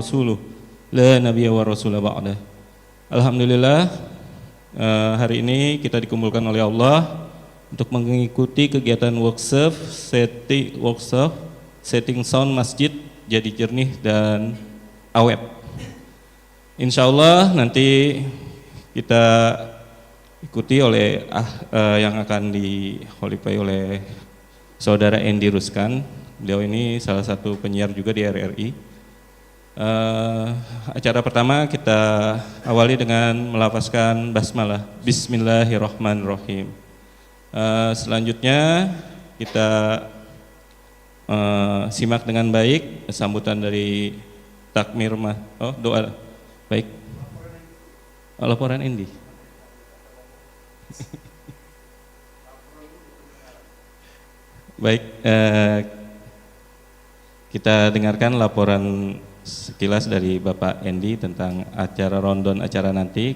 rasuluh la nabiyya wa rasula ba'dah. Alhamdulillah, hari ini kita dikumpulkan oleh Allah untuk mengikuti kegiatan workshop setting sound masjid jadi jernih dan awet. Insya Allah nanti kita ikuti oleh yang akan diholipai oleh saudara Andy Ruskan. Beliau ini salah satu penyiar juga di RRI. Acara pertama kita awali dengan melafazkan basmalah, Bismillahirrahmanirrahim. Selanjutnya kita simak dengan baik sambutan dari takmir doa. Baik. Laporan Andy. Baik, kita dengarkan laporan sekilas dari Bapak Andy tentang acara rondon acara nanti.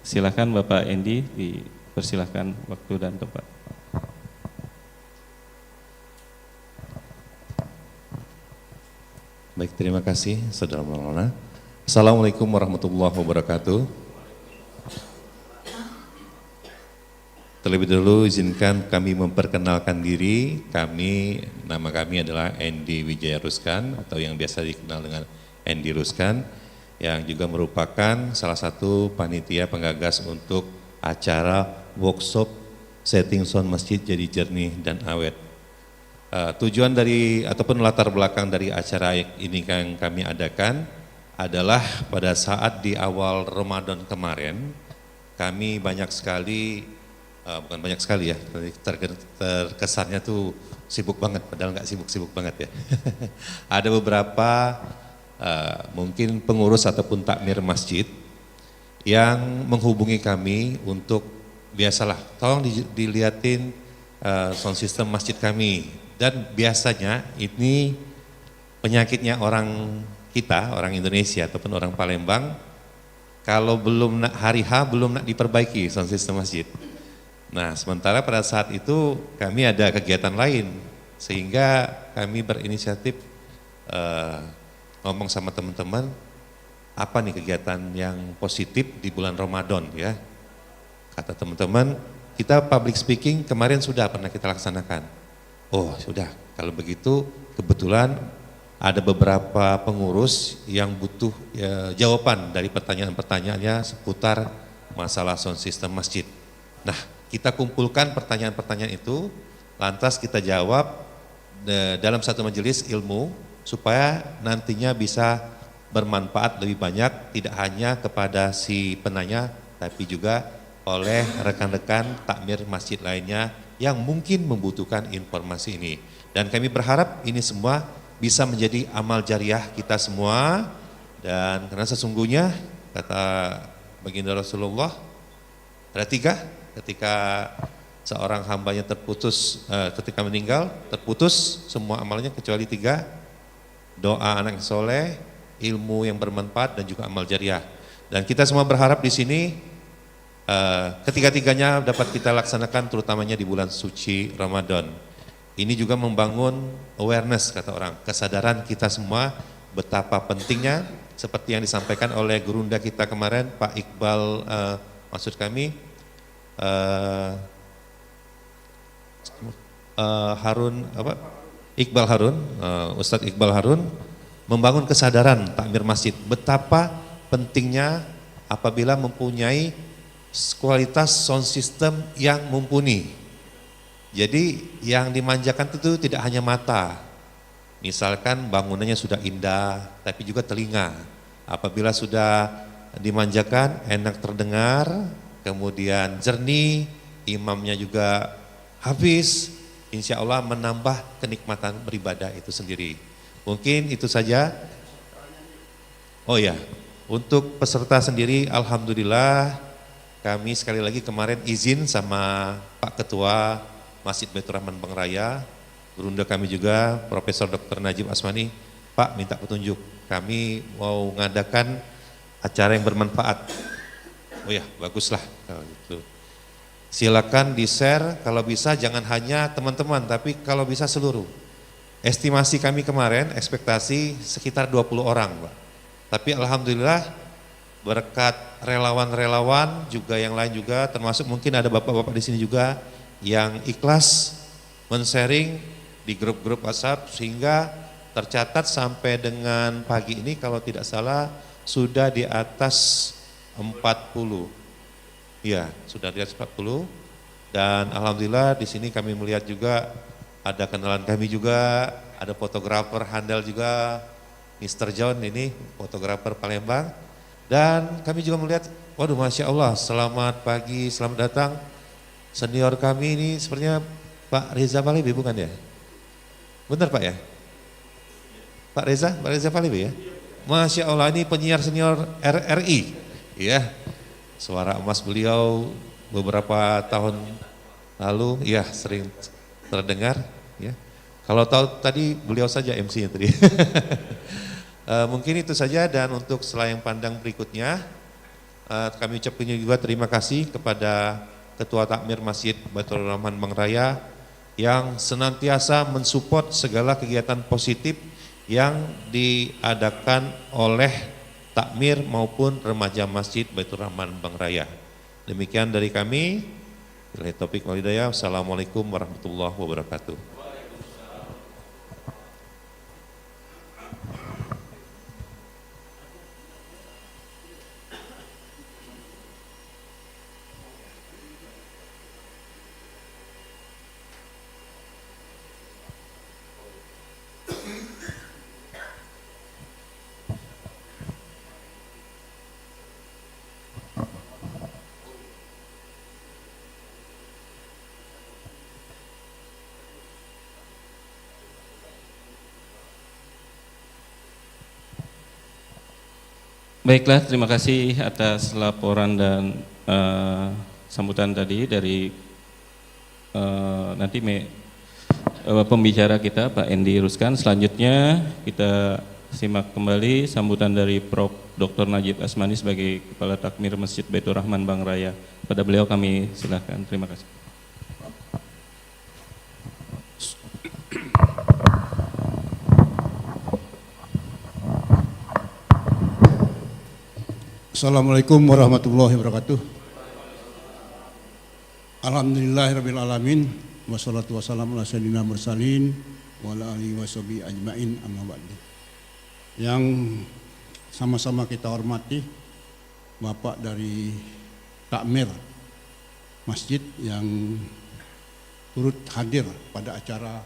Silakan Bapak Andy, dipersilahkan waktu dan tempat. Baik, terima kasih Saudara Maulana. Assalamualaikum warahmatullahi wabarakatuh. Terlebih dahulu izinkan kami memperkenalkan diri. Nama kami adalah Andy Wijaya Ruskan atau yang biasa dikenal dengan Andy Ruskan, yang juga merupakan salah satu panitia penggagas untuk acara workshop setting sound masjid jadi jernih dan awet. Tujuan dari ataupun latar belakang dari acara ini yang kami adakan adalah pada saat di awal Ramadan kemarin kami banyak sekali bukan banyak sekali ya, terkesannya tuh sibuk banget, padahal nggak sibuk-sibuk banget ya. Ada beberapa mungkin pengurus ataupun takmir masjid yang menghubungi kami untuk biasalah, tolong dilihatin sound system masjid kami. Dan biasanya ini penyakitnya orang kita, orang Indonesia ataupun orang Palembang, kalau belum hari H belum nak diperbaiki sound system masjid. Nah, sementara pada saat itu kami ada kegiatan lain, sehingga kami berinisiatif ngomong sama teman-teman, apa nih kegiatan yang positif di bulan Ramadan ya. Kata teman-teman, kita public speaking kemarin sudah pernah kita laksanakan. Oh sudah, kalau begitu kebetulan ada beberapa pengurus yang butuh jawaban dari pertanyaan-pertanyaannya seputar masalah sound system masjid. Nah, kita kumpulkan pertanyaan-pertanyaan itu, lantas kita jawab dalam satu majelis ilmu supaya nantinya bisa bermanfaat lebih banyak, tidak hanya kepada si penanya, tapi juga oleh rekan-rekan takmir masjid lainnya yang mungkin membutuhkan informasi ini. Dan kami berharap ini semua bisa menjadi amal jariah kita semua, dan karena sesungguhnya kata baginda Rasulullah ada 3. Ketika seorang hambanya terputus, ketika meninggal, terputus semua amalnya kecuali 3, doa anak soleh, ilmu yang bermanfaat, dan juga amal jariah. Dan kita semua berharap di sini ketiga-tiganya dapat kita laksanakan, terutamanya di bulan suci Ramadan. Ini juga membangun awareness, kata orang, kesadaran kita semua betapa pentingnya, seperti yang disampaikan oleh gurunda kita kemarin, Pak Iqbal, maksud kami, Iqbal Harun, Ustadz Iqbal Harun membangun kesadaran takmir masjid betapa pentingnya apabila mempunyai kualitas sound system yang mumpuni. Jadi yang dimanjakan itu tidak hanya mata, misalkan bangunannya sudah indah, tapi juga telinga. Apabila sudah dimanjakan, enak terdengar, kemudian jernih, imamnya juga habis, insya Allah menambah kenikmatan beribadah itu sendiri. Mungkin itu saja. Oh ya, untuk peserta sendiri alhamdulillah kami sekali lagi kemarin izin sama Pak Ketua Masjid Baitur Rahman Bangraya, gurunda kami juga Profesor Dr. Najib Asmani, Pak minta petunjuk, kami mau mengadakan acara yang bermanfaat. Oh ya, baguslah kalau itu. Silakan di-share, kalau bisa jangan hanya teman-teman, tapi kalau bisa seluruh. Estimasi kami kemarin, ekspektasi sekitar 20 orang, Pak. Tapi alhamdulillah berkat relawan-relawan juga yang lain juga, termasuk mungkin ada bapak-bapak di sini juga yang ikhlas men-sharing di grup-grup WhatsApp sehingga tercatat sampai dengan pagi ini kalau tidak salah sudah di atas 40. Ya, sudah di atas 40 dan alhamdulillah di sini kami melihat juga ada kenalan kami juga, ada fotografer handal juga, Mr. John ini fotografer Palembang. Dan kami juga melihat, waduh Masya Allah, selamat pagi, selamat datang. Senior kami ini sepertinya Pak Reza Palevi bukan ya? Benar Pak ya? Pak Reza Palevi ya? Masya Allah, ini penyiar senior RRI. Ya, suara emas beliau beberapa tahun lalu, ya sering terdengar. Ya. Kalau tahu tadi beliau saja MC-nya tadi. Mungkin itu saja dan untuk selayang pandang berikutnya kami ucapkan juga terima kasih kepada Ketua Takmir Masjid Baitur Rahman Bangraya yang senantiasa mensupport segala kegiatan positif yang diadakan oleh takmir maupun remaja Masjid Baitur Rahman Bangraya. Demikian dari kami. Billahi taufik wal hidayah. Wassalamualaikum warahmatullahi wabarakatuh. Baiklah, terima kasih atas laporan dan sambutan tadi dari pembicara kita Pak Endi Ruskan. Selanjutnya kita simak kembali sambutan dari Prof. Dr. Najib Asmani sebagai Kepala Takmir Masjid Baitur Rahman Bangraya. Pada beliau kami silakan. Terima kasih. Assalamualaikum warahmatullahi wabarakatuh. Alhamdulillahirabbil alamin wassalatu wassalamu ala sayyidina mursalin wa ala alihi washabihi ajmain amma ba'du. Yang sama-sama kita hormati Bapak dari Takmir Masjid yang turut hadir pada acara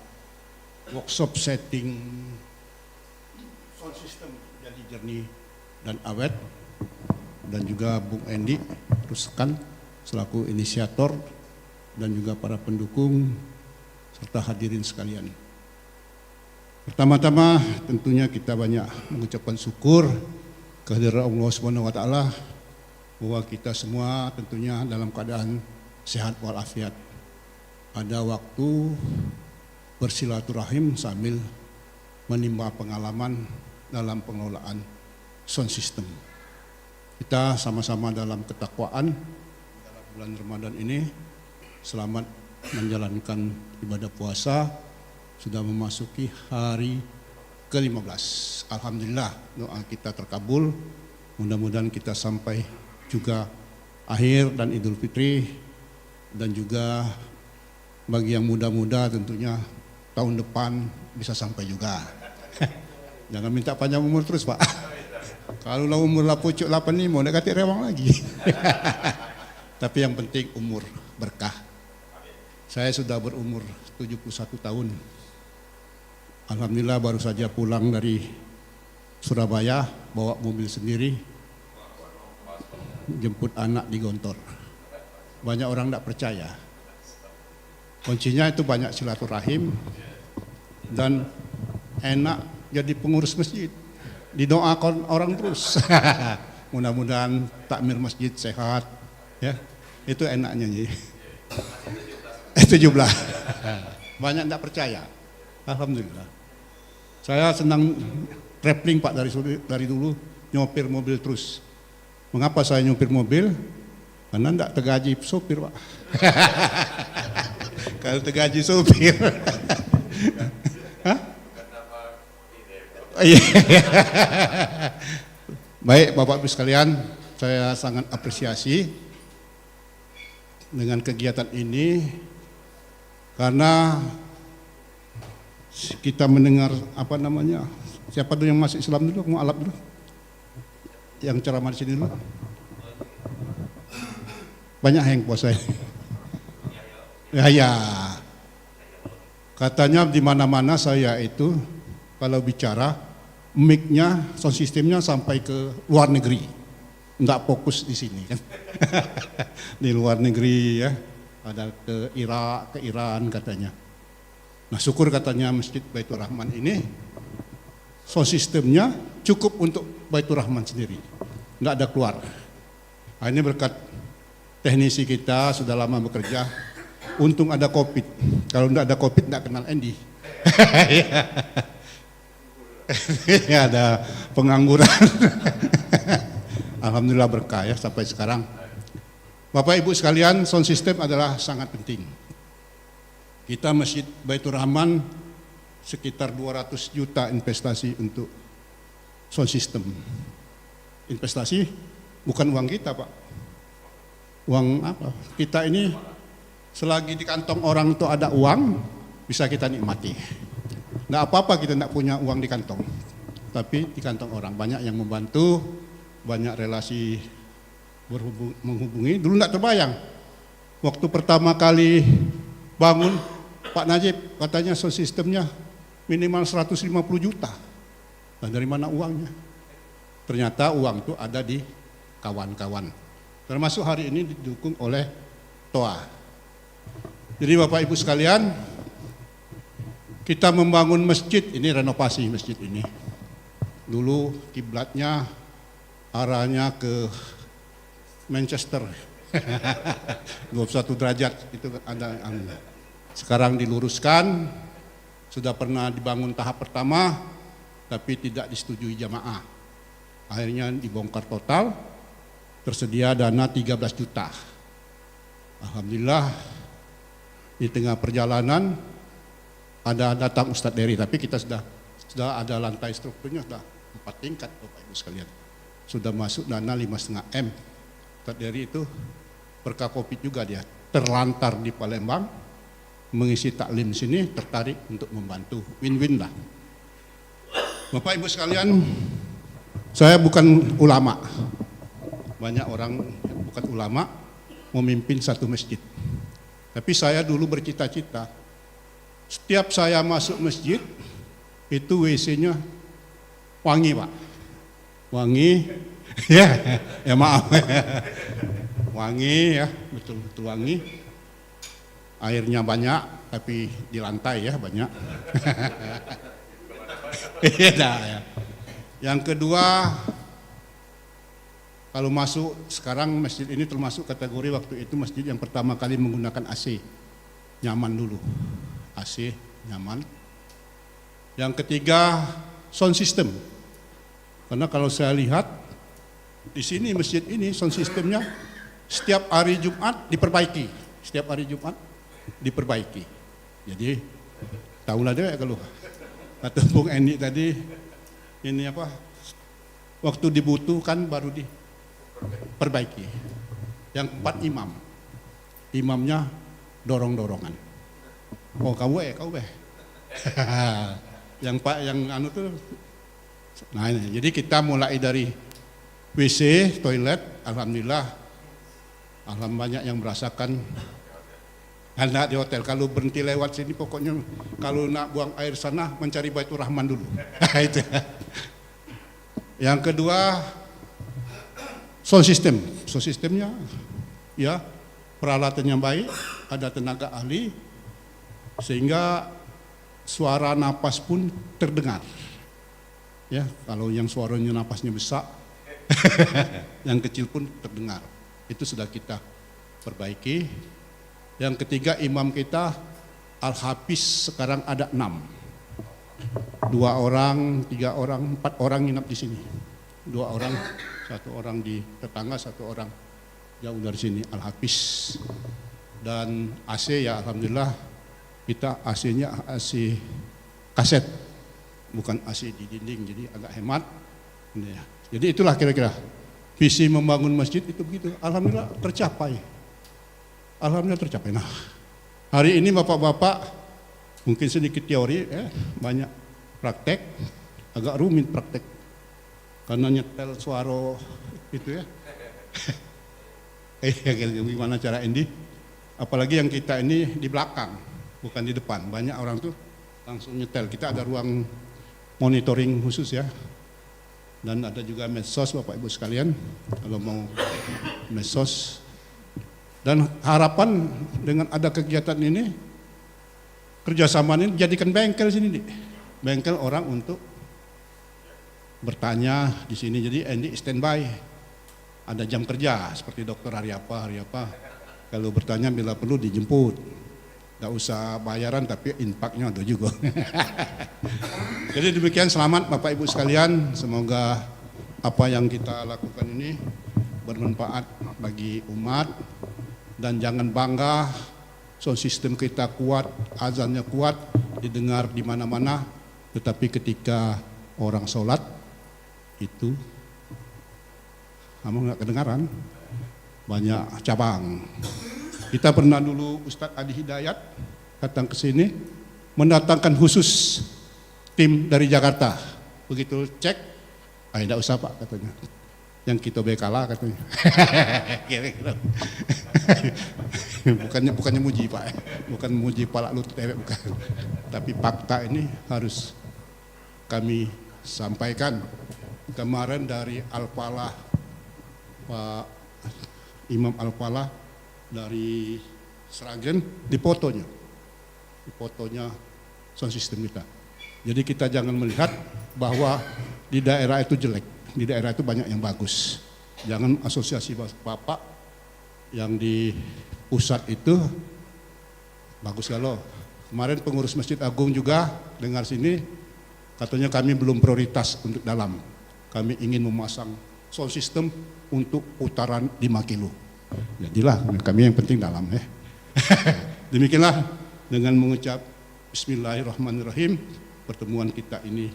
workshop setting sound system jadi jernih dan awet, dan juga Bung Endi Ruskan selaku inisiator dan juga para pendukung serta hadirin sekalian. Pertama-tama tentunya kita banyak mengucapkan syukur kehadiran Allah Subhanahu wa taala bahwa kita semua tentunya dalam keadaan sehat walafiat. Ada waktu bersilaturahim sambil menimba pengalaman dalam pengelolaan sound system. Kita sama-sama dalam ketakwaan dalam bulan Ramadan ini, selamat menjalankan ibadah puasa, sudah memasuki hari ke-15. Alhamdulillah doa kita terkabul, mudah-mudahan kita sampai juga akhir dan Idul Fitri, dan juga bagi yang muda-muda tentunya tahun depan bisa sampai juga. Jangan minta panjang umur terus Pak. Kalau lah umur lah pucuk 85, nak kata rewang lagi. Tapi yang penting umur berkah. Saya sudah berumur 71 tahun. Alhamdulillah baru saja pulang dari Surabaya, bawa mobil sendiri, jemput anak di Gontor. Banyak orang tidak percaya. Kuncinya itu banyak silaturahim dan enak jadi pengurus masjid. Didoakan orang terus. Mudah-mudahan takmir masjid sehat, ya. Itu enaknya ji. 17. Banyak tidak percaya. Alhamdulillah. Saya senang traveling Pak dari dulu, nyopir mobil terus. Mengapa saya nyopir mobil? Karena tidak tergaji sopir Pak. Kalau tergaji sopir. Hah? Baik Bapak Ibu sekalian, saya sangat apresiasi dengan kegiatan ini karena kita mendengar siapa dulu yang masuk Islam dulu, mau alap dulu, yang ceramah di sini dulu, banyak yang puasa. Ya, katanya di mana-mana saya itu kalau bicara mic-nya, sound systemnya sampai ke luar negeri, enggak fokus di sini kan. Di luar negeri ya, ada ke Irak, ke Iran katanya. Nah syukur katanya Masjid Baitur Rahman ini sound systemnya cukup untuk Baitur Rahman sendiri, enggak ada keluar. Nah, ini berkat teknisi kita sudah lama bekerja. Untung ada COVID, kalau enggak ada COVID enggak kenal Andy. Ya, ada pengangguran. Alhamdulillah berkah ya sampai sekarang. Bapak Ibu sekalian, sound system adalah sangat penting. Kita Masjid Baitur Rahman sekitar 200 juta investasi untuk sound system. Investasi bukan uang kita Pak. Uang apa? Kita ini selagi di kantong orang itu ada uang, bisa kita nikmati. Nggak apa-apa kita nggak punya uang di kantong, tapi di kantong orang banyak yang membantu, banyak relasi menghubungi. Dulu nggak terbayang, waktu pertama kali bangun Pak Najib katanya sound systemnya minimal 150 juta. Nah, dari mana uangnya? Ternyata uang itu ada di kawan-kawan. Termasuk hari ini didukung oleh TOA. Jadi Bapak Ibu sekalian, kita membangun masjid, ini renovasi masjid ini. Dulu kiblatnya arahnya ke Manchester, 21 derajat itu ada. Sekarang diluruskan, sudah pernah dibangun tahap pertama, tapi tidak disetujui jamaah. Akhirnya dibongkar total, tersedia dana 13 juta. Alhamdulillah di tengah perjalanan ada datang Ustadz Dery, tapi kita sudah ada lantai strukturnya, sudah 4 tingkat Bapak Ibu sekalian. Sudah masuk dana 5,5 M. Ustadz Dery itu berkah Covid juga, dia terlantar di Palembang, mengisi taklim sini, tertarik untuk membantu, win-win lah. Bapak Ibu sekalian, saya bukan ulama. Banyak orang yang bukan ulama memimpin satu masjid. Tapi saya dulu bercita-cita, setiap saya masuk masjid, itu WC-nya wangi Pak. Wangi, ya maaf. Wangi ya, betul-betul wangi. Airnya banyak, tapi di lantai ya banyak. Ya. Yang kedua, kalau masuk sekarang masjid ini termasuk kategori waktu itu masjid yang pertama kali menggunakan AC. Nyaman dulu. AC nyaman. Yang ketiga sound system, karena kalau saya lihat di sini masjid ini sound systemnya setiap hari Jumat diperbaiki, Jadi tahulah deh kalau kata Bung Endi tadi ini apa, waktu dibutuhkan baru diperbaiki. Yang 4 imamnya dorong-dorongan. Oh kau yang Pak yang anu tuh. Nah ini, jadi kita mulai dari WC, toilet, alhamdulillah banyak yang merasakan. Anda di hotel kalau berhenti lewat sini pokoknya kalau nak buang air sana mencari Baitur Rahman dulu. Itu. Yang kedua sound systemnya ya peralatannya baik, ada tenaga ahli sehingga suara napas pun terdengar. Ya, kalau yang suaranya napasnya besar, yang kecil pun terdengar. Itu sudah kita perbaiki. Yang ketiga imam kita Al-Hafiz sekarang ada 6. 2 orang, 3 orang, 4 orang nginap di sini. 2 orang, 1 orang di tetangga, 1 orang jauh dari sini Al-Hafiz. Dan AC ya alhamdulillah kita AC-nya AC kaset, bukan AC di dinding, jadi agak hemat. Ini ya, Jadi itulah kira-kira visi membangun masjid itu begitu. Alhamdulillah tercapai. Alhamdulillah tercapai. Nah, hari ini bapak-bapak mungkin sedikit teori, banyak praktek, agak rumit praktek karena nyetel suara itu ya. Gimana cara Endi? Apalagi yang kita ini di belakang, bukan di depan. Banyak orang tuh langsung nyetel. Kita ada ruang monitoring khusus ya. Dan ada juga medsos Bapak Ibu sekalian, kalau mau medsos. Dan harapan dengan ada kegiatan ini, kerjasama ini jadikan bengkel sini, bengkel orang untuk bertanya di sini. Jadi Endi standby, ada jam kerja seperti dokter hari apa. Kalau bertanya bila perlu dijemput, nggak usah bayaran tapi infaknya ada juga. Jadi demikian, selamat Bapak Ibu sekalian, semoga apa yang kita lakukan ini bermanfaat bagi umat, dan jangan bangga sound system kita kuat, azannya kuat, didengar di mana-mana, tetapi ketika orang sholat itu kamu nggak kedengaran, banyak cabang. Kita pernah dulu Ustadz Adi Hidayat datang ke sini, mendatangkan khusus tim dari Jakarta. Begitu cek, tidak usah Pak katanya, yang kita kalah katanya. Kira-kira. bukannya muji Pak, bukan muji Pak Lut Tewek, bukan. Tapi fakta ini harus kami sampaikan. Kemarin dari Al-Falah, Pak Imam Al-Falah dari Sragen, di fotonya sound system kita. Jadi kita jangan melihat bahwa di daerah itu jelek, di daerah itu banyak yang bagus. Jangan asosiasi Bapak yang di pusat itu bagus kalau. Kemarin pengurus Masjid Agung juga dengar sini, katanya kami belum prioritas untuk dalam. Kami ingin memasang sound system untuk putaran 5 kilo. Jadilah kami yang penting dalam ya. Demikianlah dengan mengucap Bismillahirrahmanirrahim, pertemuan kita ini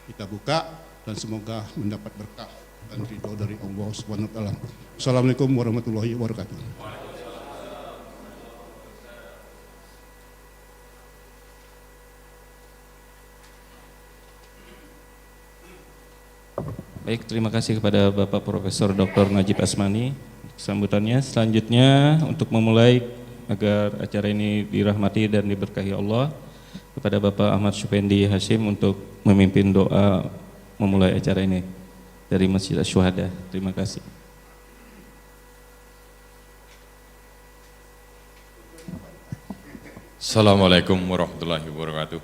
kita buka dan semoga mendapat berkah dan ridho dari Allah Subhanahu wa taala. Assalamualaikum warahmatullahi wabarakatuh. Baik, terima kasih kepada Bapak Profesor Dr. Najib Asmani sambutannya. Selanjutnya untuk memulai agar acara ini dirahmati dan diberkahi Allah, kepada Bapak Ahmad Syupendi Hashim untuk memimpin doa memulai acara ini dari Masjid Asy-Syuhada. Terima kasih. Assalamualaikum warahmatullahi wabarakatuh.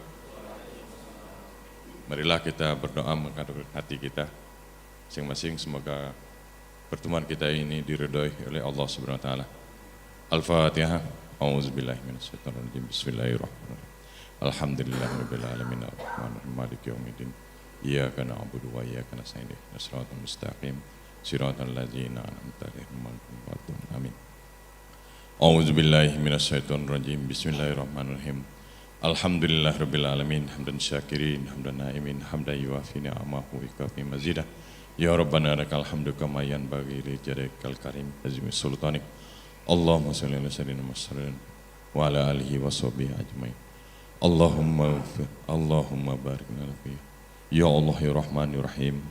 Marilah kita berdoa menghadap hati kita masing-masing, semoga pertemuan kita ini diridhoi oleh Allah Subhanahu wa taala. Al-Fatihah. A'udzubillahi minasyaitonir rajim. Bismillahirrahmanirrahim. Alhamdulillahirabbil alamin arrahmanirrahim maliki yaumiddin. Iyyaka na'budu wa iyyaka nasta'in. Shiratal mustaqim. Shiratal ladzina an'amta 'alaihim ghairil maghdubi 'alaihim. Amin. A'udzubillahi minasyaitonir rajim. Bismillahirrahmanirrahim. Alhamdulillahirabbil alamin hamdan syakirin hamdan naimin hamdan yuwafi ni'amahu wa yukafi mazidah. Ya Rabbana lakal hamdu kama yanbaghi li jallikal karim azimi sultanik. Allahumma shalli ala sayyidina Muhammadin wa ala alihi wa sahbihi ajmain. Allahumma barik lana fi. Ya Allah ya Rahman ya Rahim.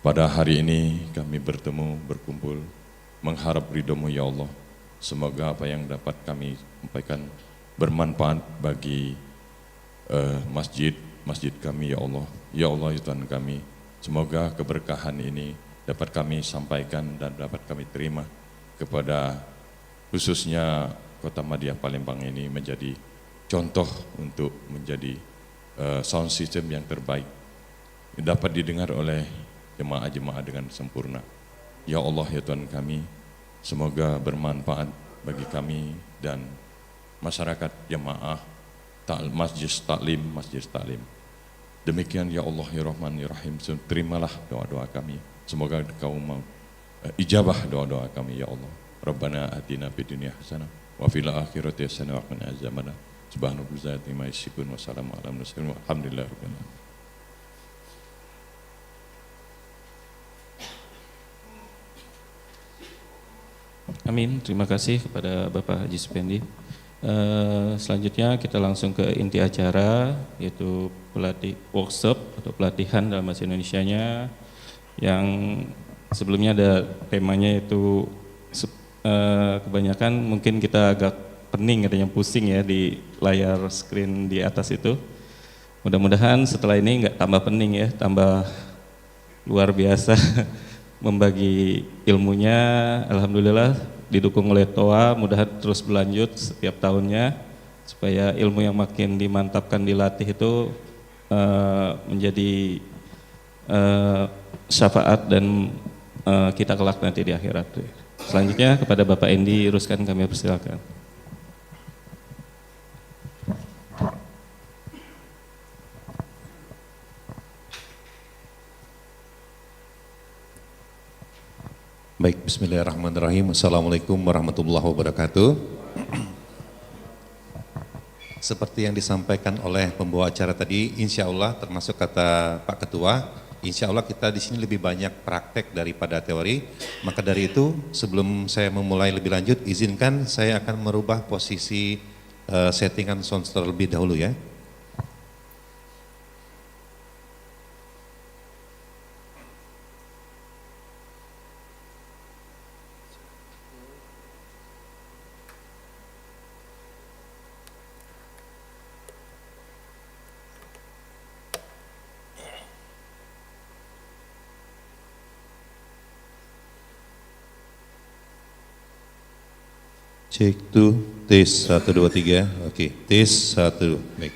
Pada hari ini kami bertemu, berkumpul mengharap ridho-Mu ya Allah. Semoga apa yang dapat kami sampaikan bermanfaat bagi masjid kami ya Allah. Ya Allah ya Tuhan kami, semoga keberkahan ini dapat kami sampaikan dan dapat kami terima kepada khususnya Kota Madiyah Palembang ini menjadi contoh untuk menjadi sound system yang terbaik, dapat didengar oleh jemaah-jemaah dengan sempurna. Ya Allah ya Tuhan kami, semoga bermanfaat bagi kami dan masyarakat jemaah Masjid Taklim. Demikian ya Allah ya Rahman ya Rahim, terimalah doa-doa kami. Semoga Engkau mau ijabah doa-doa kami ya Allah. Rabbana atina fid dunya hasanah wa fil akhirati hasanah wa qina azabannar. Subhanallahi wa bihamdihi wa salamun ala al-mursalin. Alhamdulillahirabbil alamin. Amin, terima kasih kepada Bapak Haji Supendi. Selanjutnya kita langsung ke inti acara, yaitu workshop atau pelatihan dalam bahasa Indonesianya, yang sebelumnya ada temanya yaitu kebanyakan mungkin kita agak pening, adanya pusing ya di layar screen di atas itu. Mudah-mudahan setelah ini nggak tambah pening ya, tambah luar biasa membagi ilmunya. Alhamdulillah didukung oleh TOA, mudah terus berlanjut setiap tahunnya supaya ilmu yang makin dimantapkan, dilatih itu menjadi syafaat dan kita kelak nanti di akhirat. Selanjutnya kepada Bapak Endi Ruskan kami persilakan. Baik, bismillahirrahmanirrahim. Assalamualaikum warahmatullahi wabarakatuh. Seperti yang disampaikan oleh pembawa acara tadi, insya Allah termasuk kata Pak Ketua, insya Allah kita di sini lebih banyak praktek daripada teori. Maka dari itu, sebelum saya memulai lebih lanjut, izinkan saya akan merubah posisi settingan sound terlebih dahulu ya. Cek tuh, tes 1, 2, 3, oke, tes 1, baik.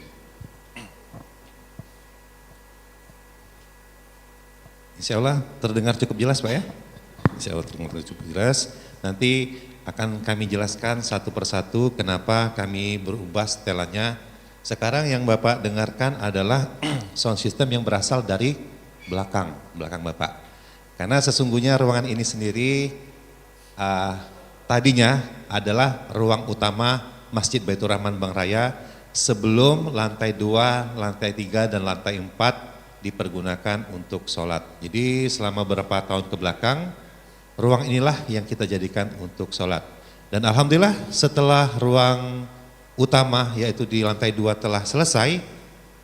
Insya Allah terdengar cukup jelas Pak ya? Insya Allah terdengar cukup jelas, nanti akan kami jelaskan satu persatu kenapa kami berubah setelannya. Sekarang yang Bapak dengarkan adalah sound system yang berasal dari belakang Bapak. Karena sesungguhnya ruangan ini sendiri tadinya adalah ruang utama Masjid Baitur Rahman Bang Raya sebelum lantai 2, lantai 3, dan lantai 4 dipergunakan untuk sholat. Jadi selama beberapa tahun ke belakang, ruang inilah yang kita jadikan untuk sholat. Dan Alhamdulillah setelah ruang utama yaitu di lantai 2 telah selesai,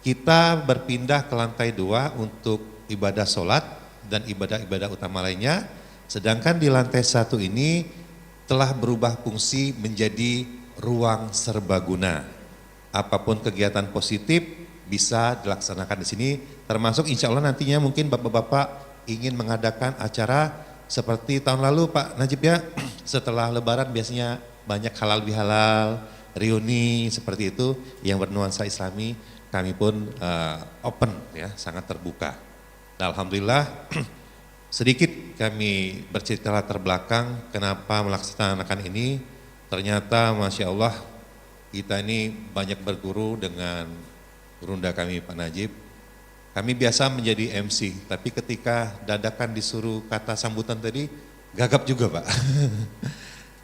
kita berpindah ke lantai 2 untuk ibadah sholat dan ibadah-ibadah utama lainnya. Sedangkan di lantai 1 ini telah berubah fungsi menjadi ruang serbaguna. Apapun kegiatan positif bisa dilaksanakan di sini, termasuk insya Allah nantinya mungkin bapak-bapak ingin mengadakan acara seperti tahun lalu Pak Najib ya, setelah lebaran biasanya banyak halal bihalal, reuni seperti itu yang bernuansa islami, kami pun open ya, sangat terbuka. Nah, Alhamdulillah sedikit kami bercerita latar belakang kenapa melaksanakan ini. Ternyata Masya Allah kita ini banyak berguru dengan Gurunda kami Pak Najib. Kami biasa menjadi MC, tapi ketika dadakan disuruh kata sambutan tadi, gagap juga Pak.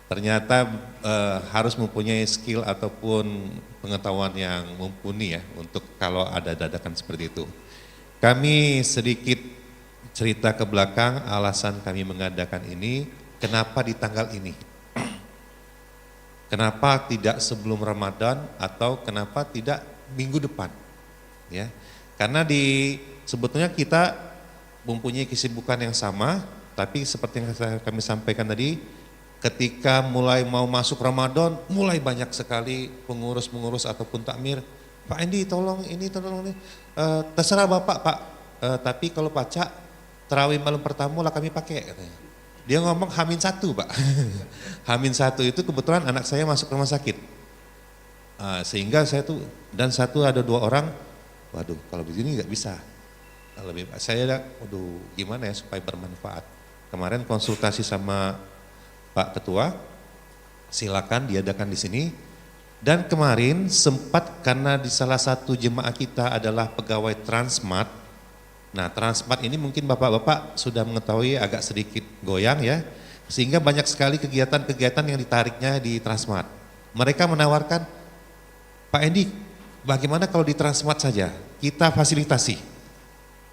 Ternyata harus mempunyai skill ataupun pengetahuan yang mumpuni ya untuk kalau ada dadakan seperti itu. Kami sedikit cerita ke belakang alasan kami mengadakan ini, kenapa di tanggal ini? Kenapa tidak sebelum Ramadan atau kenapa tidak minggu depan? Ya, karena sebetulnya kita mempunyai kesibukan yang sama, tapi seperti yang kami sampaikan tadi, ketika mulai mau masuk Ramadan, mulai banyak sekali pengurus-pengurus ataupun takmir, Pak Endi tolong ini, terserah Bapak Pak, tapi kalau Paca terawih malam pertama lah kami pakai katanya. Dia ngomong H-1 Pak. H-1 itu kebetulan anak saya masuk rumah sakit. Sehingga saya tuh, dan ada 2 orang, waduh kalau begini nggak bisa. Lebih saya waduh gimana ya supaya bermanfaat. Kemarin konsultasi sama Pak Ketua, silakan diadakan di sini. Dan kemarin sempat karena di salah satu jemaah kita adalah pegawai Transmart. Nah, Transmart ini mungkin bapak-bapak sudah mengetahui agak sedikit goyang ya, sehingga banyak sekali kegiatan-kegiatan yang ditariknya di Transmart. Mereka menawarkan, Pak Endi, bagaimana kalau di Transmart saja kita fasilitasi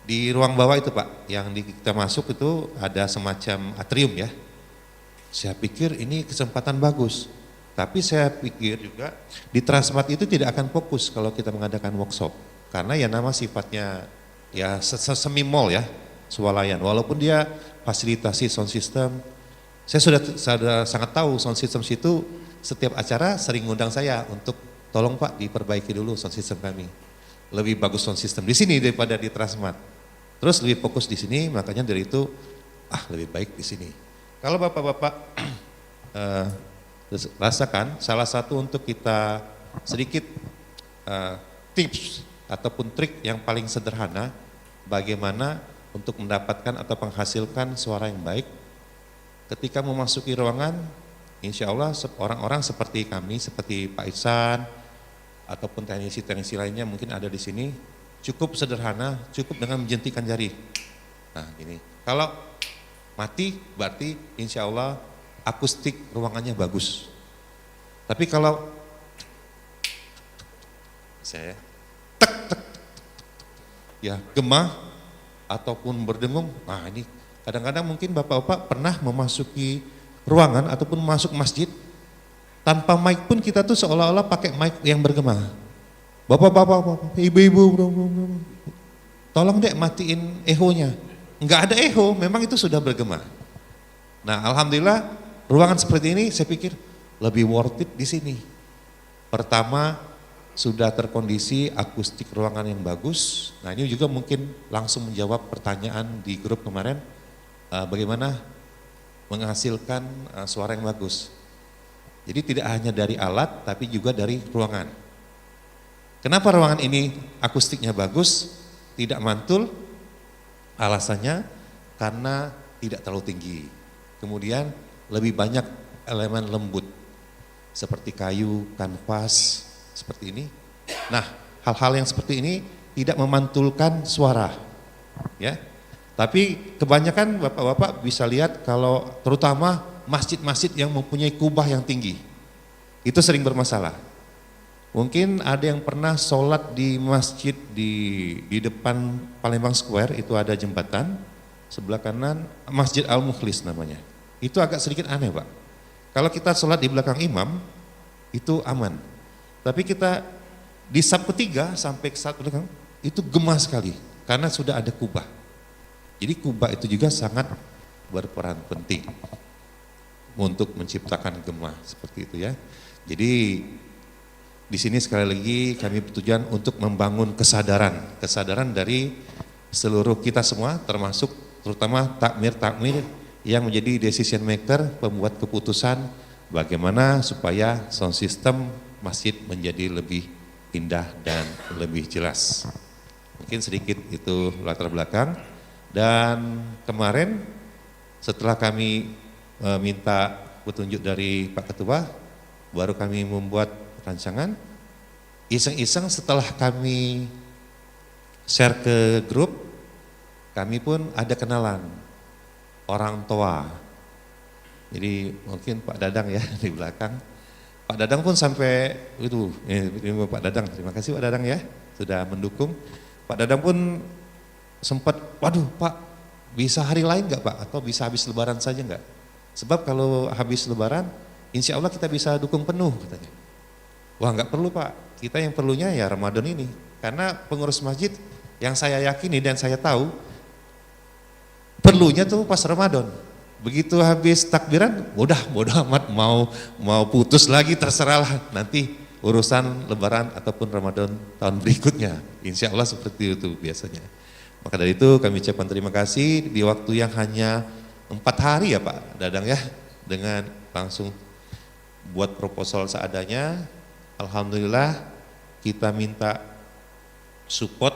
di ruang bawah itu Pak, yang kita masuk itu ada semacam atrium ya. Saya pikir ini kesempatan bagus. Tapi saya pikir juga di Transmart itu tidak akan fokus kalau kita mengadakan workshop. Karena ya nama sifatnya ya semi mall ya, swalayan. Walaupun dia fasilitasi sound system, saya sudah sangat tahu sound system itu setiap acara sering ngundang saya untuk tolong Pak diperbaiki dulu sound system kami. Lebih bagus sound system di sini daripada di Transmart. Terus lebih fokus di sini, makanya dari itu lebih baik di sini. Kalau Bapak-bapak rasakan salah satu untuk kita sedikit tips ataupun trik yang paling sederhana bagaimana untuk mendapatkan atau menghasilkan suara yang baik ketika memasuki ruangan, insya Allah orang-orang seperti kami, seperti Pak Ihsan ataupun teknisi-teknisi lainnya mungkin ada di sini, cukup sederhana, cukup dengan menjentikan jari. Nah gini, kalau mati berarti insya Allah akustik ruangannya bagus. Tapi kalau saya ya gema ataupun berdengung, nah ini kadang-kadang mungkin bapak-bapak pernah memasuki ruangan ataupun masuk masjid tanpa mic pun kita tuh seolah-olah pakai mic yang bergema. Bapak-bapak, ibu-ibu, tolong dek matiin ehonya. Enggak ada eho, memang itu sudah bergema. Nah, alhamdulillah ruangan seperti ini saya pikir lebih worth it di sini. Pertama, sudah terkondisi akustik ruangan yang bagus. Nah, ini juga mungkin langsung menjawab pertanyaan di grup kemarin, bagaimana menghasilkan suara yang bagus. Jadi tidak hanya dari alat, tapi juga dari ruangan. Kenapa ruangan ini akustiknya bagus, tidak mantul? Alasannya karena tidak terlalu tinggi. Kemudian lebih banyak elemen lembut seperti kayu, kanvas, seperti ini. Nah, hal-hal yang seperti ini tidak memantulkan suara. Ya. Tapi kebanyakan bapak-bapak bisa lihat kalau terutama masjid-masjid yang mempunyai kubah yang tinggi. Itu sering bermasalah. Mungkin ada yang pernah sholat di masjid di depan Palembang Square, itu ada jembatan, sebelah kanan Masjid Al-Mukhlis namanya. Itu agak sedikit aneh Pak. Kalau kita sholat di belakang imam, itu aman. Tapi kita di saf ketiga sampai ke saf belakang, itu gema sekali, karena sudah ada kubah. Jadi kubah itu juga sangat berperan penting untuk menciptakan gema, seperti itu ya. Jadi di sini sekali lagi kami bertujuan untuk membangun kesadaran dari seluruh kita semua, termasuk terutama takmir yang menjadi decision maker, pembuat keputusan bagaimana supaya sound system masjid menjadi lebih indah dan lebih jelas. Mungkin sedikit itu latar belakang. Dan kemarin setelah kami minta petunjuk dari Pak Ketua, baru kami membuat rancangan. Iseng-iseng setelah kami share ke grup, kami pun ada kenalan orang tua. Jadi mungkin Pak Dadang ya di belakang. Pak Dadang pun sampai itu, ini Pak Dadang, terima kasih Pak Dadang ya sudah mendukung. Pak Dadang pun sempat, waduh Pak, bisa hari lain enggak Pak? Atau bisa habis lebaran saja enggak? Sebab kalau habis lebaran, insya Allah kita bisa dukung penuh katanya. Wah enggak perlu Pak, kita yang perlunya ya Ramadan ini. Karena pengurus masjid yang saya yakini dan saya tahu, perlunya tuh pas Ramadan. Begitu habis takbiran, udah bodoh amat mau putus lagi terserahlah nanti urusan lebaran ataupun Ramadan tahun berikutnya. Insya Allah seperti itu biasanya. Maka dari itu kami ucapkan terima kasih di waktu yang hanya 4 hari ya Pak Dadang ya, dengan langsung buat proposal seadanya. Alhamdulillah kita minta support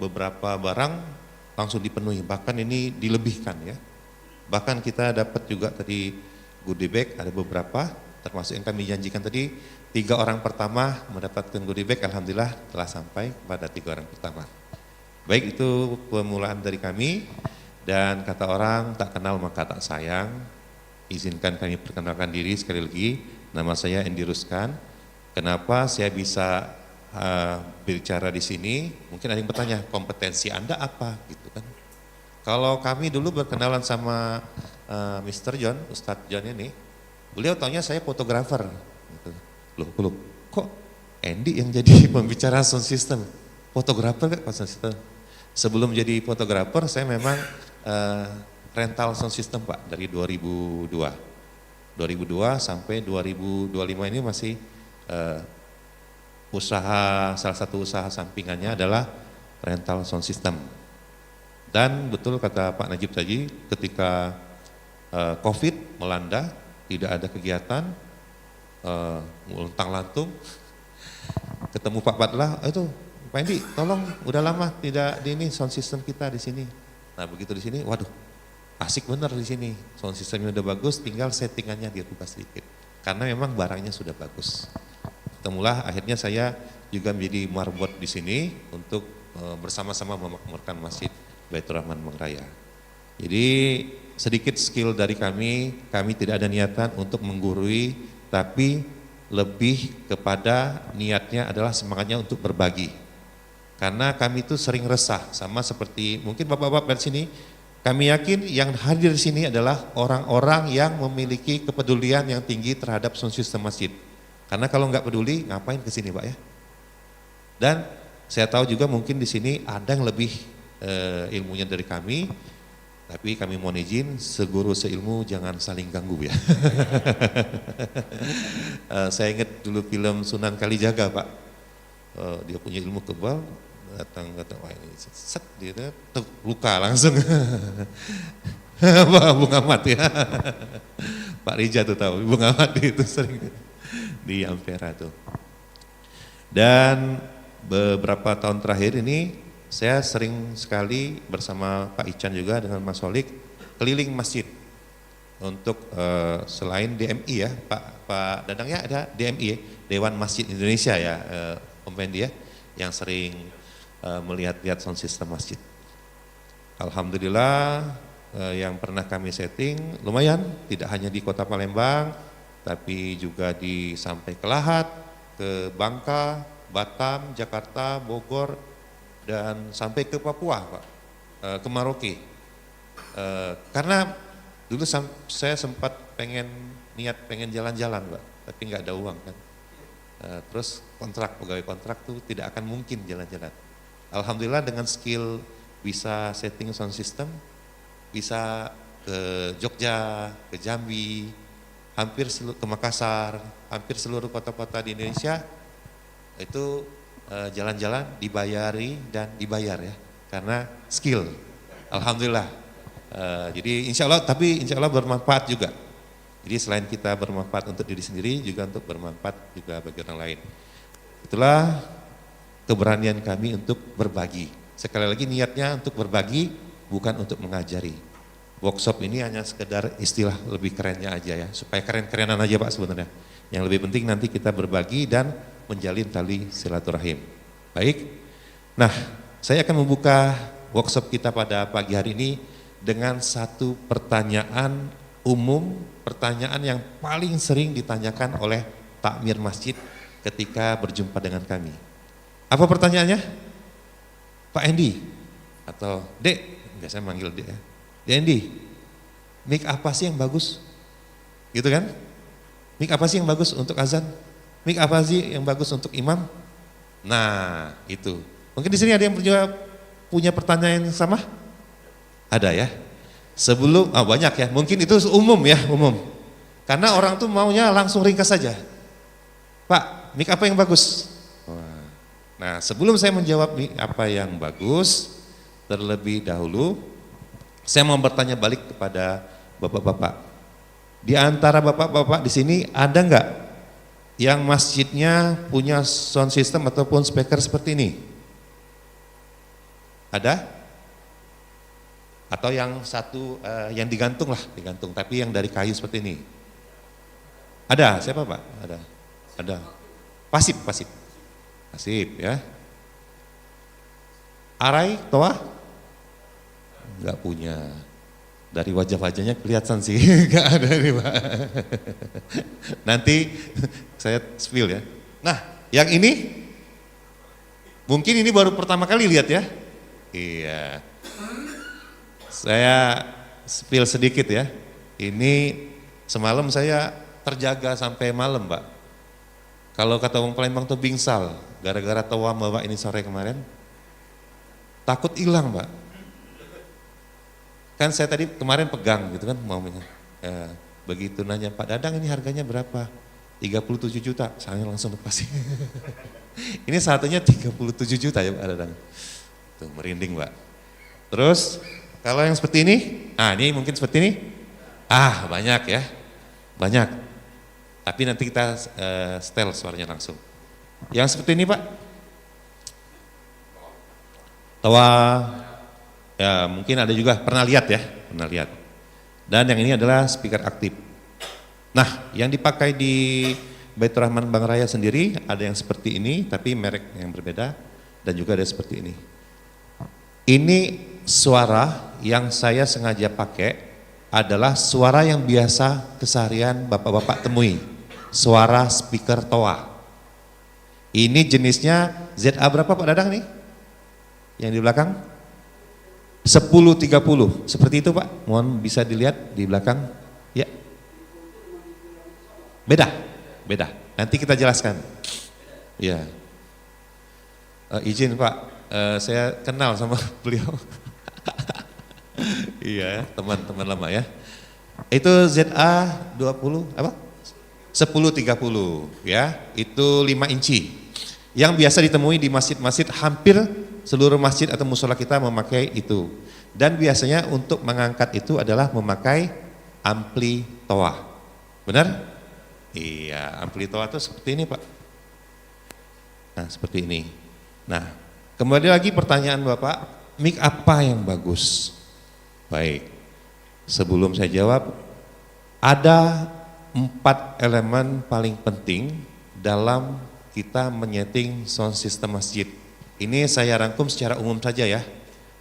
beberapa barang langsung dipenuhi, bahkan ini dilebihkan ya. Bahkan kita dapat juga tadi goodie bag ada beberapa, termasuk yang kami janjikan tadi 3 orang pertama mendapatkan goodie bag, alhamdulillah telah sampai kepada 3 orang pertama. Baik, itu permulaan dari kami. Dan kata orang tak kenal maka tak sayang. Izinkan kami perkenalkan diri sekali lagi. Nama saya Endi Ruskan. Kenapa saya bisa berbicara di sini? Mungkin ada yang bertanya, kompetensi Anda apa gitu kan? Kalau kami dulu berkenalan sama Mr. John, Ustadz John ini, beliau taunya saya fotografer. Gitu. Loh, kok Andy yang jadi pembicara sound system? Fotografer kan sound system? Sebelum jadi fotografer saya memang rental sound system Pak dari 2002 sampai 2025 ini masih salah satu usaha sampingannya adalah rental sound system. Dan betul kata Pak Najib tadi, ketika COVID melanda, tidak ada kegiatan, luntang-lantung, ketemu Pak Badlah, itu Pak Andi, tolong udah lama tidak di ini sound system kita di sini. Nah begitu di sini, waduh, asik bener di sini, sound systemnya udah bagus, tinggal settingannya dirubah sedikit. Karena memang barangnya sudah bagus. Ketemulah akhirnya saya juga menjadi marbot di sini untuk bersama-sama memakmurkan Masjid Baitur Rahman Mangraya. Jadi sedikit skill dari kami tidak ada niatan untuk menggurui, tapi lebih kepada niatnya adalah semangatnya untuk berbagi. Karena kami itu sering resah, sama seperti mungkin bapak-bapak dari sini, kami yakin yang hadir di sini adalah orang-orang yang memiliki kepedulian yang tinggi terhadap sound system masjid. Karena kalau nggak peduli, ngapain ke sini Pak ya? Dan saya tahu juga mungkin di sini ada yang lebih ilmunya dari kami, tapi kami mohon izin, seguru seilmu jangan saling ganggu ya. Saya ingat dulu film Sunan Kalijaga Pak, dia punya ilmu kebal, datang wah ini set dia luka langsung. Bung Ahmad ya, Pak Rija tuh tahu, Bung Ahmad itu sering di Ampera tuh. Dan beberapa tahun terakhir ini saya sering sekali bersama Pak Ican juga dengan Mas Solik keliling masjid untuk selain DMI ya, Pak Dadang ya ada DMI ya, Dewan Masjid Indonesia ya, Om Fendi ya, yang sering melihat-lihat sound system masjid. Alhamdulillah yang pernah kami setting lumayan, tidak hanya di Kota Palembang, tapi juga sampai ke Lahat, ke Bangka, Batam, Jakarta, Bogor, dan sampai ke Papua Pak, ke Maroke. Karena dulu saya sempat pengen jalan-jalan Pak, tapi nggak ada uang kan. Terus pegawai kontrak tuh tidak akan mungkin jalan-jalan. Alhamdulillah dengan skill bisa setting sound system, bisa ke Jogja, ke Jambi, ke Makassar, hampir seluruh kota-kota di Indonesia itu jalan-jalan dibayari dan dibayar ya, karena skill. Alhamdulillah. Jadi insya Allah bermanfaat juga. Jadi selain kita bermanfaat untuk diri sendiri, juga untuk bermanfaat juga bagi orang lain. Itulah keberanian kami untuk berbagi. Sekali lagi niatnya untuk berbagi, bukan untuk mengajari. Workshop ini hanya sekedar istilah lebih kerennya aja ya, supaya keren-kerenan aja Pak sebenarnya. Yang lebih penting nanti kita berbagi dan menjalin tali silaturahim. Baik, nah saya akan membuka workshop kita pada pagi hari ini dengan satu pertanyaan umum, pertanyaan yang paling sering ditanyakan oleh takmir masjid ketika berjumpa dengan kami. Apa pertanyaannya? Pak Endi atau Dek, enggak saya manggil Dek ya. Dek Endi, mic apa sih yang bagus? Gitu kan? Mic apa sih yang bagus untuk azan? Mic apa sih yang bagus untuk imam? Nah, itu. Mungkin di sini ada yang punya pertanyaan yang sama? Ada ya? Banyak ya, mungkin itu umum ya, umum. Karena orang tuh maunya langsung ringkas saja. Pak, mic apa yang bagus? Nah, sebelum saya menjawab mic apa yang bagus, terlebih dahulu saya mau bertanya balik kepada bapak-bapak. Di antara bapak-bapak di sini ada enggak yang masjidnya punya sound system ataupun speaker seperti ini? Ada? Atau yang satu yang digantung tapi yang dari kayu seperti ini? Ada? Siapa Pak? Ada. Pasif ya. Arai, Toa? Enggak punya. Dari wajah-wajahnya kelihatan sih, enggak ada nih Pak. Nanti saya spill ya. Nah, yang ini, mungkin ini baru pertama kali lihat ya. Iya. Saya spill sedikit ya. Ini semalam saya terjaga sampai malam, Pak. Kalau kata orang Palembang tuh bingsal, gara-gara tawa bawa ini sore kemarin, takut hilang, Pak. Kan saya tadi kemarin pegang gitu kan maunya. Begitu nanya, Pak Dadang ini harganya berapa? 37 juta, saya langsung lepas. Ini satunya 37 juta ya Pak Dadang. Tuh merinding, Pak. Terus kalau yang seperti ini, ini mungkin seperti ini. Banyak ya, banyak. Tapi nanti kita setel suaranya langsung. Yang seperti ini Pak, tawa, ya mungkin ada juga pernah lihat ya, pernah lihat. Dan yang ini adalah speaker aktif. Nah, yang dipakai di Baitur Rahman Bang Raya sendiri ada yang seperti ini, tapi merek yang berbeda, dan juga ada seperti ini. Ini suara yang saya sengaja pakai adalah suara yang biasa keseharian bapak-bapak temui, suara speaker toa. Ini jenisnya ZA berapa Pak Dadang nih? Yang di belakang? 1030, seperti itu Pak, mohon bisa dilihat di belakang. Ya, beda, nanti kita jelaskan. Ya, izin Pak, saya kenal sama beliau. Iya, teman-teman lama ya. Itu ZA 20 apa? 1030 ya, itu 5 inci. Yang biasa ditemui di masjid-masjid, hampir seluruh masjid atau musola kita memakai itu. Dan biasanya untuk mengangkat itu adalah memakai ampli toa. Benar? Iya, ampli toa itu seperti ini Pak. Nah, seperti ini. Nah, kembali lagi pertanyaan Bapak, mic apa yang bagus? Baik, sebelum saya jawab, ada 4 elemen paling penting dalam kita menyeting sound system masjid. Ini saya rangkum secara umum saja ya.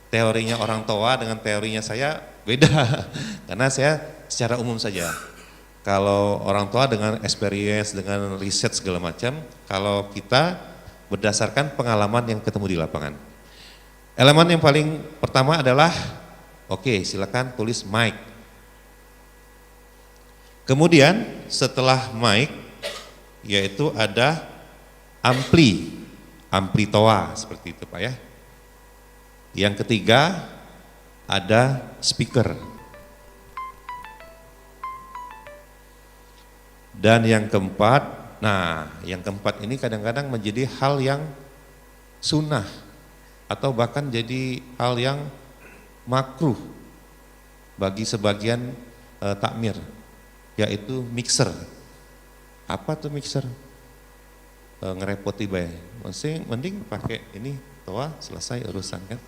Teorinya orang tua dengan teorinya saya beda, karena saya secara umum saja. Kalau orang tua dengan experience, dengan riset segala macam, kalau kita berdasarkan pengalaman yang ketemu di lapangan. Elemen yang paling pertama adalah, oke, silakan tulis mic. Kemudian setelah mic, yaitu ada ampli toa, seperti itu Pak ya. Yang ketiga ada speaker. Dan yang keempat, yang keempat ini kadang-kadang menjadi hal yang sunnah atau bahkan jadi hal yang makruh bagi sebagian takmir, yaitu mixer. Apa tuh mixer? Ngerepoti bae. Mending pakai ini toa, selesai urusan kan.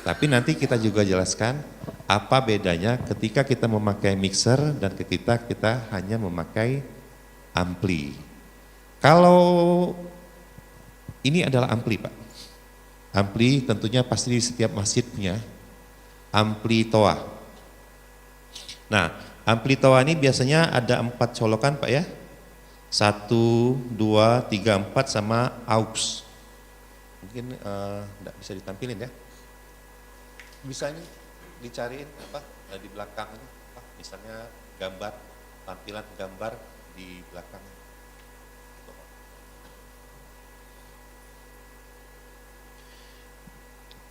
Tapi nanti kita juga jelaskan apa bedanya ketika kita memakai mixer dan ketika kita hanya memakai ampli. Kalau ini adalah ampli Pak. Ampli tentunya pasti di setiap masjid punya ampli toa. Nah, ampli toa ini biasanya ada 4 colokan Pak ya. 1, 2, 3, 4 sama aux. Mungkin enggak bisa ditampilin ya. Bisa ini dicariin apa di belakang ini, misalnya gambar, tampilan gambar di belakang.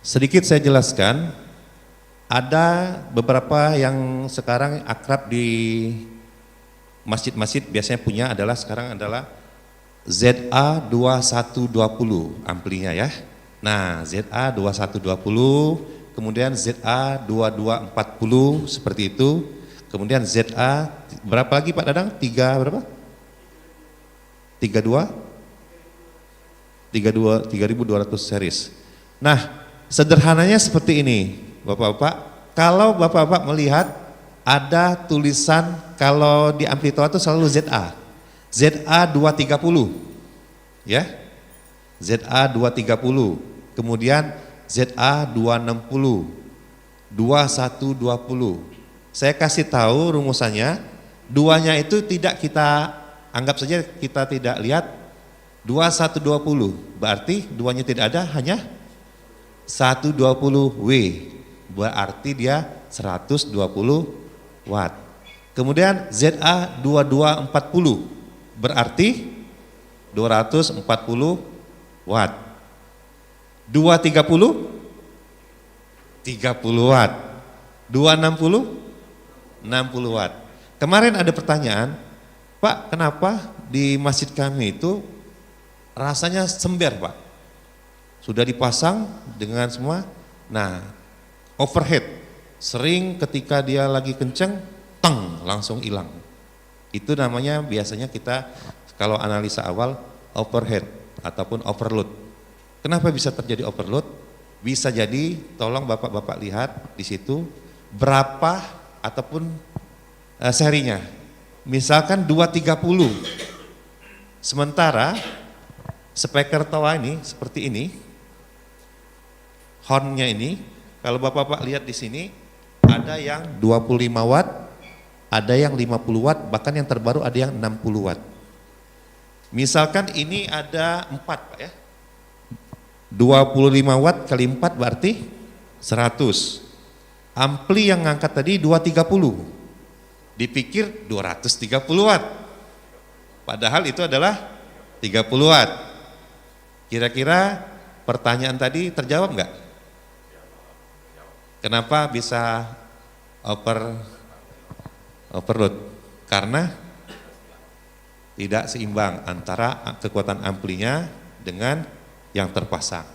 Sedikit saya jelaskan, ada beberapa yang sekarang akrab di masjid-masjid biasanya punya adalah sekarang adalah ZA 2120 amplinya ya. Nah, ZA 2120, kemudian ZA 2240 seperti itu. Kemudian ZA berapa lagi Pak Dadang? 3 berapa? 3200 series. Nah, sederhananya seperti ini, Bapak-bapak. Kalau Bapak-bapak melihat ada tulisan, kalau di ampli toa itu selalu ZA. ZA 230. Ya. ZA 230. Kemudian ZA 260. 2120. Saya kasih tahu rumusannya, duanya itu tidak kita anggap saja, kita tidak lihat 2120. Berarti duanya tidak ada, hanya 120W. Berarti dia 120 watt. Kemudian ZA 2240 berarti 240 watt. 230 30 watt. 260 60 watt. Kemarin ada pertanyaan, Pak, kenapa di masjid kami itu rasanya sember, Pak? Sudah dipasang dengan semua. Nah, overhead sering ketika dia lagi kenceng, teng, langsung hilang. Itu namanya biasanya kita kalau analisa awal overhead ataupun overload. Kenapa bisa terjadi overload? Bisa jadi, tolong Bapak-bapak lihat di situ berapa ataupun serinya. Misalkan 230. Sementara speaker tawa ini seperti ini, hornnya ini, kalau Bapak-bapak lihat di sini ada yang 25 watt, ada yang 50 watt, bahkan yang terbaru ada yang 60 watt. Misalkan ini ada 4, Pak ya. 25 watt kali 4 berarti 100. Ampli yang ngangkat tadi 230. Dipikir 230 watt. Padahal itu adalah 30 watt. Kira-kira pertanyaan tadi terjawab enggak? Kenapa bisa overload? Karena tidak seimbang antara kekuatan amplinya dengan yang terpasang.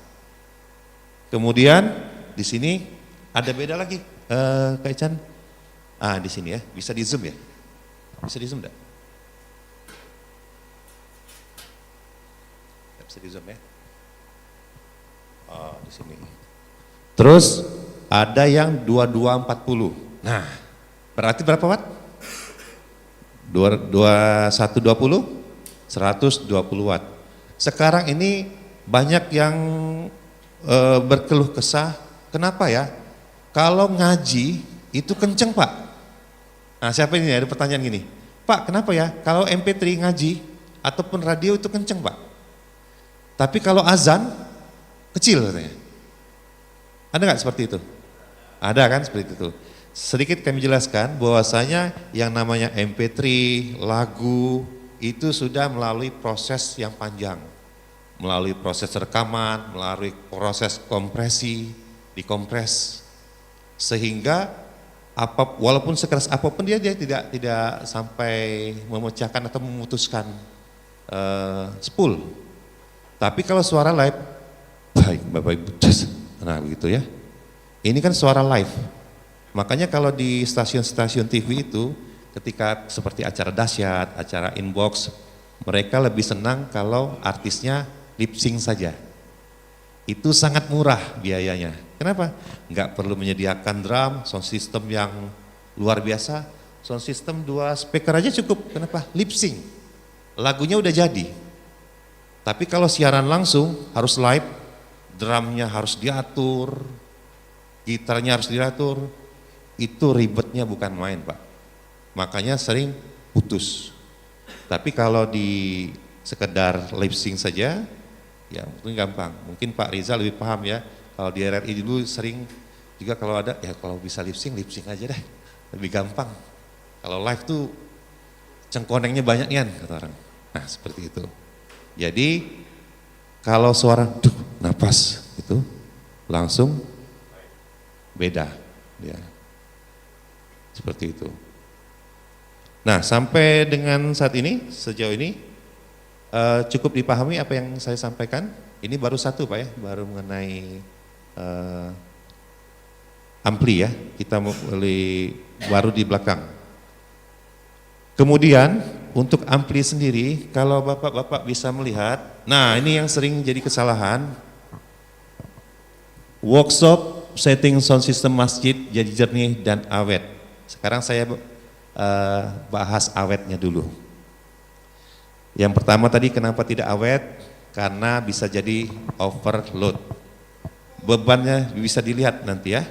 Kemudian di sini ada beda lagi, Kak Ican. Di sini ya, bisa di zoom ya? Bisa di zoom enggak? Bisa di zoom ya? Di sini. Terus ada yang 2240. Nah, berarti berapa watt? 2120, 120 watt. Sekarang ini banyak yang berkeluh kesah, kenapa ya? Kalau ngaji itu kenceng, Pak. Nah, siapa ini ada pertanyaan gini, Pak, kenapa ya kalau MP3 ngaji ataupun radio itu kenceng, Pak? Tapi kalau azan kecil katanya. Ada nggak seperti itu? Ada kan seperti itu. Sedikit kami jelaskan bahwasanya yang namanya MP3, lagu itu sudah melalui proses yang panjang. Melalui proses rekaman, melalui proses kompresi, dikompres. Sehingga walaupun sekeras apapun dia tidak sampai memecahkan atau memutuskan spool. Tapi kalau suara live, baik Bapak Ibu, nah begitu ya. Ini kan suara live. Makanya kalau di stasiun-stasiun TV itu ketika seperti acara dahsyat, acara inbox, mereka lebih senang kalau artisnya lip sync saja. Itu sangat murah biayanya. Kenapa? Enggak perlu menyediakan drum, sound system yang luar biasa. Sound system 2 speaker aja cukup. Kenapa? Lip sync. Lagunya udah jadi. Tapi kalau siaran langsung harus live, drumnya harus diatur, gitarnya harus diatur. Itu ribetnya bukan main, Pak. Makanya sering putus. Tapi kalau di sekedar lip sync saja, ya mungkin gampang. Mungkin Pak Riza lebih paham ya. Kalau di RRI dulu sering juga kalau ada, ya kalau bisa lip sync aja deh. Lebih gampang. Kalau live tuh cengkonengnya banyak kan kata orang. Nah seperti itu. Jadi kalau suara napas itu langsung beda. Ya. Seperti itu. Nah sampai dengan saat ini, sejauh ini cukup dipahami apa yang saya sampaikan. Ini baru satu Pak ya, baru mengenai ampli ya, kita baru di belakang. Kemudian untuk ampli sendiri, kalau Bapak-bapak bisa melihat, nah ini yang sering jadi kesalahan, workshop setting sound system masjid jadi jernih dan awet. Sekarang saya bahas awetnya dulu. Yang pertama tadi kenapa tidak awet? Karena bisa jadi overload. Bebannya bisa dilihat nanti ya.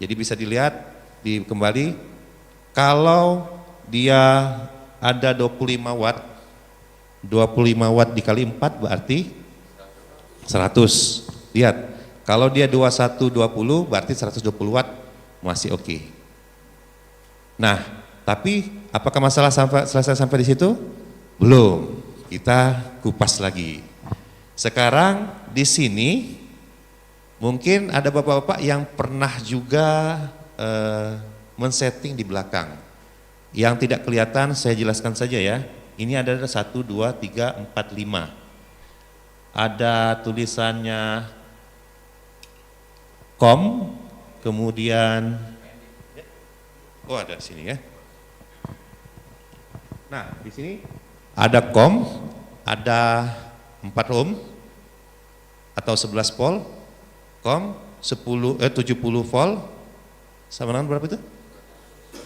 Jadi bisa dilihat kembali kalau dia ada 25 watt, 25 watt dikali 4 berarti 100. Lihat, kalau dia 2120 berarti 120 watt masih oke. Nah, tapi apakah masalah selesai sampai di situ? Belum. Kita kupas lagi. Sekarang di sini mungkin ada bapak-bapak yang pernah juga men-setting di belakang. Yang tidak kelihatan saya jelaskan saja ya. Ini ada 1, 2, 3, 4, 5. Ada tulisannya kom, kemudian ada sini ya. Nah, di sini ada kom, ada 4 ohm atau 11 volt, kom 70 volt sama dengan berapa itu?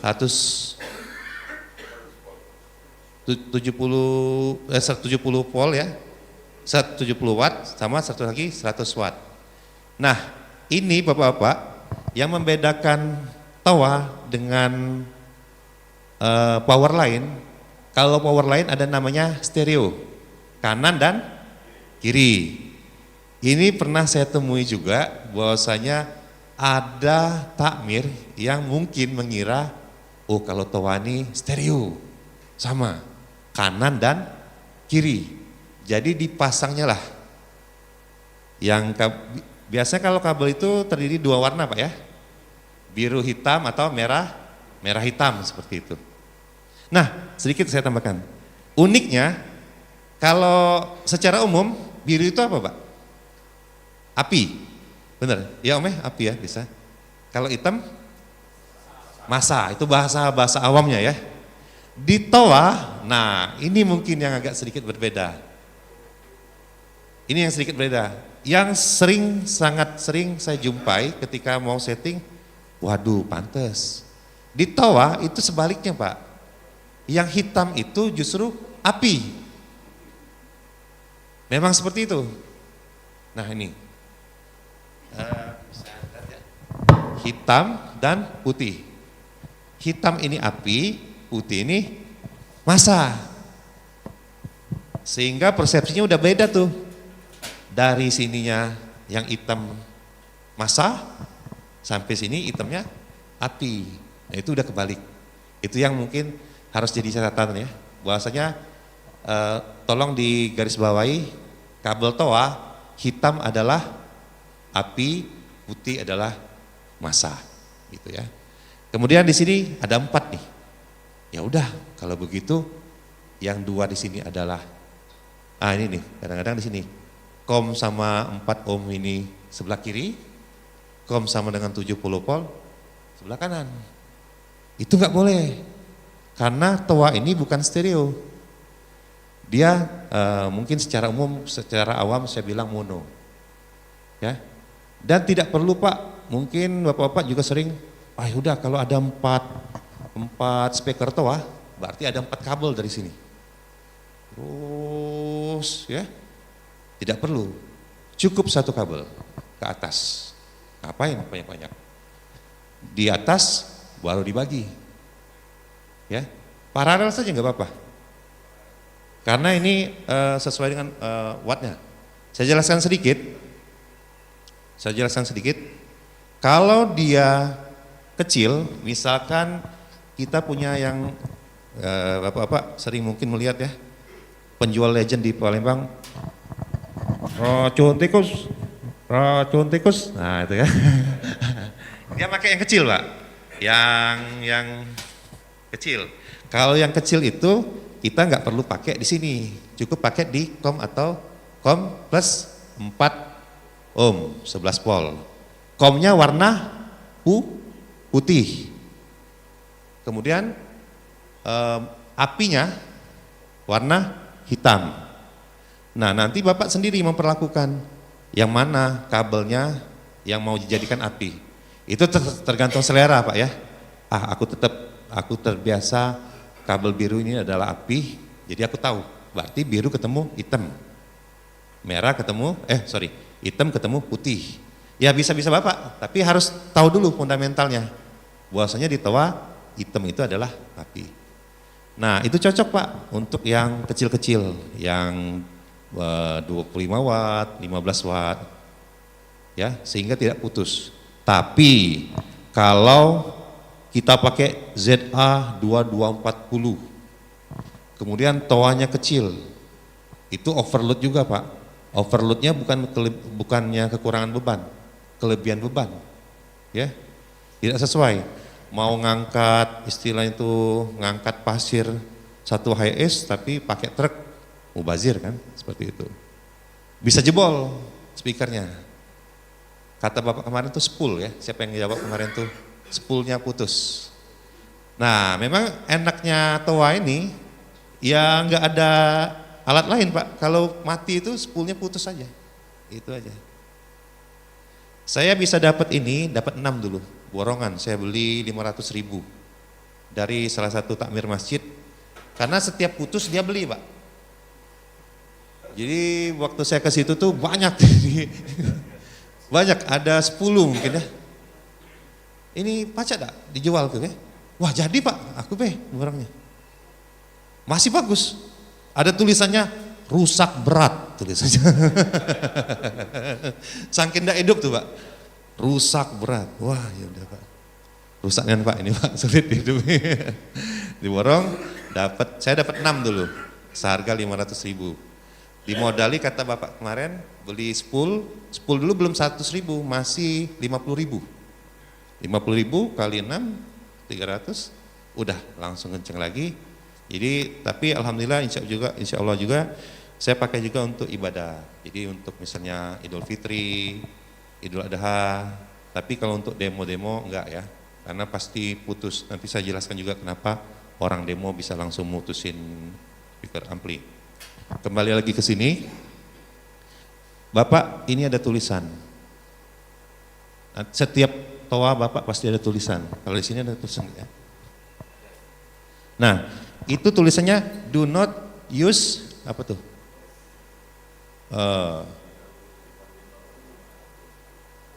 170 volt ya. 170 watt sama satu lagi 100 watt. Nah, ini Bapak-bapak yang membedakan tawa dengan power line. Kalau power line ada namanya stereo, kanan dan kiri. Ini pernah saya temui juga bahwasanya ada takmir yang mungkin mengira, oh kalau tawa ini stereo, sama, kanan dan kiri. Jadi dipasangnya lah. Biasanya kalau kabel itu terdiri 2 warna Pak ya, biru hitam atau merah hitam seperti itu. Nah, sedikit saya tambahkan. Uniknya, kalau secara umum, biru itu apa Pak? Api, benar? Ya Om api ya bisa. Kalau hitam, massa, itu bahasa awamnya ya. Di toa, nah ini mungkin yang agak sedikit berbeda. Ini yang sedikit berbeda. Yang sangat sering saya jumpai ketika mau setting, waduh pantes. Di toa itu sebaliknya Pak. Yang hitam itu justru api. Memang seperti itu. Nah ini, hitam dan putih. Hitam ini api, putih ini massa. Sehingga persepsinya udah beda tuh. Dari sininya yang hitam massa, sampai sini hitamnya api. Nah itu udah kebalik. Itu yang mungkin harus jadi catatan ya. Bahwasanya tolong digarisbawahi, kabel toa hitam adalah api, putih adalah massa, gitu ya. Kemudian di sini ada 4 nih. Ya udah, kalau begitu yang 2 di sini adalah ini nih, kadang-kadang di sini kom sama 4 ohm ini sebelah kiri, kom sama dengan 70 volt sebelah kanan. Itu nggak boleh, karena toa ini bukan stereo. Dia mungkin secara umum, secara awam saya bilang mono. Ya. Dan tidak perlu Pak, mungkin Bapak-bapak juga sering, udah kalau ada 4 speaker toa, berarti ada 4 kabel dari sini. Terus ya, tidak perlu, cukup 1 kabel ke atas. Ngapain banyak-banyak? Di atas baru dibagi. Ya, paralel saja nggak apa-apa. Karena ini sesuai dengan wattnya. Saya jelaskan sedikit. Kalau dia kecil, misalkan kita punya yang Bapak-bapak sering mungkin melihat ya, penjual legend di Palembang, racun tikus, nah itu ya. Dia pakai yang kecil Pak, yang kecil. Kalau yang kecil itu kita nggak perlu pakai di sini, cukup pakai di kom atau kom plus 4 ohm 11 volt. Komnya warna putih. Kemudian apinya warna hitam. Nah nanti Bapak sendiri memperlakukan yang mana kabelnya yang mau dijadikan api. Itu tergantung selera Pak ya. Aku terbiasa kabel biru ini adalah api, jadi aku tahu. Berarti biru ketemu hitam, merah ketemu, hitam ketemu putih. Ya bisa-bisa Bapak, tapi harus tahu dulu fundamentalnya. Bahwasanya di toa hitam itu adalah api. Nah itu cocok Pak untuk yang kecil-kecil, yang 25 watt, 15 watt, ya sehingga tidak putus. Tapi kalau kita pakai ZA 2240. Kemudian toanya kecil. Itu overload juga, Pak. Overloadnya bukannya kekurangan beban, kelebihan beban. Ya. Tidak sesuai. Mau ngangkat, istilahnya itu ngangkat pasir satu HS tapi pakai truk, mubazir kan, seperti itu. Bisa jebol speakernya. Kata Bapak kemarin tuh spool ya, siapa yang jawab kemarin tuh? Spoolnya putus. Nah, memang enaknya toa ini ya nggak ada alat lain, Pak. Kalau mati itu spoolnya putus saja. Itu aja. Saya bisa dapat 6 dulu, borongan. Saya beli 500.000 dari salah satu takmir masjid. Karena setiap putus dia beli, Pak. Jadi waktu saya ke situ tuh banyak. Banyak, ada 10 mungkin ya. Ini pacak tak dijual tuh ya? Wah jadi Pak, aku borongnya. Masih bagus. Ada tulisannya rusak berat tulisannya. Saking ndak hidup tuh Pak. Rusak berat. Wah ya udah Pak. Rusaknya Pak ini Pak, sulit hidup. Diborong, saya dapat 6 dulu. Seharga 500.000. Dimodali kata Bapak kemarin beli spool dulu belum 100.000, masih 50.000. 50.000 kali 6 300, udah langsung kenceng lagi. Jadi tapi alhamdulillah insya Allah juga saya pakai juga untuk ibadah. Jadi untuk misalnya Idul Fitri, Idul Adha. Tapi kalau untuk demo-demo enggak ya, karena pasti putus. Nanti saya jelaskan juga kenapa orang demo bisa langsung mutusin speaker ampli. Kembali lagi ke sini, Bapak ini ada tulisan. Setiap toa Bapak pasti ada tulisan. Kalau di sini ada tulisan ya. Nah, itu tulisannya do not use apa tuh?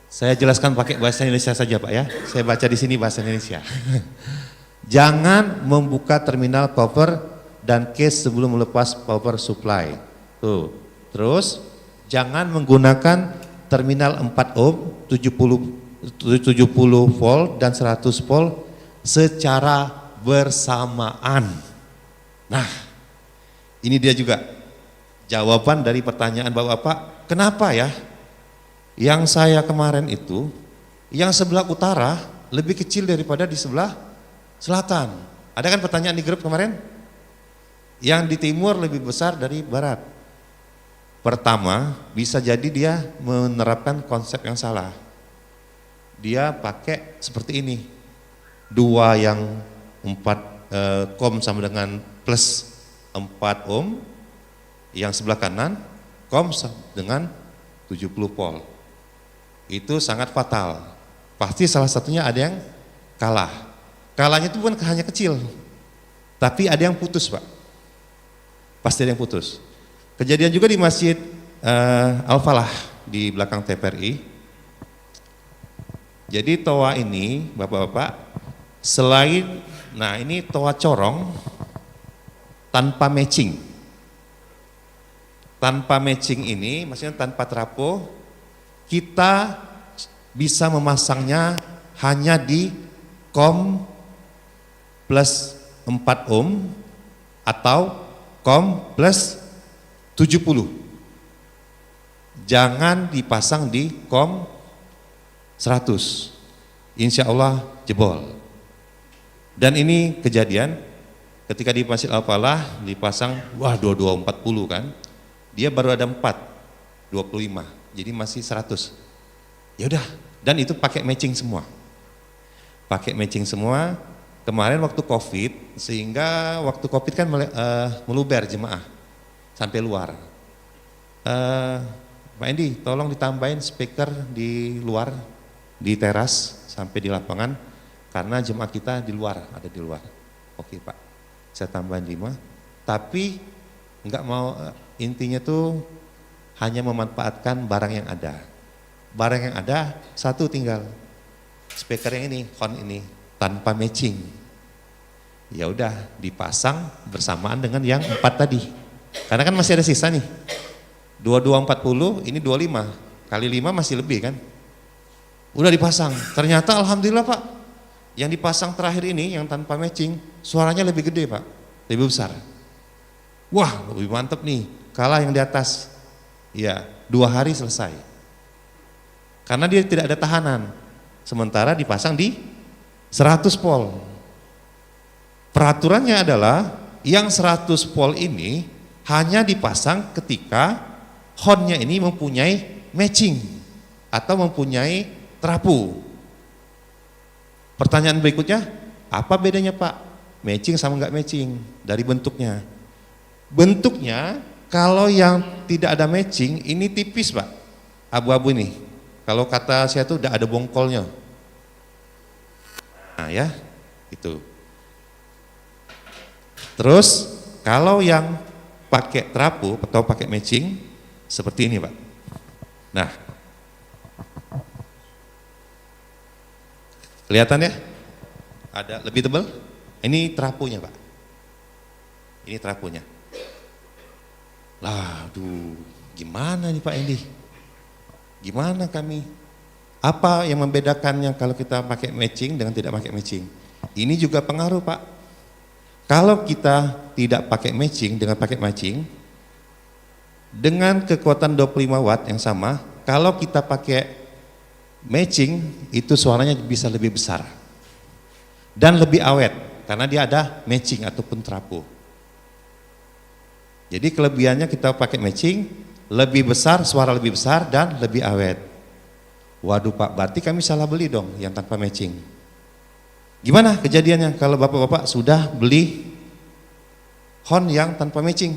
Saya jelaskan pakai bahasa Indonesia saja Pak ya. Saya baca di sini bahasa Indonesia. Jangan membuka terminal power dan case sebelum melepas power supply. Tuh. Terus jangan menggunakan terminal 4 ohm 70 volt dan 100 volt secara bersamaan. Nah, ini dia juga jawaban dari pertanyaan Bapak, kenapa ya yang saya kemarin itu, yang sebelah utara lebih kecil daripada di sebelah selatan. Ada kan pertanyaan di grup kemarin? Yang di timur lebih besar dari barat. Pertama, bisa jadi dia menerapkan konsep yang salah. Dia pakai seperti ini. 2 yang 4 kom sama dengan plus 4 ohm, yang sebelah kanan kom dengan 70 volt. Itu sangat fatal. Pasti salah satunya ada yang kalah. Kalahnya itu bukan hanya kecil, tapi ada yang putus Pak. Pasti ada yang putus. Kejadian juga di Masjid Al-Falah di belakang TPRI. Jadi toa ini Bapak-bapak, selain, nah ini toa corong tanpa matching. Tanpa matching ini, maksudnya tanpa trapo, kita bisa memasangnya hanya di kom plus 4 ohm atau kom plus 70. Jangan dipasang di kom 100. Insya Allah jebol. Dan ini kejadian ketika di Masjid Al-Falah dipasang, wah 2240 kan. Dia baru ada 4, 25, jadi masih 100. Ya udah, dan itu pakai matching semua. Pakai matching semua. Kemarin waktu Covid, sehingga waktu Covid kan meluber jemaah sampai luar. Pak Endi, tolong ditambahin speaker di luar, di teras sampai di lapangan, karena jemaah kita di luar, ada di luar. Oke Pak, saya tambahin 5, tapi enggak mau, intinya tuh hanya memanfaatkan barang yang ada. Barang yang ada satu tinggal, speaker yang ini, horn ini, tanpa matching. Ya udah dipasang bersamaan dengan yang 4 tadi. Karena kan masih ada sisa nih. 2240, ini 25, kali 5 masih lebih kan. Udah dipasang, ternyata alhamdulillah Pak, Yang dipasang terakhir ini yang tanpa matching, suaranya lebih gede Pak, lebih besar. Wah, lebih mantep nih, kalah yang di atas. Ya, 2 hari selesai. Karena dia tidak ada tahanan. Sementara dipasang di 100 volt. Peraturannya adalah yang 100 volt ini hanya dipasang ketika hornnya ini mempunyai matching atau mempunyai trapu. Pertanyaan berikutnya, apa bedanya Pak? Matching sama enggak matching dari bentuknya. Bentuknya kalau yang tidak ada matching ini tipis Pak, abu-abu nih. Kalau kata saya tuh udah ada bongkolnya. Nah ya, itu. Terus kalau yang pakai trapu atau pakai matching seperti ini Pak. Nah, kelihatan ya? Ada lebih tebal? Ini trapunya Pak. Ini trapunya. Lah, aduh, gimana nih Pak Endi? Gimana kami? Apa yang membedakannya kalau kita pakai matching dengan tidak pakai matching? Ini juga pengaruh Pak. Kalau kita tidak pakai matching dengan pakai matching, dengan kekuatan 25 watt yang sama, kalau kita pakai matching itu suaranya bisa lebih besar dan lebih awet karena dia ada matching ataupun trapu. Jadi kelebihannya kita pakai matching lebih besar, suara lebih besar dan lebih awet. Waduh Pak, berarti kami salah beli dong yang tanpa matching. Gimana kejadiannya kalau bapak-bapak sudah beli horn yang tanpa matching?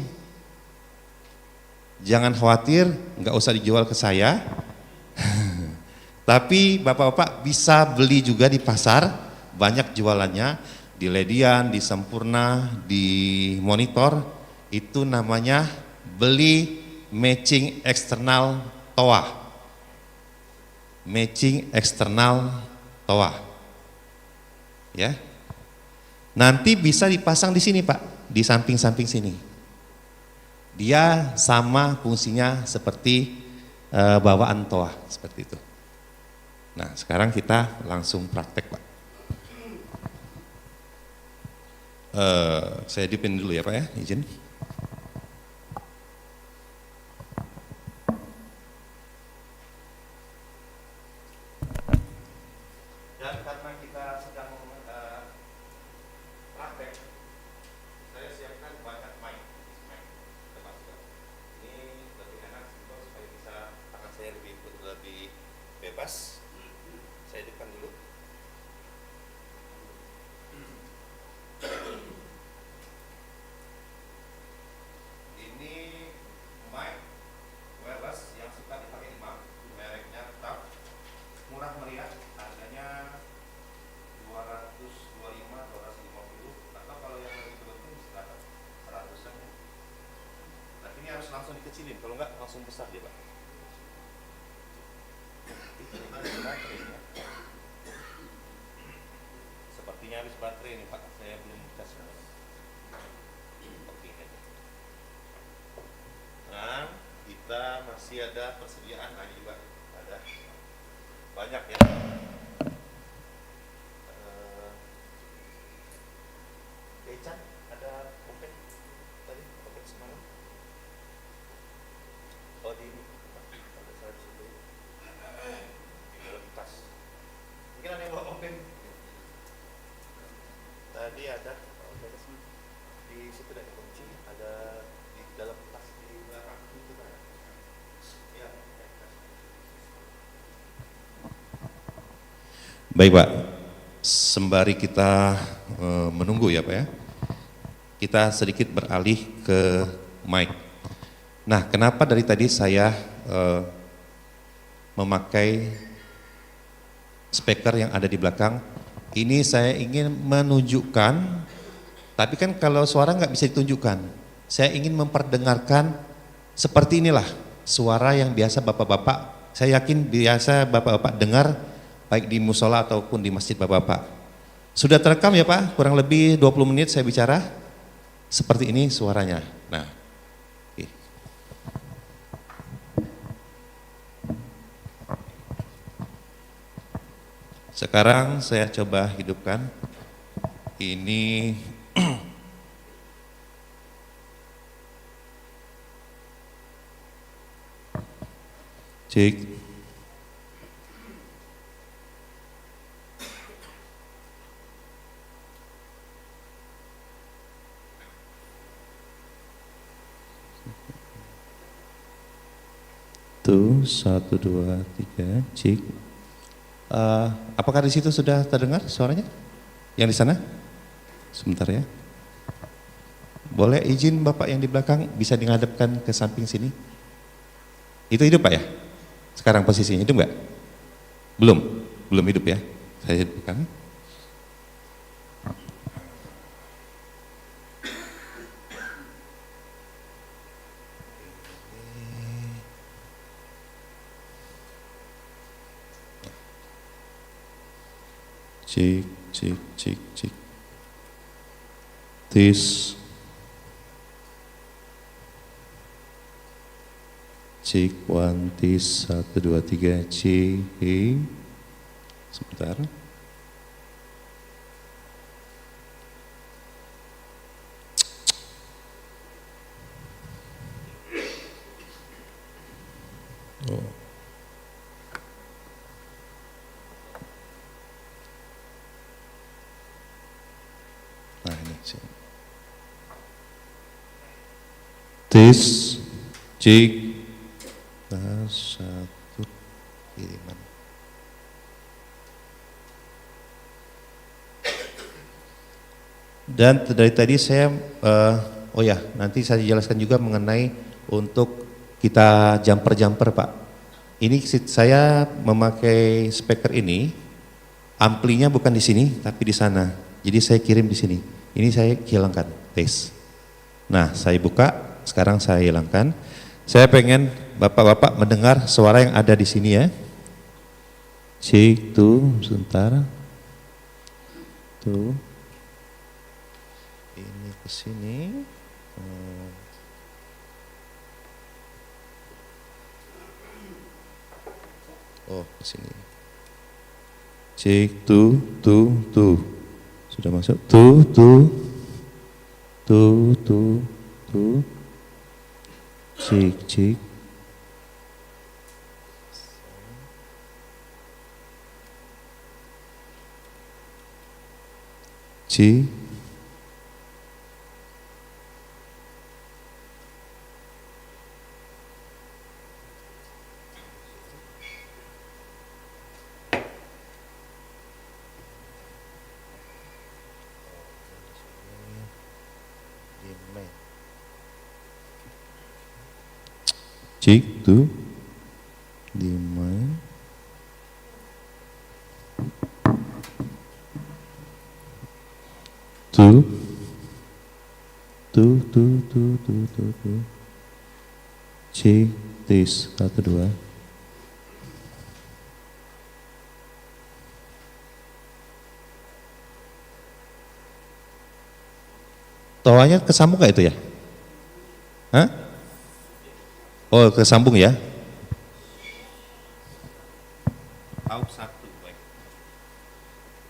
Jangan khawatir, nggak usah dijual ke saya. Tapi bapak-bapak bisa beli juga di pasar, banyak jualannya di Ledian, di Sempurna, di Monitor. Itu namanya beli matching eksternal TOA. Matching eksternal TOA. Ya. Nanti bisa dipasang di sini Pak, di samping-samping sini. Dia sama fungsinya seperti bawaan TOA, seperti itu. Nah, sekarang kita langsung praktek Pak. Saya dipin dulu ya Pak ya, izin. Dan karena kita sedang praktek, saya siapkan banyak mic. Ini lebih enak supaya bisa tangan saya lebih bebas. Saya hidupkan dulu. Ini mic wireless yang suka dipakai imam, mereknya TAP, murah meriah, harganya 225, 250, atau kalau yang lebih beruntung sekitar 100-an ya. Tapi ini harus langsung dikecilin, kalau enggak langsung besar dia Pak. Sepertinya habis baterai nih Pak, saya belum cas. Oke. Nah, kita masih ada persediaan lagi juga, ada banyak ya. Ecan ada open tadi, open semalam. Oh di ini, ada saya di situ. Di dalam tas. Mungkin ada yang bawa open. Tadi ada di situ ada kunci, ada di dalam tas di belakang itu kan. Ya. Baik Pak, sembari kita menunggu ya Pak ya, kita sedikit beralih ke mic. Nah, kenapa dari tadi saya memakai speaker yang ada di belakang? Ini saya ingin menunjukkan, tapi kan kalau suara nggak bisa ditunjukkan. Saya ingin memperdengarkan seperti inilah suara yang biasa bapak-bapak, saya yakin biasa bapak-bapak dengar baik di musola ataupun di masjid bapak-bapak. Sudah terekam ya Pak, kurang lebih 20 menit saya bicara, seperti ini suaranya. Nah, oke. Sekarang saya coba hidupkan. Ini cek. Tuh, 1, 2, 3, cek. Apakah di situ sudah terdengar suaranya? Yang di sana? Sebentar ya. Boleh izin Bapak yang di belakang bisa dihadapkan ke samping sini? Itu hidup Pak ya? Sekarang posisinya hidup enggak? Belum hidup ya. Saya hidupkan. Cek. Tes. Cek, 1, tes, 1, 2, 3, cek. Sebentar. Oh. Nah ini cek. Tes, cek. Nah, 1 kiriman. Dan dari tadi saya, oh ya, nanti saya jelaskan juga mengenai untuk kita jumper Pak. Ini saya memakai speaker ini, amplinya bukan di sini tapi di sana. Jadi saya kirim di sini. Ini saya hilangkan, tes. Nah, saya buka, sekarang saya hilangkan. Saya pengen Bapak-bapak mendengar suara yang ada di sini ya. Cek tuh, sebentar. Tuh. Ini ke sini. Oh, ke sini. Cek tuh. Sudah masuk. Tuh. Cek. C. Cek tuh di main. Tuh. Cek tes 1, 2. Tawanya kesambung gak itu ya? Hah? Oh, kesambung ya?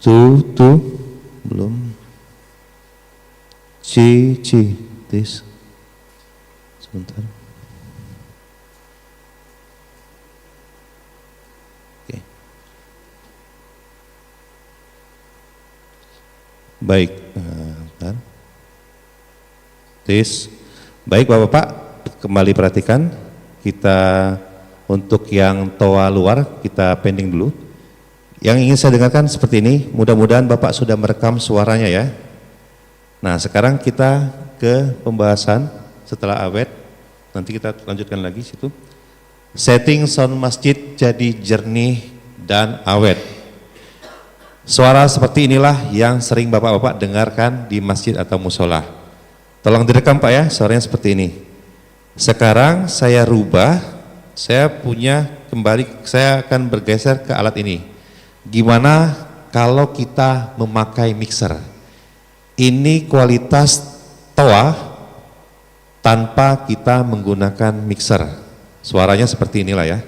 Tuh, belum. C, tes. Sebentar. Oke. Baik, bentar. Tes. Baik Bapak-Bapak, kembali perhatikan. Kita untuk yang toa luar, kita pending dulu. Yang ingin saya dengarkan seperti ini, mudah-mudahan Bapak sudah merekam suaranya ya. Nah sekarang kita ke pembahasan setelah awet, nanti kita lanjutkan lagi situ. Setting sound masjid jadi jernih dan awet. Suara seperti inilah yang sering Bapak-Bapak dengarkan di masjid atau musola. Tolong direkam Pak ya, suaranya seperti ini. Sekarang saya rubah, saya akan bergeser ke alat ini. Gimana kalau kita memakai mixer? Ini kualitas toa tanpa kita menggunakan mixer. Suaranya seperti inilah ya.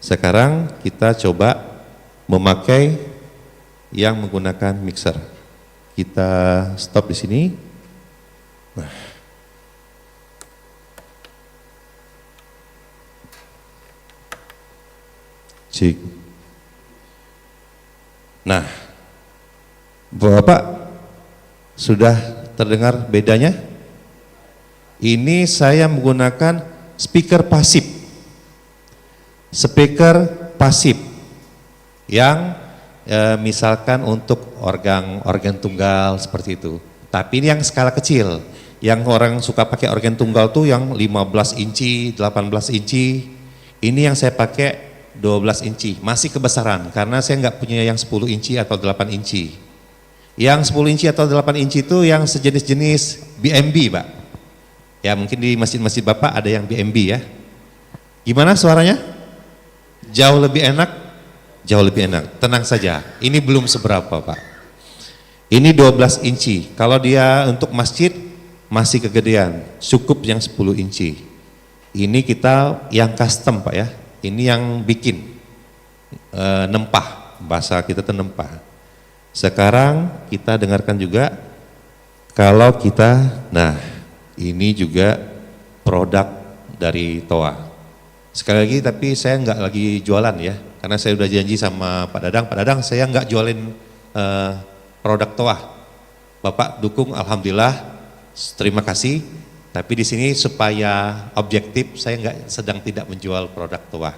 Sekarang kita coba memakai yang menggunakan mixer. Kita stop di sini. Nah. Cik. Nah, Bapak sudah terdengar bedanya? Ini saya menggunakan speaker pasif. Speaker pasif yang misalkan untuk organ tunggal seperti itu. Tapi ini yang skala kecil. Yang orang suka pakai organ tunggal tuh yang 15 inci, 18 inci. Ini yang saya pakai 12 inci, masih kebesaran karena saya nggak punya yang 10 inci atau 8 inci. Yang 10 inci atau 8 inci itu yang sejenis-jenis BMB, Pak. Ya mungkin di masjid-masjid Bapak ada yang BMB ya. Gimana suaranya? Jauh lebih enak? Jauh lebih enak, tenang saja. Ini belum seberapa, Pak. Ini 12 inci, kalau dia untuk masjid masih kegedean, cukup yang 10 inci. Ini kita yang custom, Pak ya. Ini yang bikin nempah, bahasa kita itu nempah. Sekarang kita dengarkan juga kalau kita, nah ini juga produk dari TOA. Sekali lagi tapi saya nggak lagi jualan ya, karena saya udah janji sama Pak Dadang saya nggak jualin produk TOA. Bapak dukung, alhamdulillah, terima kasih. Tapi di sini supaya objektif, saya nggak sedang tidak menjual produk TOA,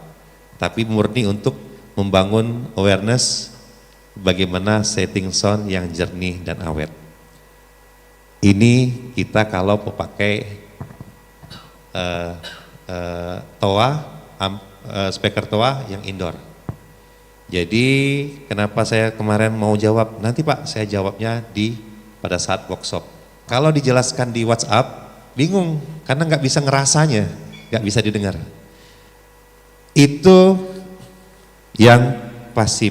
tapi murni untuk membangun awareness bagaimana setting sound yang jernih dan awet. Ini kita kalau memakai TOA, speaker TOA yang indoor. Jadi kenapa saya kemarin mau jawab, nanti Pak saya jawabnya pada saat workshop. Kalau dijelaskan di WhatsApp, bingung karena nggak bisa ngerasanya, nggak bisa didengar. Itu yang pasif.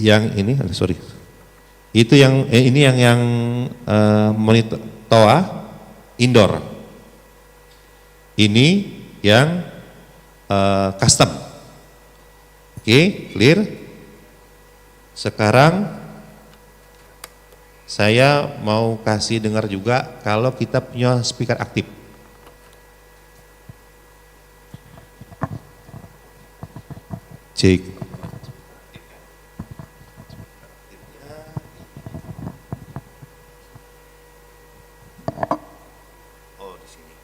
Yang ini, sorry. Itu yang ini yang monitor TOA indoor. Ini yang custom. Oke, clear. Sekarang saya mau kasih dengar juga kalau kita punya speaker aktif. Cek. Oh, di sini.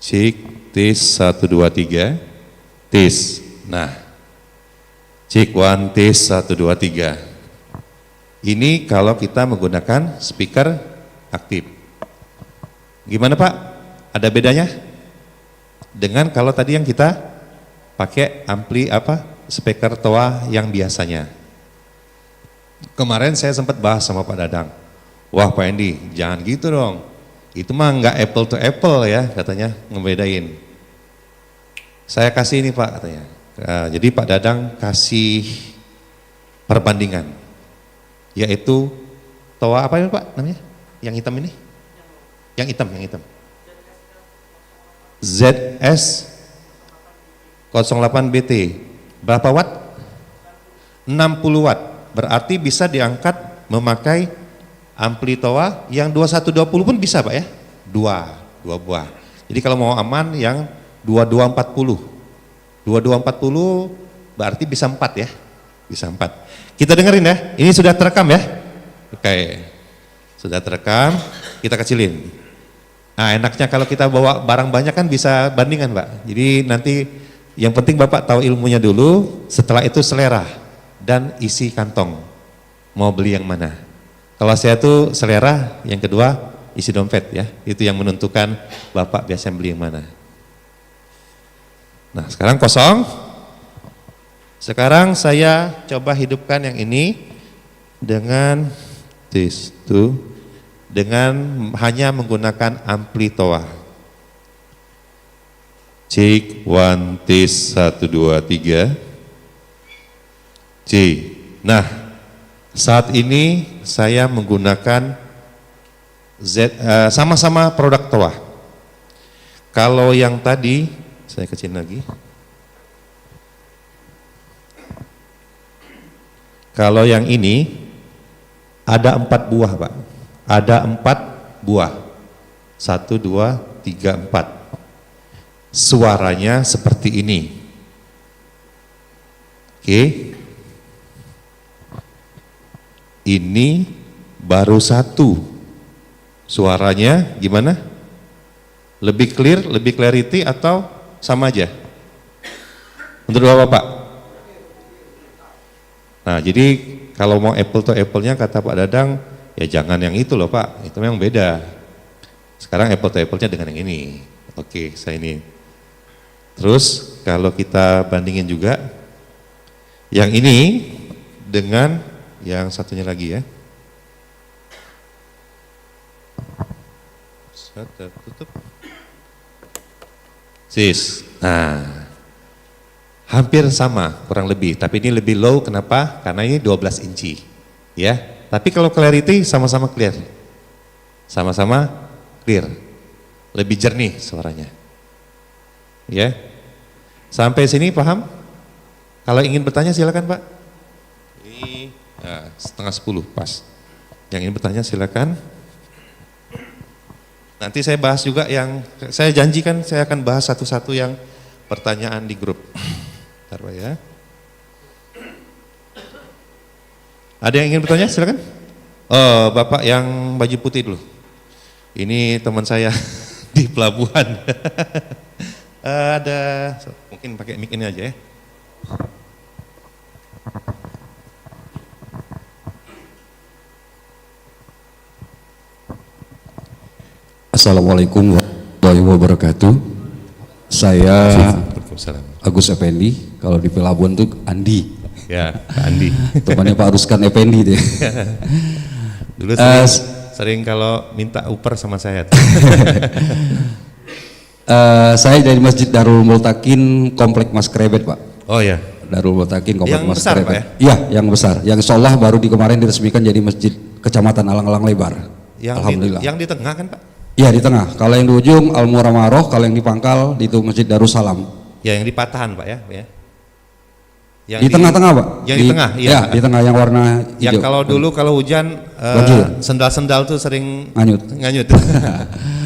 Cek, tes 1, 2, 3, tes. Nah, cek 1, tes 1, 2, 3. Ini kalau kita menggunakan speaker aktif. Gimana Pak? Ada bedanya? Dengan kalau tadi yang kita pakai ampli speaker TOA yang biasanya. Kemarin saya sempat bahas sama Pak Dadang. Wah Pak Endi, jangan gitu dong. Itu mah nggak apple to apple ya katanya, ngebedain. Saya kasih ini Pak katanya. Jadi Pak Dadang kasih perbandingan, yaitu TOA apa ini Pak namanya? Yang hitam ini? Yang hitam. ZS 08 BT. Berapa watt? 60 watt. Berarti bisa diangkat memakai ampli TOA yang 2120 pun bisa Pak ya? Dua buah. Jadi kalau mau aman yang 2240. 2240 berarti bisa 4 ya? Bisa 4. Kita dengerin ya, ini sudah terekam ya? Oke, sudah terekam, kita kecilin. Nah enaknya kalau kita bawa barang banyak kan bisa bandingan Pak. Jadi nanti yang penting Bapak tahu ilmunya dulu, setelah itu selera dan isi kantong. Mau beli yang mana? Kalau saya tuh selera, yang kedua isi dompet ya. Itu yang menentukan Bapak biasanya beli yang mana. Nah sekarang kosong. Sekarang saya coba hidupkan yang ini dengan this tuh, dengan hanya menggunakan ampli TOA. Cek, one, tes, 1, 2, 3. C. Nah, saat ini saya menggunakan sama-sama produk TOA. Kalau yang tadi, saya kecil lagi. Kalau yang ini, ada 4 buah Pak. Ada 4 buah. 1, 2, 3, 4. Suaranya seperti ini. Oke. Ini baru 1. Suaranya gimana? Lebih clear, lebih clarity atau sama aja? Menurut Bapak? Nah, jadi kalau mau apple to apple-nya kata Pak Dadang, ya jangan yang itu loh Pak, itu memang beda. Sekarang apple to apple-nya dengan yang ini. Oke, saya ini. Terus kalau kita bandingin juga yang ini dengan yang satunya lagi ya. Tutup. Sis. Nah, hampir sama kurang lebih, tapi ini lebih low. Kenapa? Karena ini 12 inci ya. Tapi kalau clarity sama-sama clear. Sama-sama clear. Lebih jernih suaranya. Ya, sampai sini paham? Kalau ingin bertanya silakan Pak. Ini nah, 9:30 pas. Yang ingin bertanya silakan. Nanti saya bahas juga yang saya janjikan saya akan bahas satu-satu yang pertanyaan di grup. Bentar Pak ya. Ada yang ingin bertanya silakan. Oh, Bapak yang baju putih dulu. Ini teman saya di pelabuhan. Ada, mungkin pakai mic ini aja ya. Assalamualaikum warahmatullahi wabarakatuh. Saya Agus Effendi, kalau di pelabuhan itu Andi. Ya, Pak Andi. Temannya Pak Ruskan Effendi deh. Dulu sering kalau minta uper sama saya. Saya dari Masjid Darul Multakin Komplek Mas Krebet Pak. Oh ya. Darul Multakin Komplek Yang Mas besar, Krebet. Pak, ya? Iya, yang besar. Yang insya Allah baru kemarin diresmikan jadi Masjid Kecamatan Alang-Alang Lebar. Alhamdulillah. Yang di tengah kan Pak? Iya di tengah. Kalau yang di ujung Al Muramaroh, kalau yang di pangkal itu Masjid Darussalam. Ya yang di patahan Pak ya. Yang di tengah-tengah Pak. Yang di tengah, iya. Ya, di tengah yang warna hijau. Yang kalau dulu kalau hujan sendal-sendal tuh sering nganyut.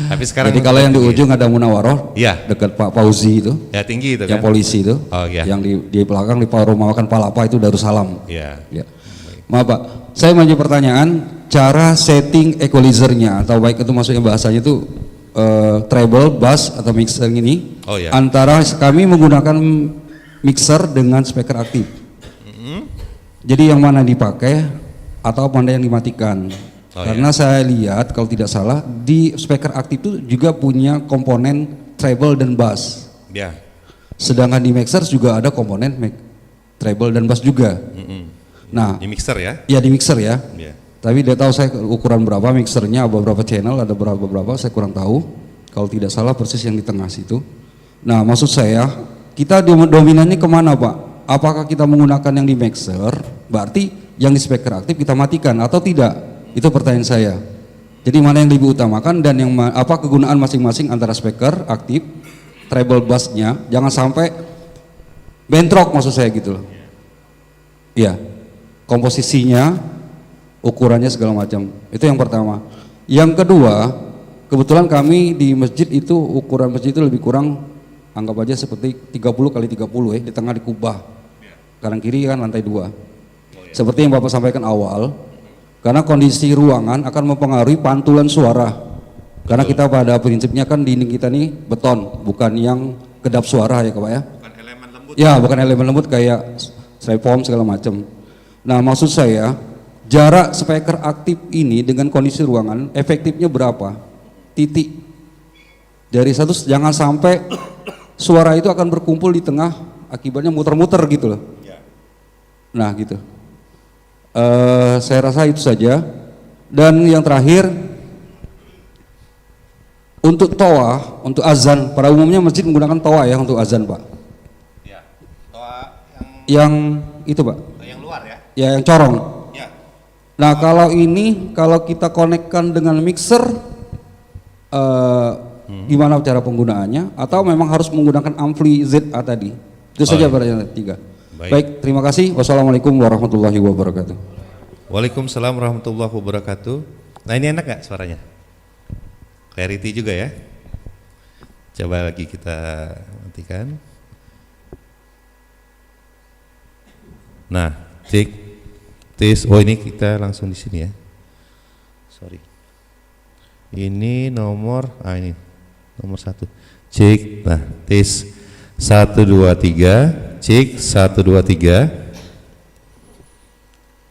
Tapi sekarang jadi kalau yang di ujung ada Munawaroh, ya, dekat Pak Fauzi itu, ya tinggi itu yang kan, polisi itu, yang di belakang di rumah makan Palapa itu Darussalam. Ya. Maaf Pak, saya mau pertanyaan, cara setting equalizernya atau baik itu maksudnya bahasanya itu treble, bass atau mixer ini, antara kami menggunakan mixer dengan speaker aktif. Jadi yang mana dipakai atau mana yang dimatikan? Karena saya lihat kalau tidak salah di speaker aktif itu juga punya komponen treble dan bass. Ya. Sedangkan di mixer juga ada komponen treble dan bass juga. Nah, di mixer ya? Iya di mixer ya. Ya. Tapi tidak tahu saya ukuran berapa mixernya, beberapa channel, ada berapa saya kurang tahu. Kalau tidak salah persis yang di tengah situ. Nah, maksud saya kita dominannya kemana Pak? Apakah kita menggunakan yang di mixer? Berarti yang di speaker aktif kita matikan atau tidak? Itu pertanyaan saya. Jadi mana yang lebih utamakan dan yang apa kegunaan masing-masing antara speaker aktif, treble bassnya, jangan sampai bentrok maksud saya gitu loh. Iya, komposisinya, ukurannya segala macam. Itu yang pertama. Yang kedua, kebetulan kami di masjid itu ukuran masjid itu lebih kurang anggap aja seperti 30 kali 30 ya, di tengah dikubah. Kanan kiri kan lantai 2. Seperti yang Bapak sampaikan awal. Karena kondisi ruangan akan mempengaruhi pantulan suara. Karena kita pada prinsipnya kan dinding kita nih beton, bukan yang kedap suara ya Pak ya. Bukan elemen lembut. Ya, bukan elemen lembut kayak styrofoam segala macam. Nah, maksud saya jarak speaker aktif ini dengan kondisi ruangan efektifnya berapa? Titik. Dari satu jangan sampai suara itu akan berkumpul di tengah, akibatnya muter-muter gitu loh. Nah, gitu. Saya rasa itu saja. Dan yang terakhir, Untuk toa, untuk azan, pada umumnya masjid menggunakan toa ya untuk azan Pak. Ya, toa Yang itu Pak, yang luar ya. ya yang corong. Ya. Nah kalau ini, kalau kita konekkan dengan mixer, gimana cara penggunaannya? Atau memang harus menggunakan ampli ZA tadi? Itu saja pertanyaan 3. Baik, terima kasih. Wassalamualaikum warahmatullahi wabarakatuh. Waalaikumsalam warahmatullahi wabarakatuh. Nah ini enak nggak suaranya? Clarity juga ya. Coba lagi kita matikan. Nah, cek, tes. Oh ini kita langsung di sini ya. Sorry. Ini nomor, ini nomor 1. Cek. Nah, tes 1 2 3. Cek 1 2 3.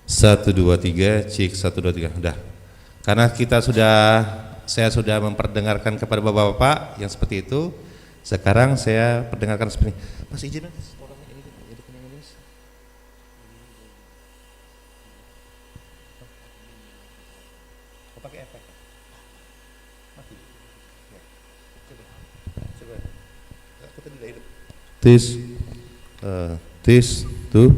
1 2 3. Cek 1 2 3. Udah. Karena saya sudah memperdengarkan kepada bapak-bapak yang seperti itu. Sekarang saya perdengarkan seperti ini. Mas izin Mas, tolong ini hidupin yang ini Mas. Oh, pakai efek. Mati. Ya. Coba. Aku tadi udah hidup. Tis, tuh.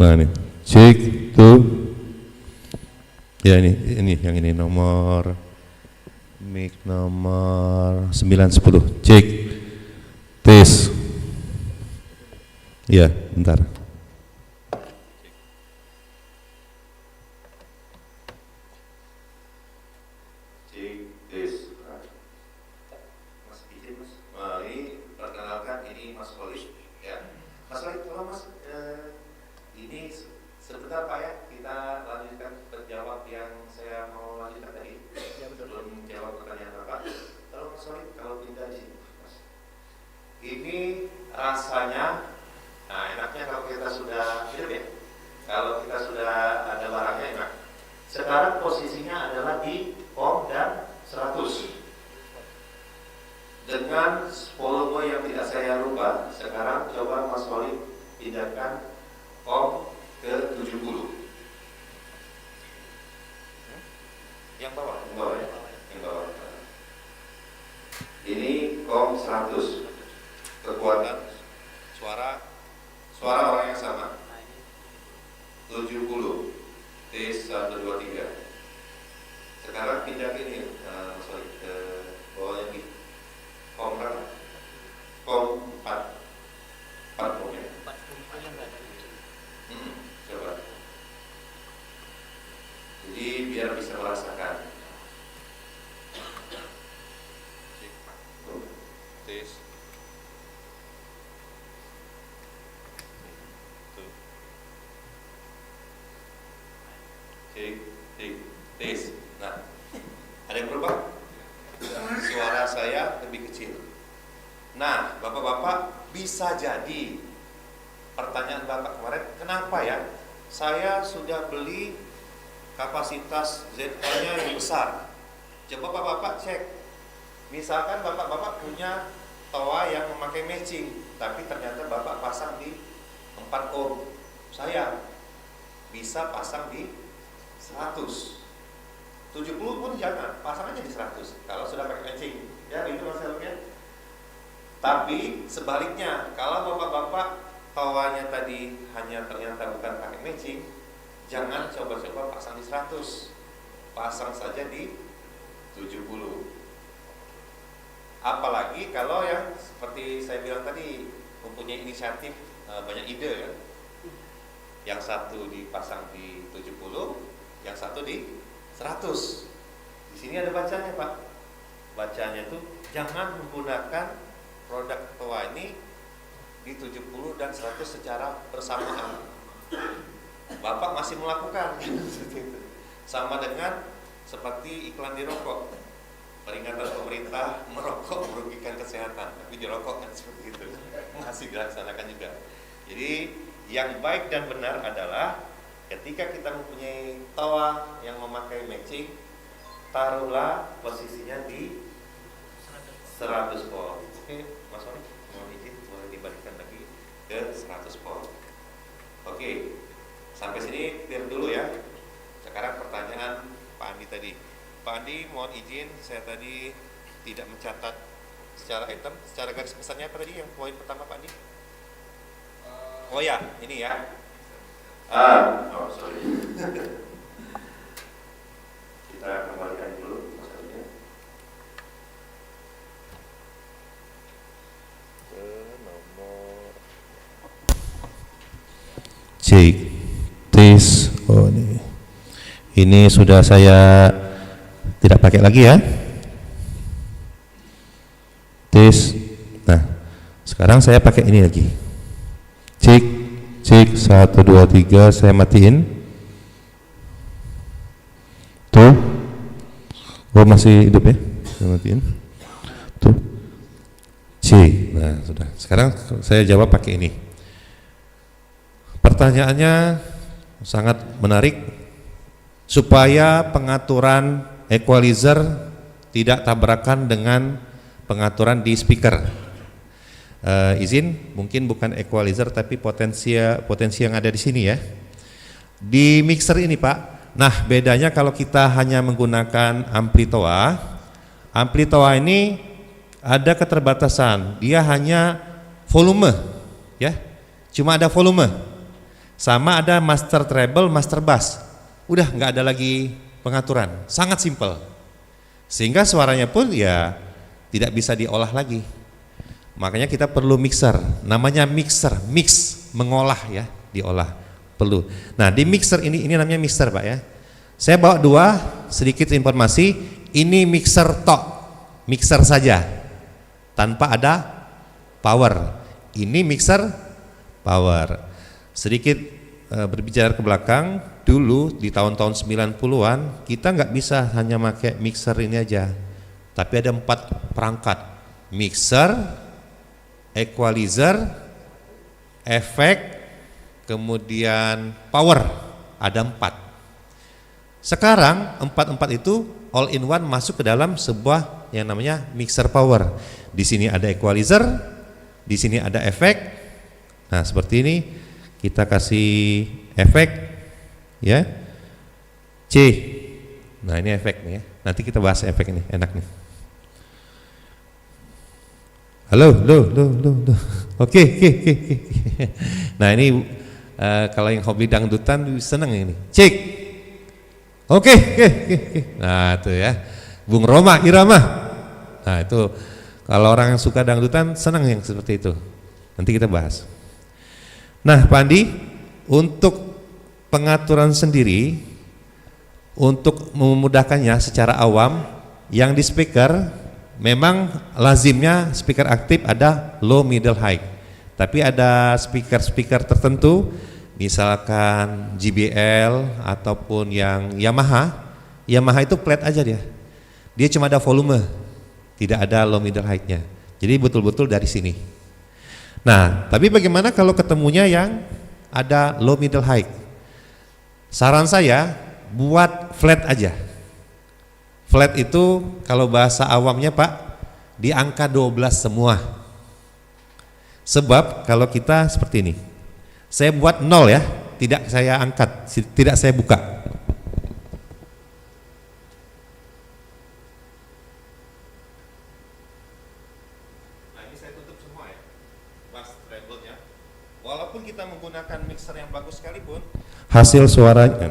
Nah ini. Cek tuh. Ya ini yang ini nomor mic nomor 910. Cek. Tes. Ya, bentar. Cek tes. Mas izin Mas. Ini perkenalkan ini Mas Khalid ya. Mas Khalid, tolong Mas ini sebentar Pak ya, kita lanjutkan terjawab yang saya mau lanjutkan tadi. Ya betul. Belum jawab pertanyaan Bapak. Tolong Mas Khalid kalau pindah di sini. Mas. Ini rasanya, nah enaknya kalau kita sudah hidup ya. Kalau kita sudah ada barangnya enak. Sekarang posisinya adalah di ohm dan 100. Dengan volume yang tidak saya rubah, sekarang coba Mas Khalid pindahkan ohm ke 70. Yang bawah ya? Yang bawah. Ini ohm 100. Kekuatan suara orang yang sama. 70. Tes 1 2 3. Sekarang pindah ke ini, Mas Khalid, ke bawahnya gitu. Ohm berapa? Ohm 4 ohm ya? Coba. Jadi biar bisa merasakan. Tes. Tes. Nah, ada yang berubah? Suara saya lebih kecil. Nah, bapak-bapak bisa jadi pertanyaan bapak kemarin, kenapa ya saya sudah beli kapasitas ZA-nya yang besar. Coba bapak-bapak cek. Misalkan bapak-bapak punya toa yang memakai matching, tapi ternyata bapak pasang di 4 ohm. Saya bisa pasang di 100. 70 pun jangan, pasang aja di 100 kalau sudah pakai matching. Ya, itu masalahnya. Tapi sebaliknya, kalau bapak-bapak toanya tadi hanya ternyata bukan pakai matching, jangan coba-coba pasang di 100. Pasang saja di 70. Apalagi kalau yang seperti saya bilang tadi mempunyai inisiatif, banyak ide kan. Yang satu dipasang di 70, yang satu di 100. Di sini ada bacanya Pak. Bacanya itu jangan menggunakan produk toa ini di 70 dan 100 secara bersamaan. Bapak masih melakukan seperti itu. Sama dengan seperti iklan di rokok. Peringatan pemerintah merokok merugikan kesehatan, tapi dirokok kan seperti itu. Masih dilaksanakan juga. Jadi yang baik dan benar adalah ketika kita mempunyai toa yang memakai matching, taruhlah posisinya di 100 volt. Oke, Mas Oni, mohon izin boleh dibalikkan lagi ke 100 volt. Oke, sampai sini clear dulu ya. sekarang pertanyaan Pak Andi tadi. Pak Andi, mohon izin, saya tadi tidak mencatat secara item, secara garis besarnya apa tadi yang poin pertama Pak Andi? Oh ya, ini ya. Oh sorry. Kita kembalikan dulu maksudnya. Ke nomor. Cek, tes. Oh ini sudah saya tidak pakai lagi ya. Tes. Nah, sekarang saya pakai ini lagi. Cek, cek 1 2 3, saya matiin. Tuh. Oh masih hidup ya? Saya matiin. Tuh. Cek. Nah, sudah. Sekarang saya jawab pakai ini. Pertanyaannya sangat menarik, supaya pengaturan equalizer tidak tabrakan dengan pengaturan di speaker. Izin, mungkin bukan equalizer tapi potensi yang ada di sini ya. Di mixer ini Pak, nah bedanya kalau kita hanya menggunakan amplitoa ini ada keterbatasan, dia hanya volume ya, cuma ada volume. Sama ada master treble, master bass. Udah nggak ada lagi pengaturan, sangat simpel. Sehingga suaranya pun ya tidak bisa diolah lagi. Makanya kita perlu mixer, namanya mixer, mix, mengolah ya, diolah, perlu. Nah di mixer ini namanya mixer Pak ya. Saya bawa dua, sedikit informasi, ini mixer tok, mixer saja, tanpa ada power. Ini mixer power. Sedikit berbicara ke belakang, dulu di tahun-tahun 90-an kita nggak bisa hanya pakai mixer ini aja, tapi ada 4 perangkat: mixer, equalizer, efek, kemudian power, ada 4. Sekarang 4 itu all in one masuk ke dalam sebuah yang namanya mixer power. Di sini ada equalizer, di sini ada efek. Nah seperti ini. Kita kasih efek ya, C. Nah ini efek nih ya. Nanti kita bahas efek ini, enak nih. Halo. Oke. Nah ini kalau yang hobi dangdutan seneng ini. Cek. Oke. Nah itu ya, Bung Roma Irama. Nah itu kalau orang yang suka dangdutan senang yang seperti itu. Nanti kita bahas. Nah Pak Andi, untuk pengaturan sendiri, untuk memudahkannya secara awam, yang di speaker memang lazimnya speaker aktif ada low, middle, high. Tapi ada speaker tertentu, misalkan JBL ataupun yang Yamaha itu flat aja dia. Dia cuma ada volume, tidak ada low, middle, high-nya. Jadi betul-betul dari sini. Nah, tapi bagaimana kalau ketemunya yang ada low, middle, high? Saran saya buat flat aja. Flat itu kalau bahasa awamnya Pak, di angka 12 semua. Sebab kalau kita seperti ini, saya buat 0 ya, tidak saya angkat, tidak saya buka. Walaupun kita menggunakan mixer yang bagus sekalipun, hasil suaranya,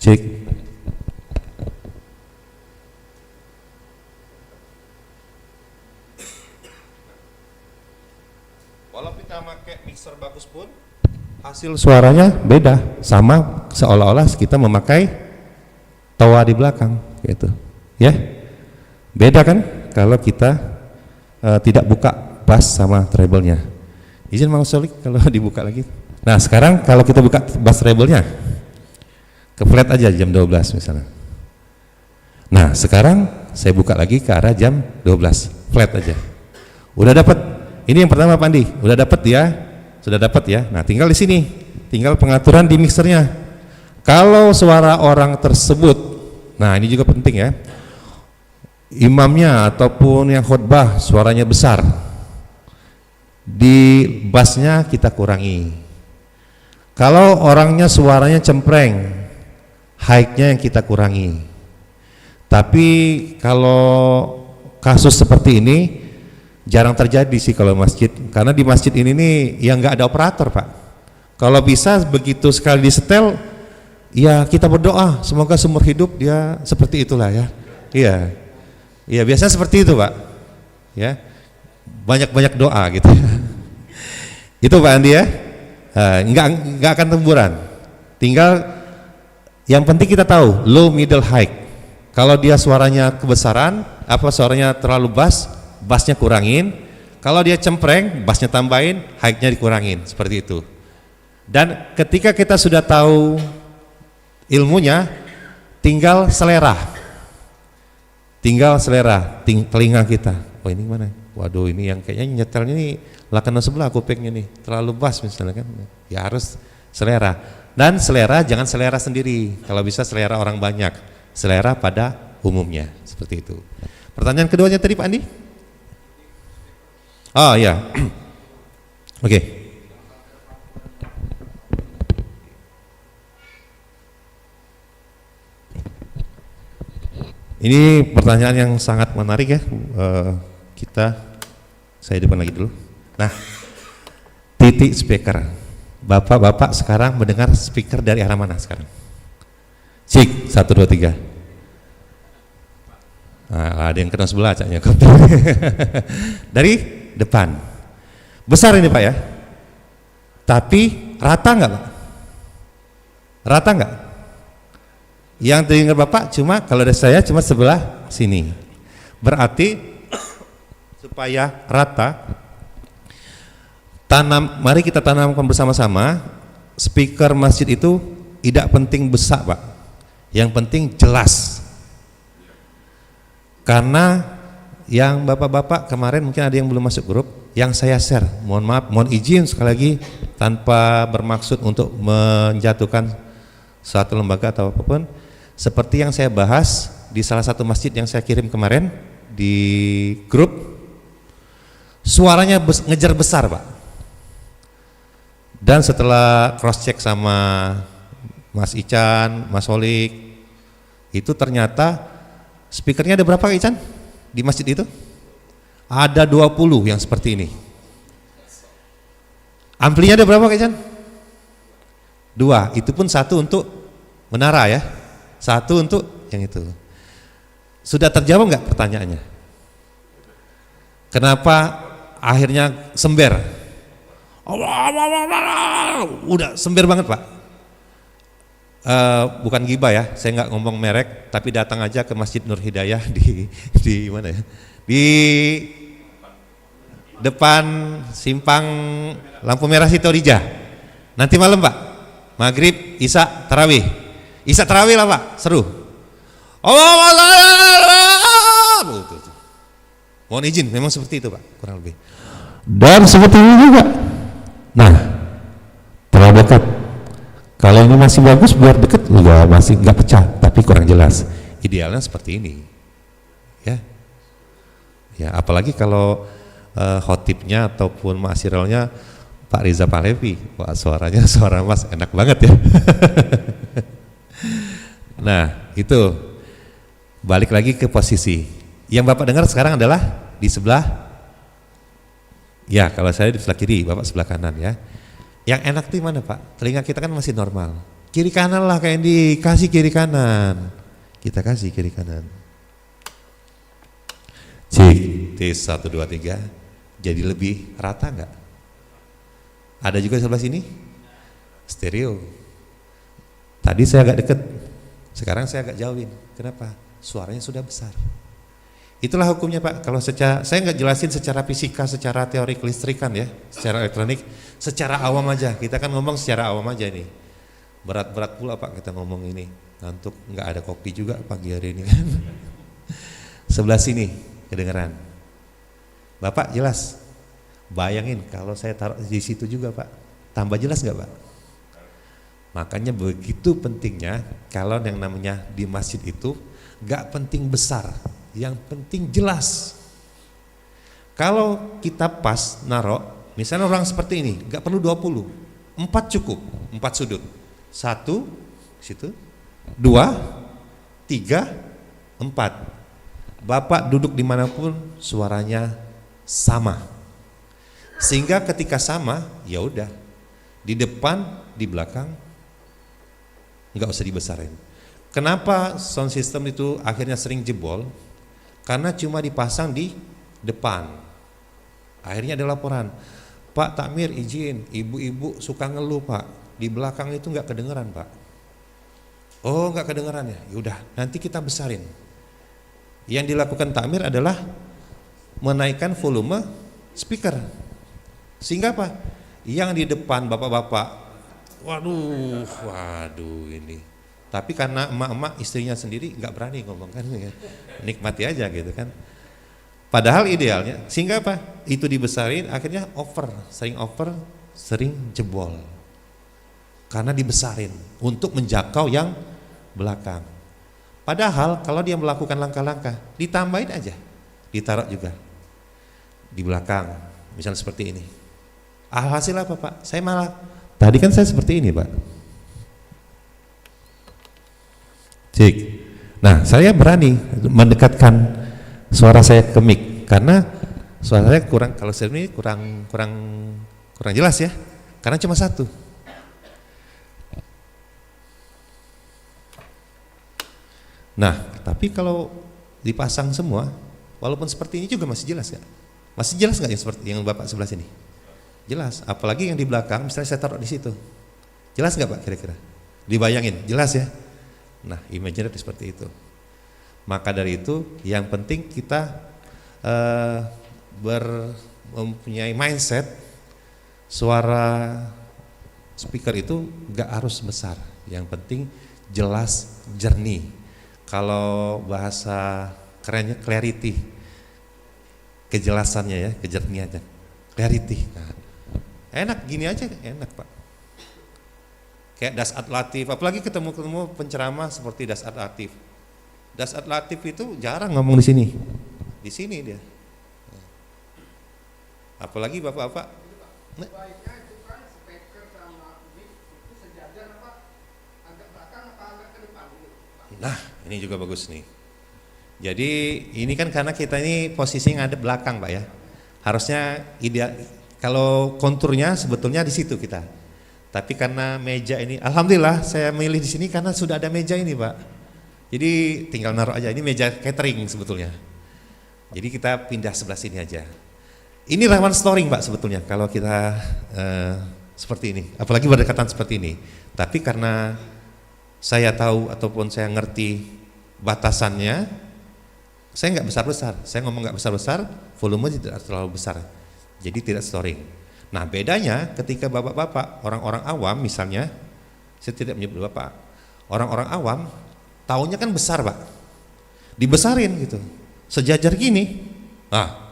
cek. Walaupun kita pakai mixer bagus pun, hasil suaranya beda, sama seolah-olah kita memakai toa di belakang, gitu, ya. Beda kan kalau kita tidak buka bass sama treble-nya. Izin Mang Solik kalau dibuka lagi. Nah sekarang kalau kita buka bass treble-nya, ke flat aja jam 12 misalnya. Nah sekarang saya buka lagi ke arah jam 12, flat aja. Udah dapat. Ini yang pertama Pak Andi, udah dapat ya, sudah dapat ya. Nah tinggal di sini, tinggal pengaturan di mixernya. Kalau suara orang tersebut, nah ini juga penting ya. Imamnya ataupun yang khutbah suaranya besar, di bassnya kita kurangi. Kalau orangnya suaranya cempreng, high-nya yang kita kurangi. Tapi kalau kasus seperti ini jarang terjadi sih kalau masjid, karena di masjid ini nih yang nggak ada operator Pak. Kalau bisa begitu sekali disetel, ya kita berdoa semoga seumur hidup dia seperti itulah ya. Iya, iya biasanya seperti itu Pak. Ya, banyak-banyak doa gitu. Itu Pak Andi ya, nggak akan temburan. Tinggal yang penting kita tahu low, middle, high. Kalau dia suaranya kebesaran, apa suaranya terlalu bassnya kurangin. Kalau dia cempreng, bassnya tambahin, high-nya dikurangin, seperti itu. Dan ketika kita sudah tahu ilmunya, tinggal selera. Telinga kita. Oh ini mana? Waduh ini yang kayaknya nyetelnya ini lakukan sebelah kupingnya nih, terlalu bass misalnya kan. Ya harus selera. Dan selera jangan selera sendiri. Kalau bisa selera orang banyak. Selera pada umumnya, seperti itu. Pertanyaan keduanya tadi Pak Andi? Oh ya, oke. Ini pertanyaan yang sangat menarik ya. Saya depan lagi dulu. Nah, titik speaker. Bapak-bapak sekarang mendengar speaker dari arah mana sekarang? Cik, 1, 2, 3. Nah, ada yang kena sebelah caknya. Dari depan. Besar ini Pak ya. Tapi rata enggak Pak? Rata enggak? Yang dengar Bapak cuma kalau dari saya cuma sebelah sini. Berarti supaya rata, mari kita tanamkan bersama-sama. Speaker masjid itu tidak penting besar Pak. Yang penting jelas. Karena yang bapak-bapak kemarin mungkin ada yang belum masuk grup, yang saya share, mohon maaf, mohon izin sekali lagi tanpa bermaksud untuk menjatuhkan suatu lembaga atau apapun, seperti yang saya bahas di salah satu masjid yang saya kirim kemarin di grup, suaranya ngejar besar Pak. Dan setelah cross check sama Mas Ican, Mas Holik, itu ternyata speakernya ada berapa Ican di masjid itu? Ada 20 yang seperti ini. Amplinya ada berapa Ican? 2, itu pun 1 untuk menara ya, 1 untuk yang itu. Sudah terjawab nggak pertanyaannya? Kenapa akhirnya sember? Udah sember banget Pak. Bukan gibah ya, saya nggak ngomong merek, tapi datang aja ke Masjid Nur Hidayah di mana ya? Di depan simpang lampu merah Sitorija. Nanti malam Pak, maghrib, isya, tarawih. Isya tarawih lah Pak, seru. Mohon izin, memang seperti itu Pak, kurang lebih. Dan seperti ini juga. Nah, terlalu dekat. Kalau ini masih bagus, biar deket juga masih nggak pecah, tapi kurang jelas. Idealnya seperti ini, ya. Ya, apalagi kalau khotibnya ataupun ma'asiralnya Pak Riza Pahlevi, wah suaranya suara Mas enak banget ya. Nah, itu balik lagi ke posisi. Yang Bapak dengar sekarang adalah di sebelah, ya kalau saya di sebelah kiri, Bapak sebelah kanan ya. Yang enak tuh mana Pak? Telinga kita kan masih normal. Kiri kanan lah kayak dikasih kiri kanan. Kita kasih kiri kanan. Cik, T1, 2, 3. Jadi lebih rata enggak? Ada juga sebelah sini? Stereo. Tadi saya agak deket. Sekarang saya agak jauhin. Kenapa? Suaranya sudah besar. Itulah hukumnya Pak. Kalau saya nggak jelasin secara fisika, secara teori kelistrikan ya, secara elektronik, secara awam aja. Kita kan ngomong secara awam aja nih. Berat-berat pula Pak kita ngomong ini. Ngantuk, nggak ada kopi juga pagi hari ini kan. Sebelah sini kedengeran. Bapak jelas. Bayangin kalau saya taruh di situ juga Pak. Tambah jelas nggak Pak? Makanya begitu pentingnya kalau yang namanya di masjid itu nggak penting besar. Yang penting jelas. Kalau kita pas narok Misalnya orang seperti ini, nggak perlu 20, 4 cukup, 4 sudut. 1, situ, 2, 3, 4. Bapak duduk dimanapun suaranya sama. Sehingga ketika sama, ya udah, di depan, di belakang, nggak usah dibesarin. Kenapa sound system itu akhirnya sering jebol? Karena cuma dipasang di depan. Akhirnya ada laporan, Pak Takmir izin, ibu-ibu suka ngeluh Pak, di belakang itu nggak kedengeran Pak. Oh nggak kedengeran ya, yaudah nanti kita besarin. Yang dilakukan Takmir adalah menaikkan volume speaker. Sehingga apa? Yang di depan bapak-bapak, waduh ini. Tapi karena emak-emak istrinya sendiri nggak berani ngomong kan, nikmati aja gitu kan. Padahal idealnya, sehingga apa? Itu dibesarin, akhirnya sering jebol. Karena dibesarin untuk menjangkau yang belakang. Padahal kalau dia melakukan langkah-langkah, ditambahin aja, ditaruh juga di belakang, misalnya seperti ini. Hasil apa Pak? Saya malah, tadi kan saya seperti ini Pak. Cik. Nah saya berani mendekatkan suara saya ke mic karena suara saya kurang, kalau saya ini kurang jelas ya, karena cuma satu. Nah tapi kalau dipasang semua, walaupun seperti ini juga masih jelas ya. Masih jelas nggak yang seperti yang Bapak sebelah sini? Jelas. Apalagi yang di belakang, misalnya saya taruh di situ, jelas nggak Pak kira-kira? Dibayangin, jelas ya. Nah, imajiner seperti itu. Maka dari itu, yang penting kita mempunyai mindset suara speaker itu nggak harus besar. Yang penting jelas, jernih. Kalau bahasa kerennya clarity, kejelasannya ya, kejernihannya, clarity. Nah, enak gini aja, enak Pak. Kayak Dasat Latif, apalagi ketemu penceramah seperti Dasat Latif. Dasat Latif itu jarang ngomong di sini dia. Apalagi bapak-bapak. Baiknya itu kan speaker sama mic itu sejajar apa? Agak belakang apa agak ke depan gitu? Nah, ini juga bagus nih. Jadi ini kan karena kita ini posisi ngadep belakang Pak ya. Harusnya ideal, kalau konturnya sebetulnya di situ kita. Tapi karena meja ini, alhamdulillah saya milih di sini karena sudah ada meja ini Pak. Jadi tinggal naruh aja, ini meja catering sebetulnya. Jadi kita pindah sebelah sini aja. Ini rawan storing Pak sebetulnya kalau kita seperti ini, apalagi berdekatan seperti ini. Tapi karena saya tahu ataupun saya ngerti batasannya, saya nggak besar-besar. Saya ngomong nggak besar-besar, volume tidak terlalu besar. Jadi tidak storing. Nah bedanya ketika bapak-bapak, orang-orang awam misalnya, saya tidak menyebut bapak, orang-orang awam taunya kan besar Pak, dibesarin gitu, sejajar gini,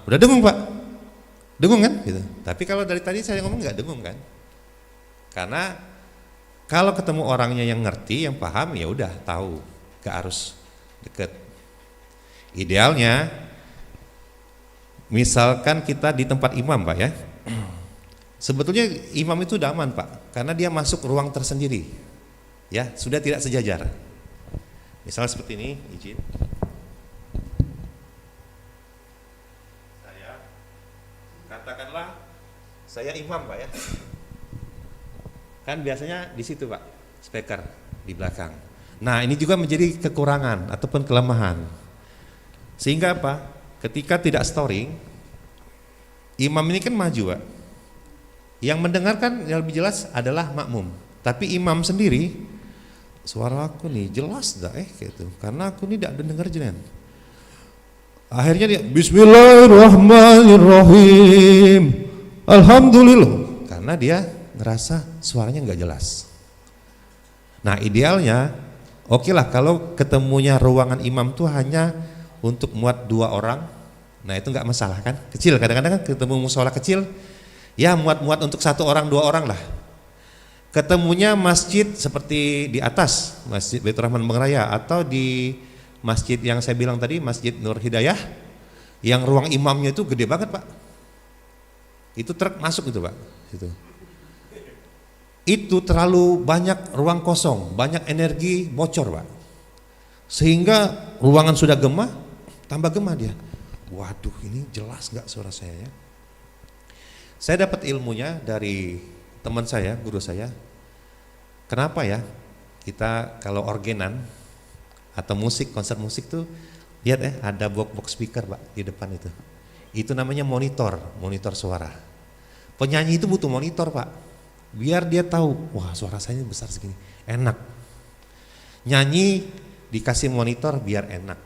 udah dengung Pak, dengung kan gitu. Tapi kalau dari tadi saya ngomong nggak dengung kan, karena kalau ketemu orangnya yang ngerti, yang paham, ya udah tahu, gak harus deket. Idealnya, misalkan kita di tempat imam Pak ya, sebetulnya imam itu udah aman Pak, karena dia masuk ruang tersendiri, ya sudah tidak sejajar. Misalnya seperti ini, izin. Saya, katakanlah saya imam Pak ya. Kan biasanya di situ Pak, speaker di belakang. Nah ini juga menjadi kekurangan ataupun kelemahan. Sehingga apa? Ketika tidak storing, imam ini kan maju Pak. Yang mendengarkan yang lebih jelas adalah makmum. Tapi imam sendiri, suara aku nih jelas dah gitu. Karena aku nih tidak dengar jelas. Akhirnya dia Bismillahirrahmanirrahim. Alhamdulillah. Karena dia ngerasa suaranya nggak jelas. Nah idealnya, oke lah kalau ketemunya ruangan imam tuh hanya untuk muat 2 orang, nah itu nggak masalah kan, kecil. Kadang-kadang kan ketemu musola kecil, ya muat-muat untuk 1 orang 2 orang lah. Ketemunya masjid seperti di atas, Masjid Baitur Rahman Bangraya, atau di masjid yang saya bilang tadi, Masjid Nur Hidayah, yang ruang imamnya itu gede banget Pak. itu truk masuk itu Pak, itu terlalu banyak ruang kosong, banyak energi bocor Pak, sehingga ruangan sudah gemah, tambah gemah dia. Waduh, ini jelas nggak suara saya ya? Saya dapat ilmunya dari teman saya, guru saya. Kenapa ya kita kalau orgenan atau musik, konser musik tuh lihat ya, ada box speaker Pak di depan itu. Itu namanya monitor suara. Penyanyi itu butuh monitor Pak, biar dia tahu, wah suara saya besar segini, enak. Nyanyi dikasih monitor biar enak,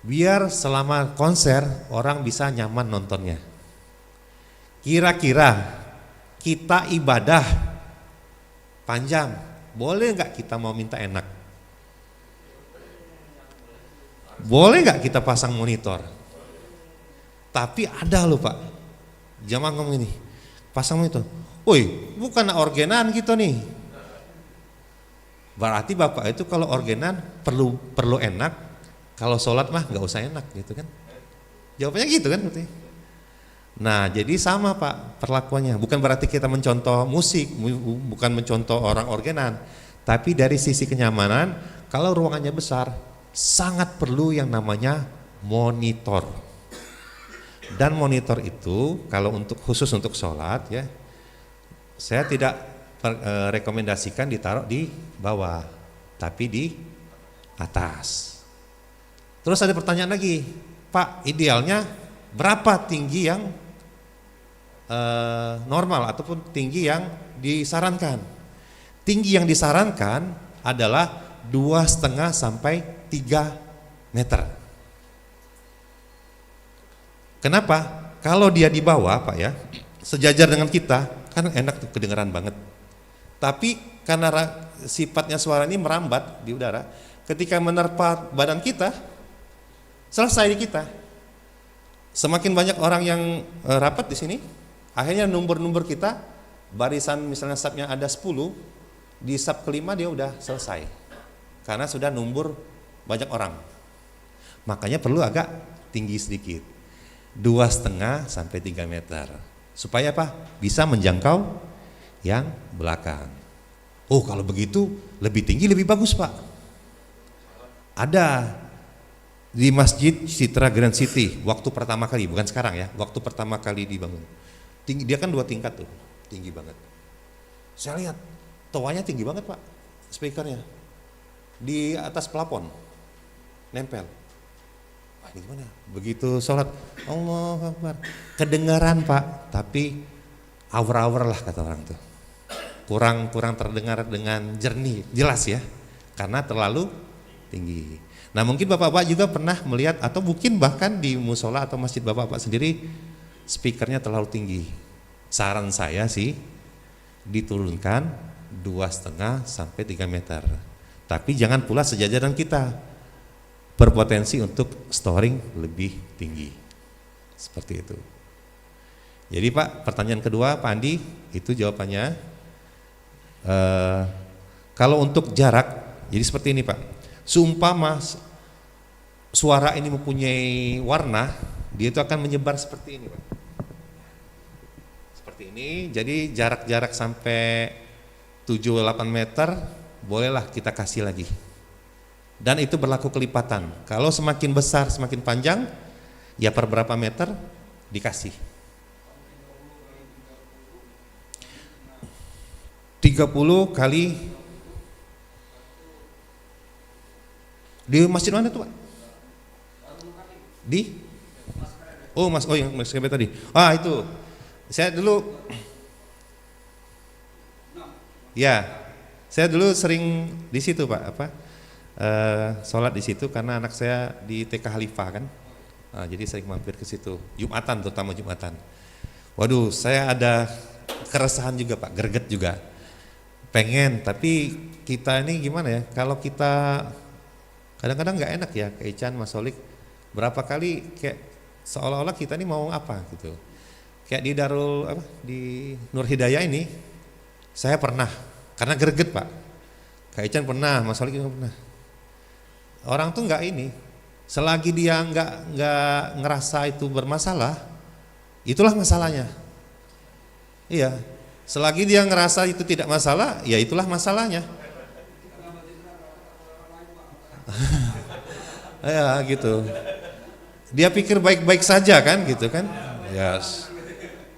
biar selama konser orang bisa nyaman nontonnya. Kira-kira kita ibadah panjang, boleh nggak kita mau minta enak? Boleh nggak kita pasang monitor? Tapi ada loh Pak, jamaah ngomong ini, pasang monitor, woi bukan orgenan gitu nih. Berarti Bapak itu kalau orgenan perlu enak, kalau sholat mah nggak usah enak gitu kan? Jawabannya gitu kan berarti. Nah jadi sama Pak perlakuannya, bukan berarti kita mencontoh musik, bukan mencontoh orang orgenan, tapi dari sisi kenyamanan, kalau ruangannya besar, sangat perlu yang namanya monitor. Dan monitor itu kalau khusus untuk sholat ya, saya tidak rekomendasikan ditaruh di bawah, tapi di atas. Terus ada pertanyaan lagi, Pak idealnya berapa tinggi yang normal ataupun tinggi yang disarankan? Tinggi yang disarankan adalah 2,5 sampai 3 meter. Kenapa? Kalau dia di bawah Pak ya, sejajar dengan kita, kan enak tuh, kedengeran banget. Tapi karena sifatnya suara ini merambat di udara, ketika menerpa badan kita, selesai di kita. Semakin banyak orang yang rapat di sini, akhirnya number kita, barisan misalnya subnya ada 10, di sub kelima dia udah selesai. Karena sudah number banyak orang. Makanya perlu agak tinggi sedikit. 2,5 sampai 3 meter. Supaya apa? Bisa menjangkau yang belakang. Oh kalau begitu lebih tinggi lebih bagus Pak. Ada di Masjid Citra Grand City waktu pertama kali, bukan sekarang ya, waktu pertama kali dibangun. Tinggi, dia kan 2 tingkat tuh, tinggi banget. Saya lihat toanya tinggi banget Pak, speakernya di atas plafon, nempel. Wah ini gimana? Begitu sholat, Allahu Akbar, kedengaran Pak, tapi awur-awur lah kata orang tuh. Kurang terdengar dengan jernih, jelas ya, karena terlalu tinggi. Nah mungkin Bapak-Bapak juga pernah melihat atau mungkin bahkan di musola atau masjid Bapak-Bapak sendiri speakernya terlalu tinggi. Saran saya sih diturunkan 2,5 sampai 3 meter. Tapi jangan pula sejajar dengan kita, berpotensi untuk storing lebih tinggi. Seperti itu. Jadi Pak, pertanyaan kedua Pak Andi, itu jawabannya. Kalau untuk jarak, jadi seperti ini Pak. Seumpama suara ini mempunyai warna, dia itu akan menyebar seperti ini Pak. Seperti ini, jadi jarak-jarak sampai 7-8 meter, bolehlah kita kasih lagi. Dan itu berlaku kelipatan. Kalau semakin besar, semakin panjang, ya per berapa meter dikasih. 30 kali di masjid mana tuh Pak? Di? Oh mas, oh yang mas tadi. Ah itu, saya dulu, ya, saya dulu sering di situ Pak, apa? Sholat di situ karena anak saya di TK Khalifah kan, nah, jadi sering mampir ke situ. Jumatan, terutama Jumatan. Waduh, saya ada keresahan juga Pak, greget juga. Pengen, tapi kita ini gimana ya? Kalau kita kadang-kadang nggak enak ya, Kak Ican, Mas Solik, berapa kali kayak seolah-olah kita ini mau apa gitu. Kayak di Darul apa di Nur Hidayah ini, saya pernah karena greget Pak. Kak Ican pernah, Mas Solik juga pernah. Orang tuh nggak ini, selagi dia nggak ngerasa itu bermasalah, itulah masalahnya. Iya. Selagi dia ngerasa itu tidak masalah, ya itulah masalahnya. Ya gitu. Dia pikir baik-baik saja kan gitu kan.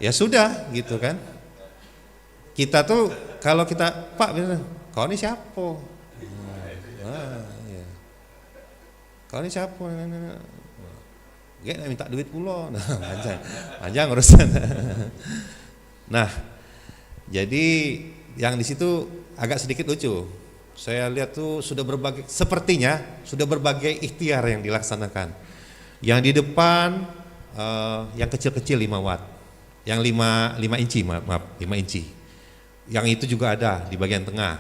Ya sudah gitu kan. Kita tuh kalau kita, Pak, kau ini siapa? Ya. Kau ini siapa? Gak minta duit pula. Nah, panjang urusan. Nah, jadi yang di situ agak sedikit lucu. Saya lihat tuh sepertinya sudah berbagai ikhtiar yang dilaksanakan. Yang di depan yang kecil-kecil 5 watt. Yang 5 inci, maaf, 5 inci. Yang itu juga ada di bagian tengah.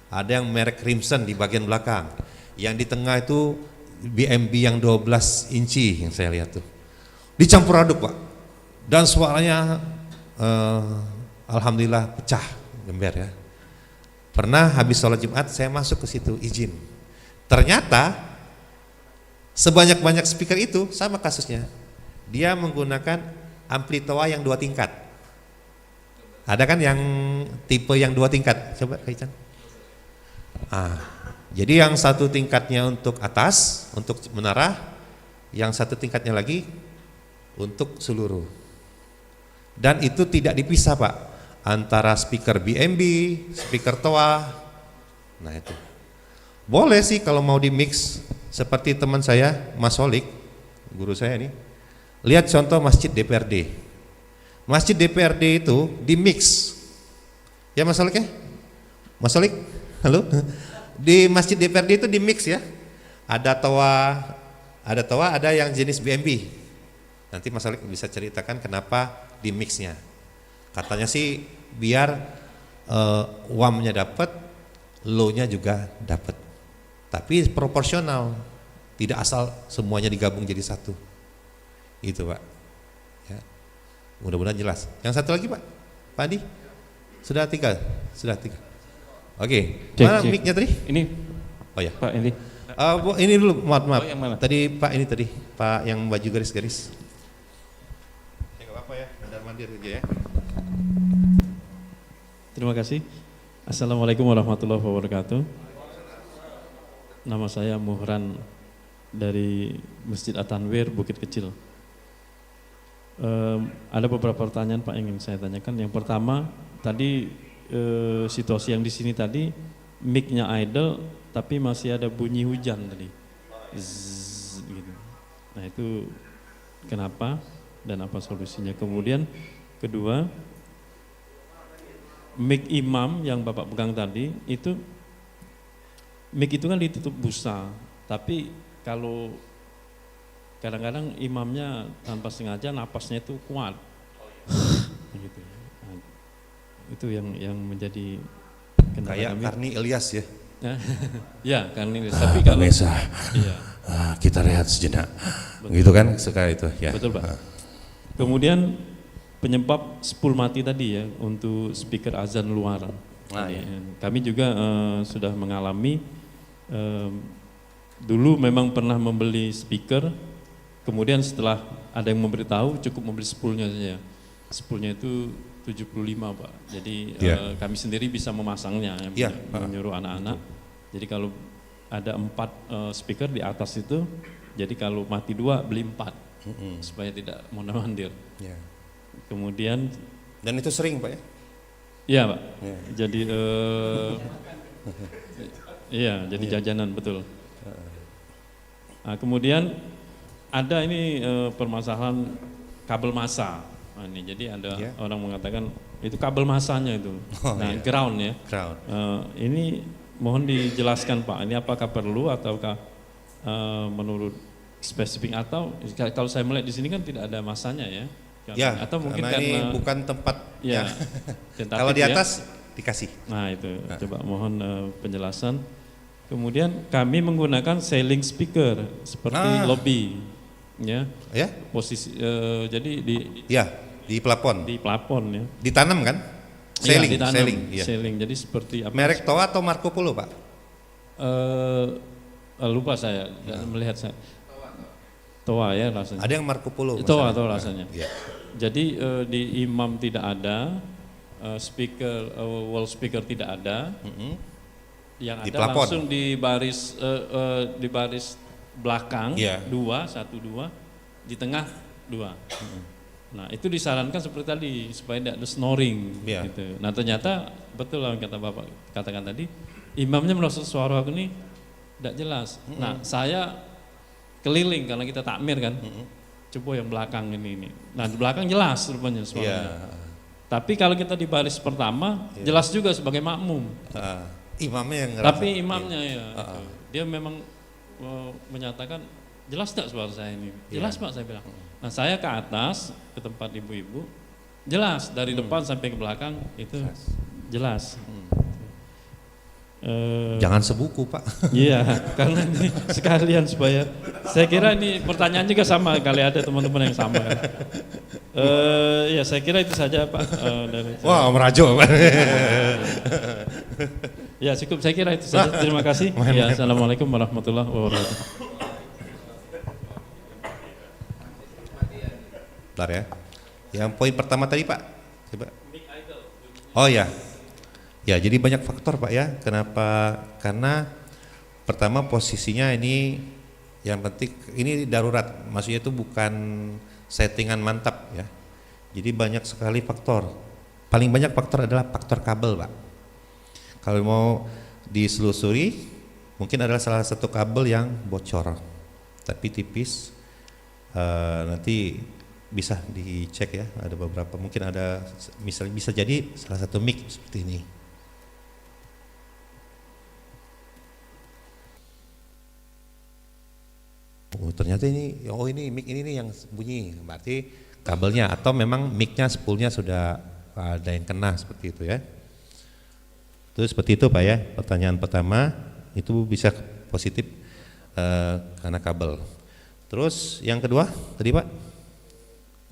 Ada yang merek Crimson di bagian belakang. Yang di tengah itu BMB yang 12 inci yang saya lihat tuh. Dicampur aduk, Pak. Dan suaranya alhamdulillah pecah, gember ya. Pernah habis sholat Jumat saya masuk ke situ izin. Ternyata sebanyak-banyak speaker itu sama kasusnya. Dia menggunakan ampli toa yang 2 tingkat. Ada kan yang tipe yang 2 tingkat? Coba Kak Ican. Jadi yang 1 tingkatnya untuk atas, untuk menara, yang 1 tingkatnya lagi untuk seluruh. Dan itu tidak dipisah, Pak, antara speaker BMB, speaker toa. Nah itu. Boleh sih kalau mau di mix seperti teman saya, Mas Solik, guru saya nih. Lihat contoh Masjid DPRD. Masjid DPRD itu di mix. Ya Mas Solik ya? Mas Solik? Halo? Di Masjid DPRD itu di mix ya. Ada toa, ada yang jenis BMB. Nanti Mas Solik bisa ceritakan kenapa di mixnya. Katanya sih biar WAM-nya dapat, low-nya juga dapat. Tapi proporsional, tidak asal semuanya digabung jadi satu. Itu Pak. Ya. Mudah-mudahan jelas. Yang satu lagi Pak, Pak Andi, sudah 3, sudah 3. Oke, mana mic-nya tadi? Ini. Oh ya, Pak ini. Ini dulu, maaf. Oh, yang mana? Tadi Pak ini tadi, Pak yang baju garis-garis. Ya nggak apa-apa ya, mandar-mandir aja ya. Terima kasih. Assalamualaikum warahmatullahi wabarakatuh. Nama saya Muhran dari Masjid At-Tanwir, Bukit Kecil. Ada beberapa pertanyaan Pak yang ingin saya tanyakan. Yang pertama, tadi situasi yang di sini tadi mic-nya idle, tapi masih ada bunyi hujan tadi. Zzz, gitu. Nah itu kenapa dan apa solusinya? Kemudian kedua, mic imam yang Bapak pegang tadi itu mic itu kan ditutup busa, tapi kalau kadang-kadang imamnya tanpa sengaja napasnya itu kuat, gitu. Nah, itu yang menjadi kendala Kayak kami. Karni Ilyas ya. Ya Karni Ilyas. Tapi kalau iya. Kita rehat sejenak. Betul. Gitu kan suka itu ya. Betul Pak. Kemudian penyebab spool mati tadi ya untuk speaker azan luar. Iya. Kami juga sudah mengalami dulu memang pernah membeli speaker, kemudian setelah ada yang memberitahu cukup membeli spoolnya saja. Spoolnya itu 75 Pak. Jadi kami sendiri bisa memasangnya, menyuruh anak-anak. Jadi kalau ada 4 speaker di atas itu, jadi kalau mati 2 beli 4 supaya tidak mondar-mandir. Ya. Kemudian Dan itu sering Pak ya? iya Pak. Ya. Jadi iya, jadi jajanan betul. Nah, kemudian ada ini permasalahan kabel massa. Nah, ini jadi ada orang mengatakan itu kabel massanya itu. Ground ya. Ground. Ini mohon dijelaskan Pak. Ini apakah perlu ataukah menurut spesifik atau kalau saya melihat di sini kan tidak ada massanya ya. Ya, atau mungkin karena ini bukan tempat ya. Kalau di atas dikasih. Nah itu, coba mohon penjelasan. Kemudian kami menggunakan ceiling speaker seperti lobby, ya. Ya? Posisi jadi Di plafon. di plafon ya. Ditanam kan? Iya, Ceiling, ditanam, ceiling. Iya. ceiling. Jadi seperti apa? Merek Toa atau Marco Polo Pak? Lupa saya melihat saya. Toa ya rasanya. Ada yang Marco Polo. Toa rasanya. Iya. Jadi di imam tidak ada, speaker wall speaker tidak ada. Yang Di ada plafon. langsung di baris belakang Iya. 2, 1, 2, di tengah 2. Nah itu disarankan seperti tadi supaya tidak ada snoring. Iya. Gitu. Nah ternyata betul lah yang kata Bapak katakan tadi, imamnya merasa suara aku ini tidak jelas. Nah saya keliling karena kita takmir kan, coba yang belakang ini. Nah di belakang jelas rupanya suaranya. Iya. Tapi kalau kita di baris pertama jelas juga sebagai makmum. Imamnya yang ngerasa. Tapi imamnya ya, itu. Dia memang menyatakan jelas tidak suara saya ini. Jelas Pak saya bilang. Nah saya ke atas ke tempat ibu-ibu, jelas dari depan sampai ke belakang itu jelas. Jangan sebuku Pak. Iya, karena ini sekalian supaya saya kira ini pertanyaan juga sama kali ada teman-teman yang sama. Ya saya kira itu saja Pak. Dari Wah Om Rajo Pak. Ya cukup saya kira itu saja. Terima kasih. Ya, assalamualaikum warahmatullahi wabarakatuh. Bentar ya. Yang poin pertama tadi Pak. Coba. Oh ya. Ya jadi banyak faktor Pak ya. Kenapa? Karena pertama posisinya ini yang penting ini darurat. Maksudnya itu bukan settingan mantap ya. Jadi banyak sekali faktor. Paling banyak faktor adalah faktor kabel Pak. Kalau mau diselusuri mungkin adalah salah satu kabel yang bocor. Tapi tipis. Nanti bisa dicek ya, ada beberapa, mungkin ada misalnya bisa jadi salah satu mic seperti ini. Oh ternyata ini, oh ini mic ini nih yang bunyi, berarti kabelnya atau memang micnya spoolnya sudah ada yang kena seperti itu ya. Terus seperti itu Pak ya, pertanyaan pertama itu bisa positif karena kabel. Terus yang kedua tadi Pak?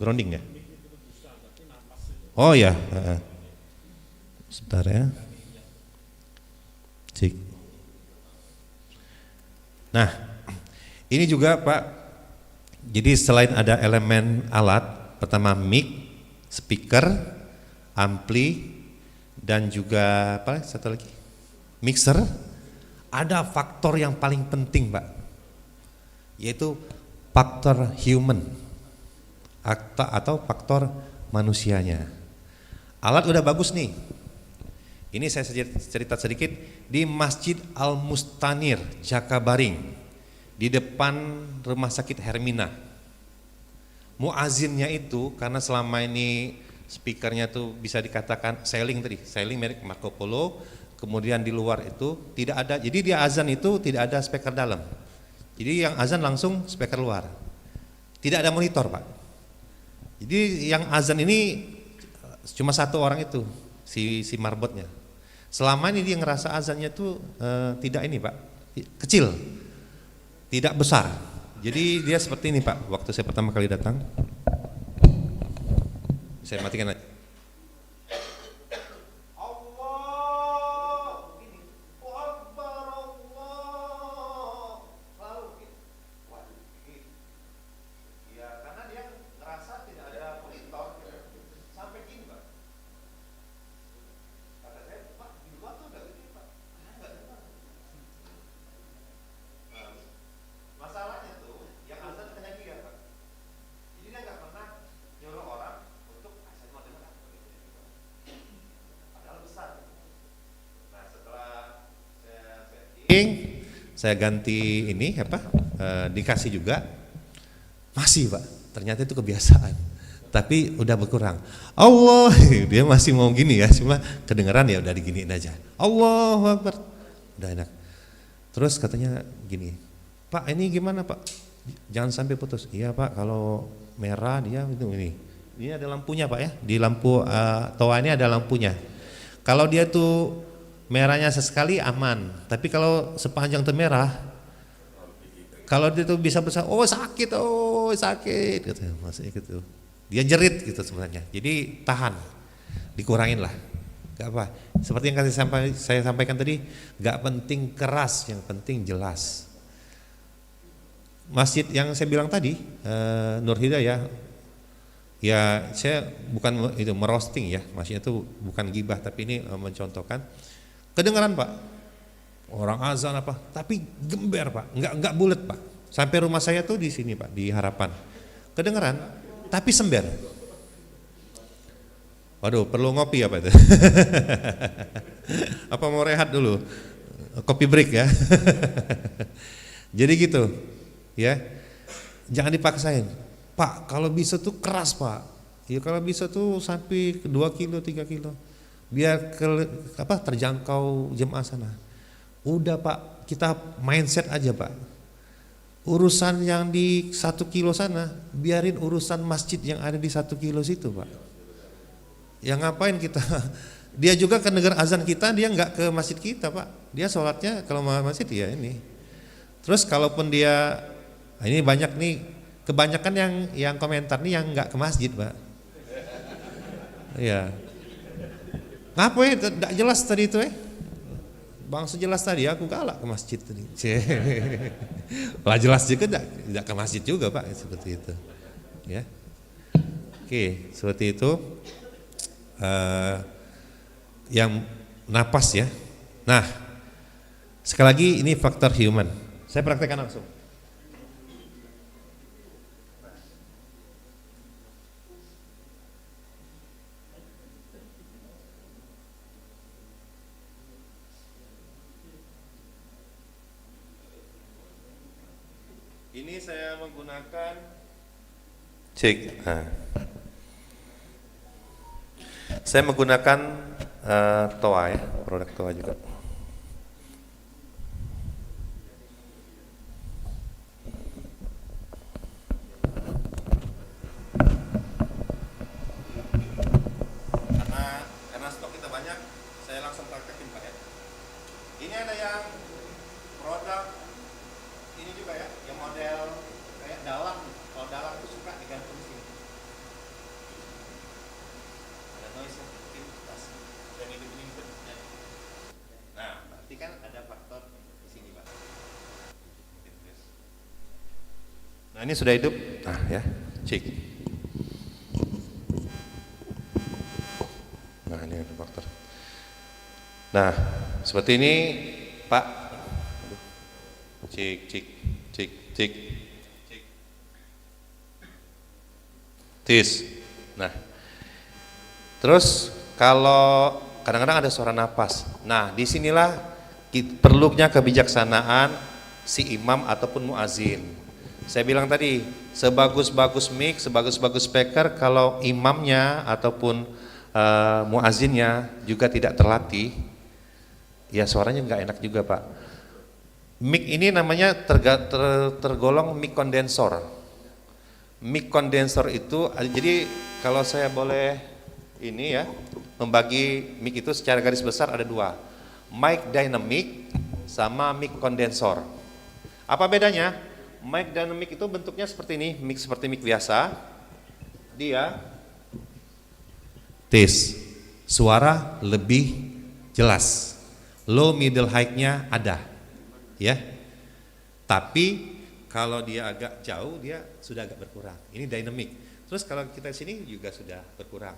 Grounding ya? Oh ya, sebentar ya. Cik. Nah, ini juga Pak. Jadi selain ada elemen alat, pertama mic, speaker, ampli, dan juga apa? Satu lagi, mixer. Ada faktor yang paling penting Pak, yaitu faktor human. Atau faktor manusianya. Alat udah bagus nih. Ini saya cerita sedikit di Masjid Al Mustanir, Jakabaring, di depan Rumah Sakit Hermina. Muazinnya itu karena selama ini speakernya tuh bisa dikatakan sailing merek Marco Polo, kemudian di luar itu tidak ada. Jadi dia azan itu tidak ada speaker dalam. Jadi yang azan langsung speaker luar. Tidak ada monitor Pak. Jadi yang azan ini cuma satu orang itu, si marbotnya. Selama ini dia ngerasa azannya itu tidak ini Pak, kecil, tidak besar. Jadi dia seperti ini Pak, waktu saya pertama kali datang. Saya matikan aja. Saya ganti ini dikasih juga masih Pak, ternyata itu kebiasaan tapi udah berkurang. Allah, dia masih mau gini ya, cuma kedengeran ya udah diginiin aja. Allahu Akbar, udah enak. Terus katanya gini, Pak ini gimana Pak, jangan sampai putus. Iya Pak, kalau merah dia itu ini ada lampunya Pak ya, di lampu toa ini ada lampunya. Kalau dia tuh merahnya sesekali aman, tapi kalau sepanjang tuh merah, kalau dia tuh bisa besar, oh sakit gitu, maksudnya gitu. Dia jerit gitu sebenarnya. Jadi tahan, dikurangin lah, gak apa. Seperti yang saya sampaikan tadi, gak penting keras, yang penting jelas. Masjid yang saya bilang tadi, Nur Hidayah, Ya saya bukan itu merosting ya, maksudnya itu bukan gibah, tapi ini mencontohkan kedengaran Pak, orang azan apa, tapi gember Pak, enggak bulat Pak. Sampai rumah saya tuh di sini Pak, di Harapan, kedengaran, tapi sember. Waduh, perlu ngopi apa itu? Apa mau rehat dulu? Kopi break ya. Jadi gitu, ya. Jangan dipaksain. Pak, kalau bisa tuh keras Pak. Ya kalau bisa tuh sampai 2 kilo, 3 kilo. Biar terjangkau jemaah sana. Udah Pak, kita mindset aja Pak. Urusan yang di 1 kilo sana, biarin urusan masjid yang ada di 1 kilo situ Pak. Ya ngapain kita? Dia juga ke negara azan kita, dia nggak ke masjid kita Pak. Dia sholatnya kalau mau masjid ya ini. Terus kalaupun dia, ini banyak nih, kebanyakan yang komentar nih yang nggak ke masjid Pak. Iya. Ngapain? Tidak jelas tadi itu Bang sejelas tadi aku galak ke masjid tadi. Lah jelas juga tidak ke masjid juga Pak, seperti itu. Ya. Oke, seperti itu. Yang napas ya. Nah, sekali lagi ini faktor human. Saya praktekkan langsung. Ini saya menggunakan cek. Nah. Saya menggunakan TOA ya, produk TOA juga. Karena stok kita banyak, saya langsung praktekin Pak ya. Ini ada yang produk ini juga ya, yang model kayak dalam. Kalau dalam itu suka digantung sini. Ada noise dan ini. Nah, berarti kan ada faktor di sini Pak. Nah ini sudah hidup. Nah ya, cek. Nah ini ada faktor. Nah seperti ini Pak. Cek. Tis. Nah, terus kalau kadang-kadang ada suara napas. Nah, disinilah perlunya kebijaksanaan si imam ataupun muazin. Saya bilang tadi, sebagus-bagus mic, sebagus-bagus speaker, kalau imamnya ataupun muazinnya juga tidak terlatih, ya suaranya nggak enak juga Pak. Mic ini namanya tergolong mic kondensor. Mic kondensor itu, jadi kalau saya boleh ini ya, membagi mic itu secara garis besar ada 2, mic dynamic sama mic kondensor. Apa bedanya? Mic dynamic itu bentuknya seperti ini, mic seperti mic biasa, dia tes, suara lebih jelas, low middle high-nya ada, ya. Tapi kalau dia agak jauh, dia sudah agak berkurang. Ini dynamic. Terus kalau kita sini juga sudah berkurang.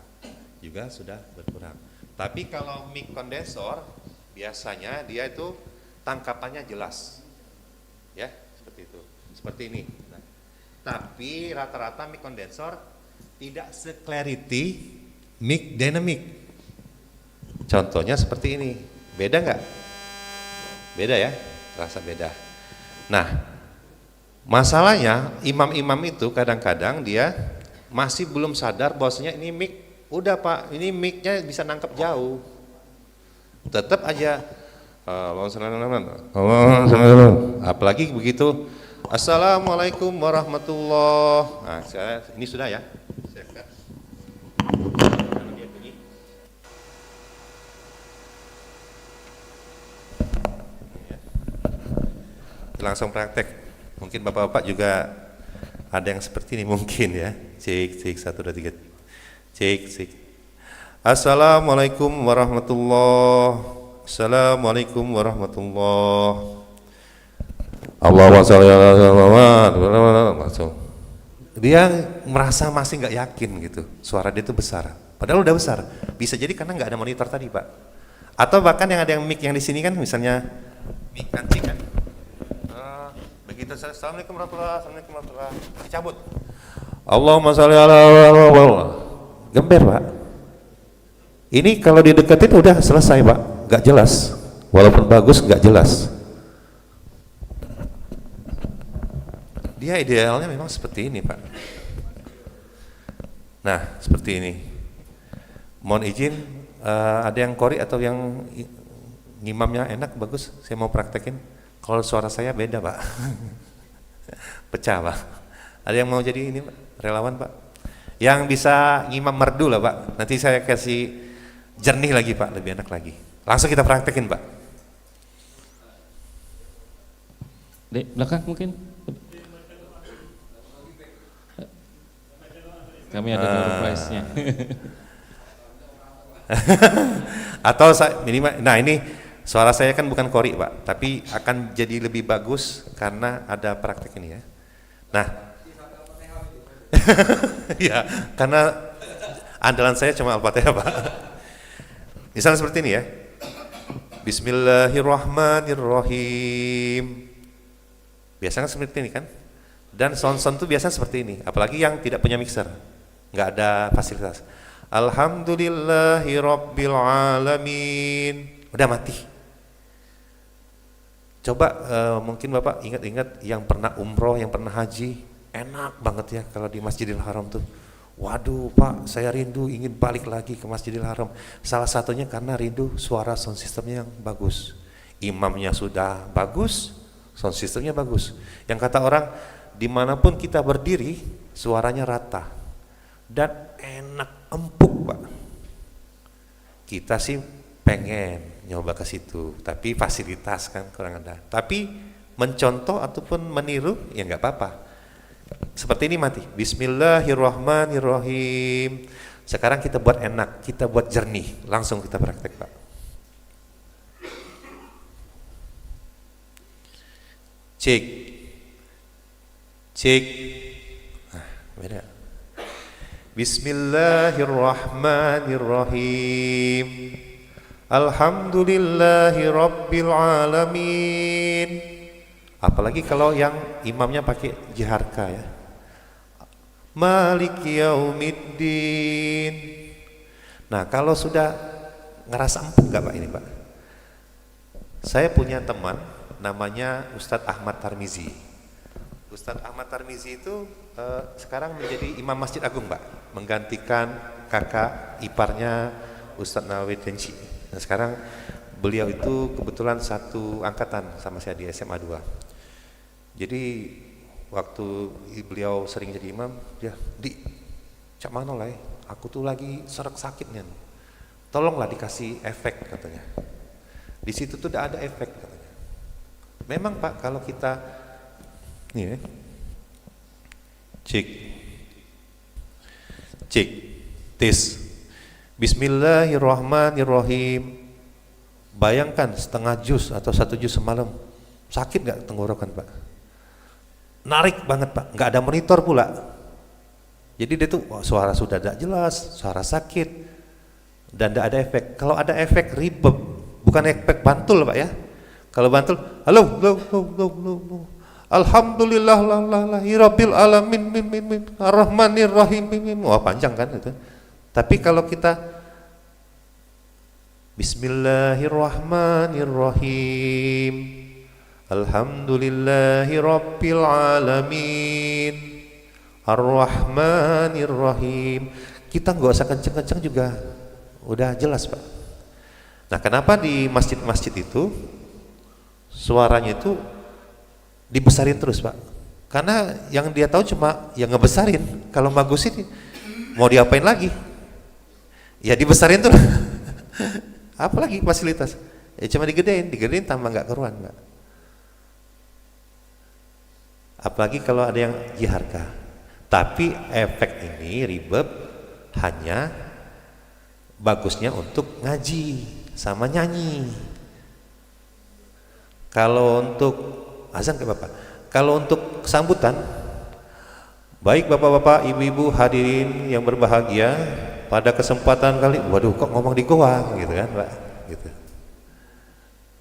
Tapi kalau mic kondensor, biasanya dia itu tangkapannya jelas. Ya, seperti itu. Seperti ini. Nah, tapi rata-rata mic kondensor tidak se-clarity mic dynamic. Contohnya seperti ini. Beda nggak? Beda ya? Rasa beda. Nah, masalahnya imam-imam itu kadang-kadang dia masih belum sadar bahwasanya ini mic, udah Pak, ini mic-nya bisa nangkep jauh. Tetap aja apalagi begitu Assalamualaikum warahmatullahi. Nah, ini sudah ya. Langsung praktek. Mungkin bapak-bapak juga ada yang seperti ini mungkin ya. Cek 1 2 3. Cek. Assalamualaikum warahmatullahi. Assalamualaikum warahmatullahi. Allahumma shalli ala Muhammad. Langsung. dia merasa masih nggak yakin gitu, suara dia itu besar. Padahal udah besar. Bisa jadi karena nggak ada monitor tadi, Pak. Atau bahkan yang ada yang mic yang di sini kan, misalnya mic kancing kan. Begitu saya Assalamualaikum warahmatullahi dicabut. Allahumma sholli ala gember, Pak. Ini kalau dideketin udah selesai, Pak. Nggak jelas. Walaupun bagus nggak jelas. Dia idealnya memang seperti ini, Pak. Nah, seperti ini. Mohon izin, ada yang kori atau yang ngimamnya enak, bagus, saya mau praktekin. Kalau suara saya beda, Pak. Pecah, Pak. Ada yang mau jadi ini, Pak? Relawan, Pak? Yang bisa ngimam merdu lah, Pak. Nanti saya kasih jernih lagi, Pak, lebih enak lagi. Langsung kita praktekin, Pak. Dek, belakang mungkin. Kami ada door prize-nya. Atau minimal, nah ini suara saya kan bukan kori, Pak, tapi akan jadi lebih bagus karena ada praktek ini ya. Nah, ya karena andalan saya cuma Al-Fatihah, Pak. Misalnya seperti ini ya. Bismillahirrahmanirrahim. Biasanya seperti ini kan. Dan sound-sound itu biasanya seperti ini, apalagi yang tidak punya mixer, nggak ada fasilitas. Alhamdulillahirabbil alamin. Udah mati. Coba mungkin Bapak ingat-ingat yang pernah umroh, yang pernah haji, enak banget ya kalau di Masjidil Haram tuh. Waduh, Pak, saya rindu ingin balik lagi ke Masjidil Haram. Salah satunya karena rindu suara sound systemnya yang bagus. Imamnya sudah bagus, sound systemnya bagus. Yang kata orang, dimanapun kita berdiri, suaranya rata dan enak, empuk, Pak. Kita sih pengen nyoba ke situ, tapi fasilitas kan kurang ada. Tapi mencontoh ataupun meniru ya nggak apa-apa. Seperti ini mati. Bismillahirrahmanirrahim. Sekarang kita buat enak, kita buat jernih. Langsung kita praktek, Pak. Cek. Cek. Nah, beda. Bismillahirrahmanirrahim. Alhamdulillahi rabbil alamin. Apalagi kalau yang imamnya pakai jiharka ya. Maliki yaumiddin. Nah, kalau sudah ngerasa empuk gak Pak ini, Pak? Saya punya teman namanya Ustadz Ahmad Tarmizi. Ustadz Ahmad Tarmizi itu sekarang menjadi Imam Masjid Agung, Pak, menggantikan kakak iparnya Ustadz Nawid Denci. Nah, sekarang beliau itu kebetulan satu angkatan sama saya di SMA 2. Jadi waktu beliau sering jadi imam, dia cak mana lah, aku tuh lagi serak sakitnya, tolonglah dikasih efek katanya. Di situ tuh tidak ada efek katanya. Memang Pak, kalau kita nih ya, cek, tes. Bismillahirrahmanirrahim. Bayangkan setengah juz atau 1 juz semalam, sakit gak tenggorokan, Pak? Narik banget, Pak, nggak ada monitor pula. Jadi dia tuh suara sudah tidak jelas, suara sakit, dan tidak ada efek. Kalau ada efek reverb, bukan efek bantul, Pak ya. Kalau bantul, halo, alhamdulillah rabbil alamin arrahmanir rahim, wah panjang kan itu. Tapi kalau kita Bismillahirrahmanirrahim, alhamdulillahi rabbil alamin arrahmanir rahim, kita nggak usah kenceng-kenceng juga udah jelas, Pak. Nah, kenapa di masjid-masjid itu suaranya itu dibesarin terus, Pak? Karena yang dia tahu cuma yang ngebesarin. Kalau bagusin mau diapain lagi? Ya dibesarin terus. Apalagi fasilitas? Ya cuma digedein tambah nggak keruan, Pak. Apalagi kalau ada yang jiharka. Tapi efek ini reverb hanya bagusnya untuk ngaji sama nyanyi. Kalau untuk azan ke Bapak, kalau untuk sambutan Baik Bapak-bapak, Ibu-ibu hadirin yang berbahagia, pada kesempatan kali, waduh kok ngomong di goa gitu kan Pak, gitu.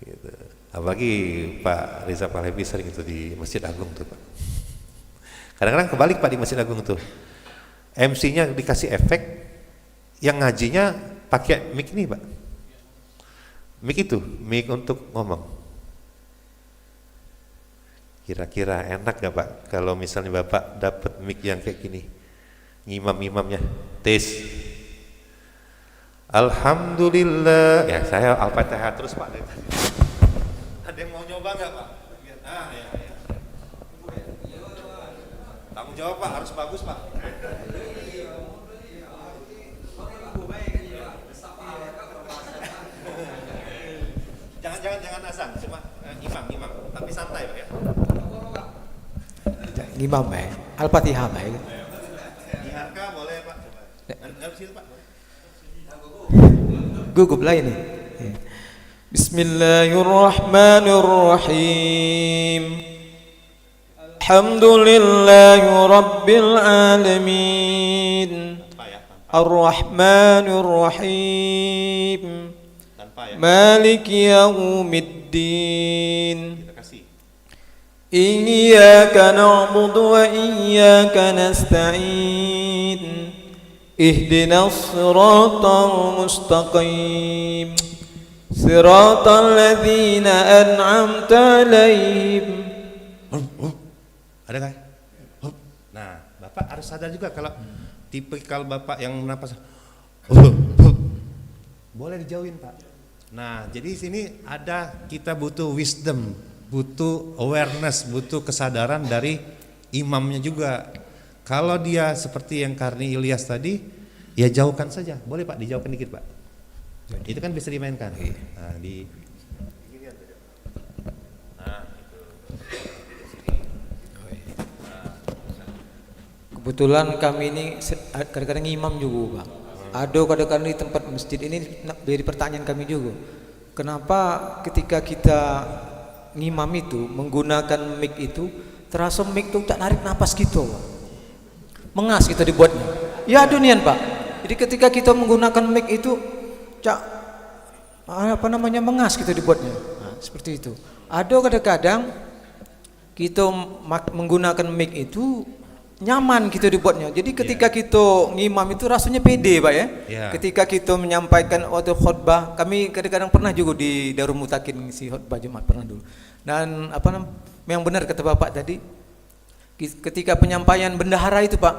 Gitu. Apalagi Pak Riza Pahlavi sering itu di Masjid Agung tuh Pak. Kadang-kadang kebalik Pak di Masjid Agung tuh, MC-nya dikasih efek, yang ngajinya pakai mic nih Pak. Mic itu, mic untuk ngomong. Kira-kira enak gak Pak kalau misalnya Bapak dapat mic yang kayak gini, ngimam-ngimamnya, tes. Alhamdulillah, ya saya Al-Fatihah terus Pak. Ada yang mau nyoba gak Pak? Ah ya. Tanggung jawab Pak, harus bagus Pak. Jangan asal, cuma imam, tapi santai Pak ya. Imam baik, Al-Fatihah baik. Di harga boleh Pak. Dari situ Pak. Gugup lah ini. Bismillahirrahmanirrahim. Alhamdulillahi rabbil alamin. Ar-Rahmanir-Rahim. Malik yaumiddin. Iyyaka na'budu wa iyyaka nasta'in. Ihdinas siratal mustaqim. Siratal ladzina an'amta 'alaihim. Ada kan? Nah, Bapak harus sadar juga kalau tipikal Bapak yang napas boleh dijauhin Pak. Nah, jadi sini ada kita butuh wisdom, butuh awareness, butuh kesadaran dari imamnya juga. Kalau dia seperti yang Karni Ilyas tadi, ya jauhkan saja. Boleh Pak, dijauhkan dikit Pak. Itu kan bisa dimainkan. Nah, Kebetulan kami ini kadang-kadang imam juga Pak. Ada kadang-kadang di tempat masjid ini dari pertanyaan kami juga. Kenapa ketika kita ngimam itu menggunakan mic itu terasa mic itu tak narik napas gitu Pak. Mengas kita dibuatnya. Ya dunian Pak. Jadi ketika kita menggunakan mic itu mengas kita dibuatnya. Nah, seperti itu. Ada kadang-kadang kita menggunakan mic itu nyaman kita dibuatnya. Jadi ketika kita ngimam itu rasanya pede Pak ya. Ketika kita menyampaikan waktu khutbah, kami kadang-kadang pernah juga di Darul Mutakin ngisi khutbah Jumat pernah dulu. Dan yang benar kata Bapak tadi, ketika penyampaian bendahara itu Pak,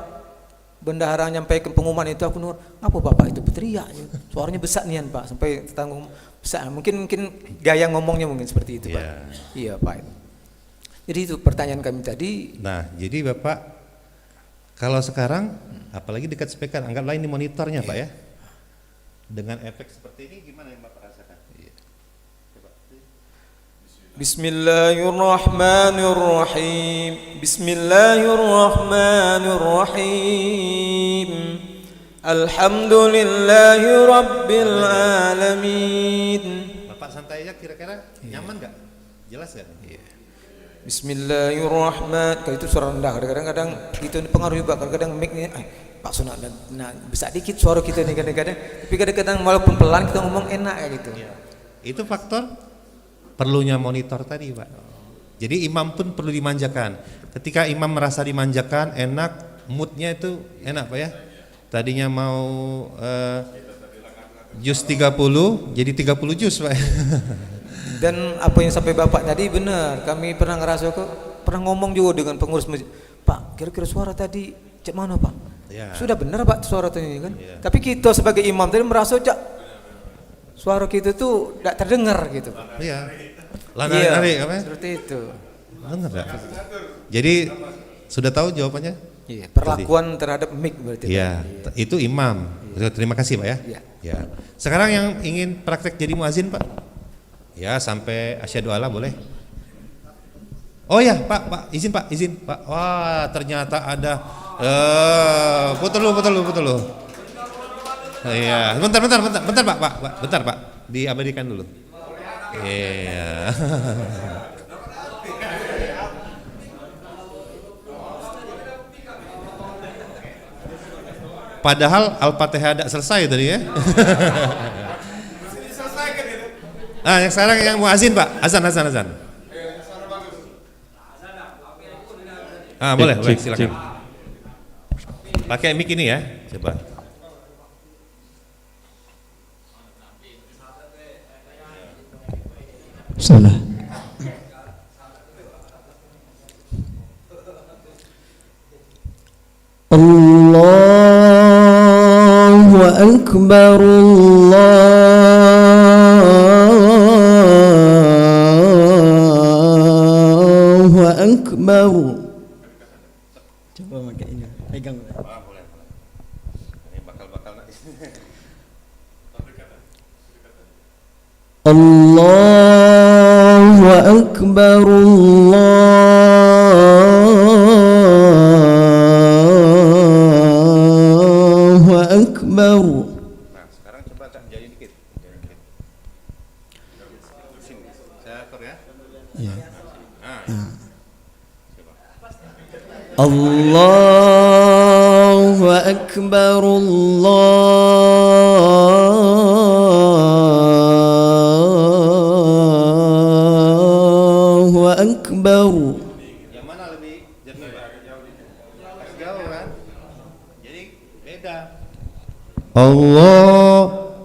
bendahara menyampaikan pengumuman itu aku nur, apa Bapak itu berteriak, suaranya besar nian Pak, sampai tanggung besar. Mungkin gaya ngomongnya mungkin seperti itu Pak. Iya Pak. Jadi itu pertanyaan kami tadi. Nah, jadi Bapak kalau sekarang, apalagi dekat speaker, anggaplah ini monitornya Pak ya. Dengan efek seperti ini gimana yang Bapak rasakan? Bismillahirrahmanirrahim. Bismillahirrahmanirrahim. Alhamdulillahi rabbil alamin. Bapak santai aja, kira-kira nyaman gak? Jelas gak? Bismillahirrahmanirrahim. Kalau itu suara rendah, kadang-kadang itu pengaruh juga. Kadang-kadang mic-nya Pak Sunat besar dikit suara kita nih kadang-kadang. Tapi kadang-kadang walaupun pelan kita ngomong enak ya gitu. Itu faktor perlunya monitor tadi Pak. Jadi imam pun perlu dimanjakan. Ketika imam merasa dimanjakan, enak, moodnya itu enak Pak ya. Tadinya mau jus 30 jadi 30 jus Pak. Dan apa yang sampai Bapak tadi benar, kami pernah ngerasa pernah ngomong juga dengan pengurus masjid, Pak kira-kira suara tadi cek mana Pak? Sudah benar Pak suara tadi kan? Tapi kita sebagai imam tadi merasa suara kita tuh tidak terdengar gitu Pak. Seperti itu. Benar Pak. Jadi sudah tahu jawabannya? Iya, perlakuan terhadap mic berarti. Iya, itu imam. Terima kasih Pak ya. Ya. Sekarang yang ingin praktek jadi muazin Pak? Ya sampai asyhadu alla boleh. Oh ya Pak, izin Pak. Wah ternyata ada. Betul loh. Iya, bentar Pak, diabadikan dulu. Iya. padahal Al-Fatihah tidak selesai tadi ya. Nah, yang sekarang yang mau azan Pak, azan. Ah, boleh, silakan. Pakai mic ini ya, coba. Salah. Allahu Akbar, Allahu Akbar. Coba pakai ini, pegang. Boleh. Ini bakal nanti. Allahu Akbar, Allahu Akbar. Nah, sekarang coba jadi dikit. Sini, saya atur ya. Ya. Nah. Allahu Akbar, Allahu Akbar. Yang mana lebih jernih Pak? Jauh kan? Jadi beda.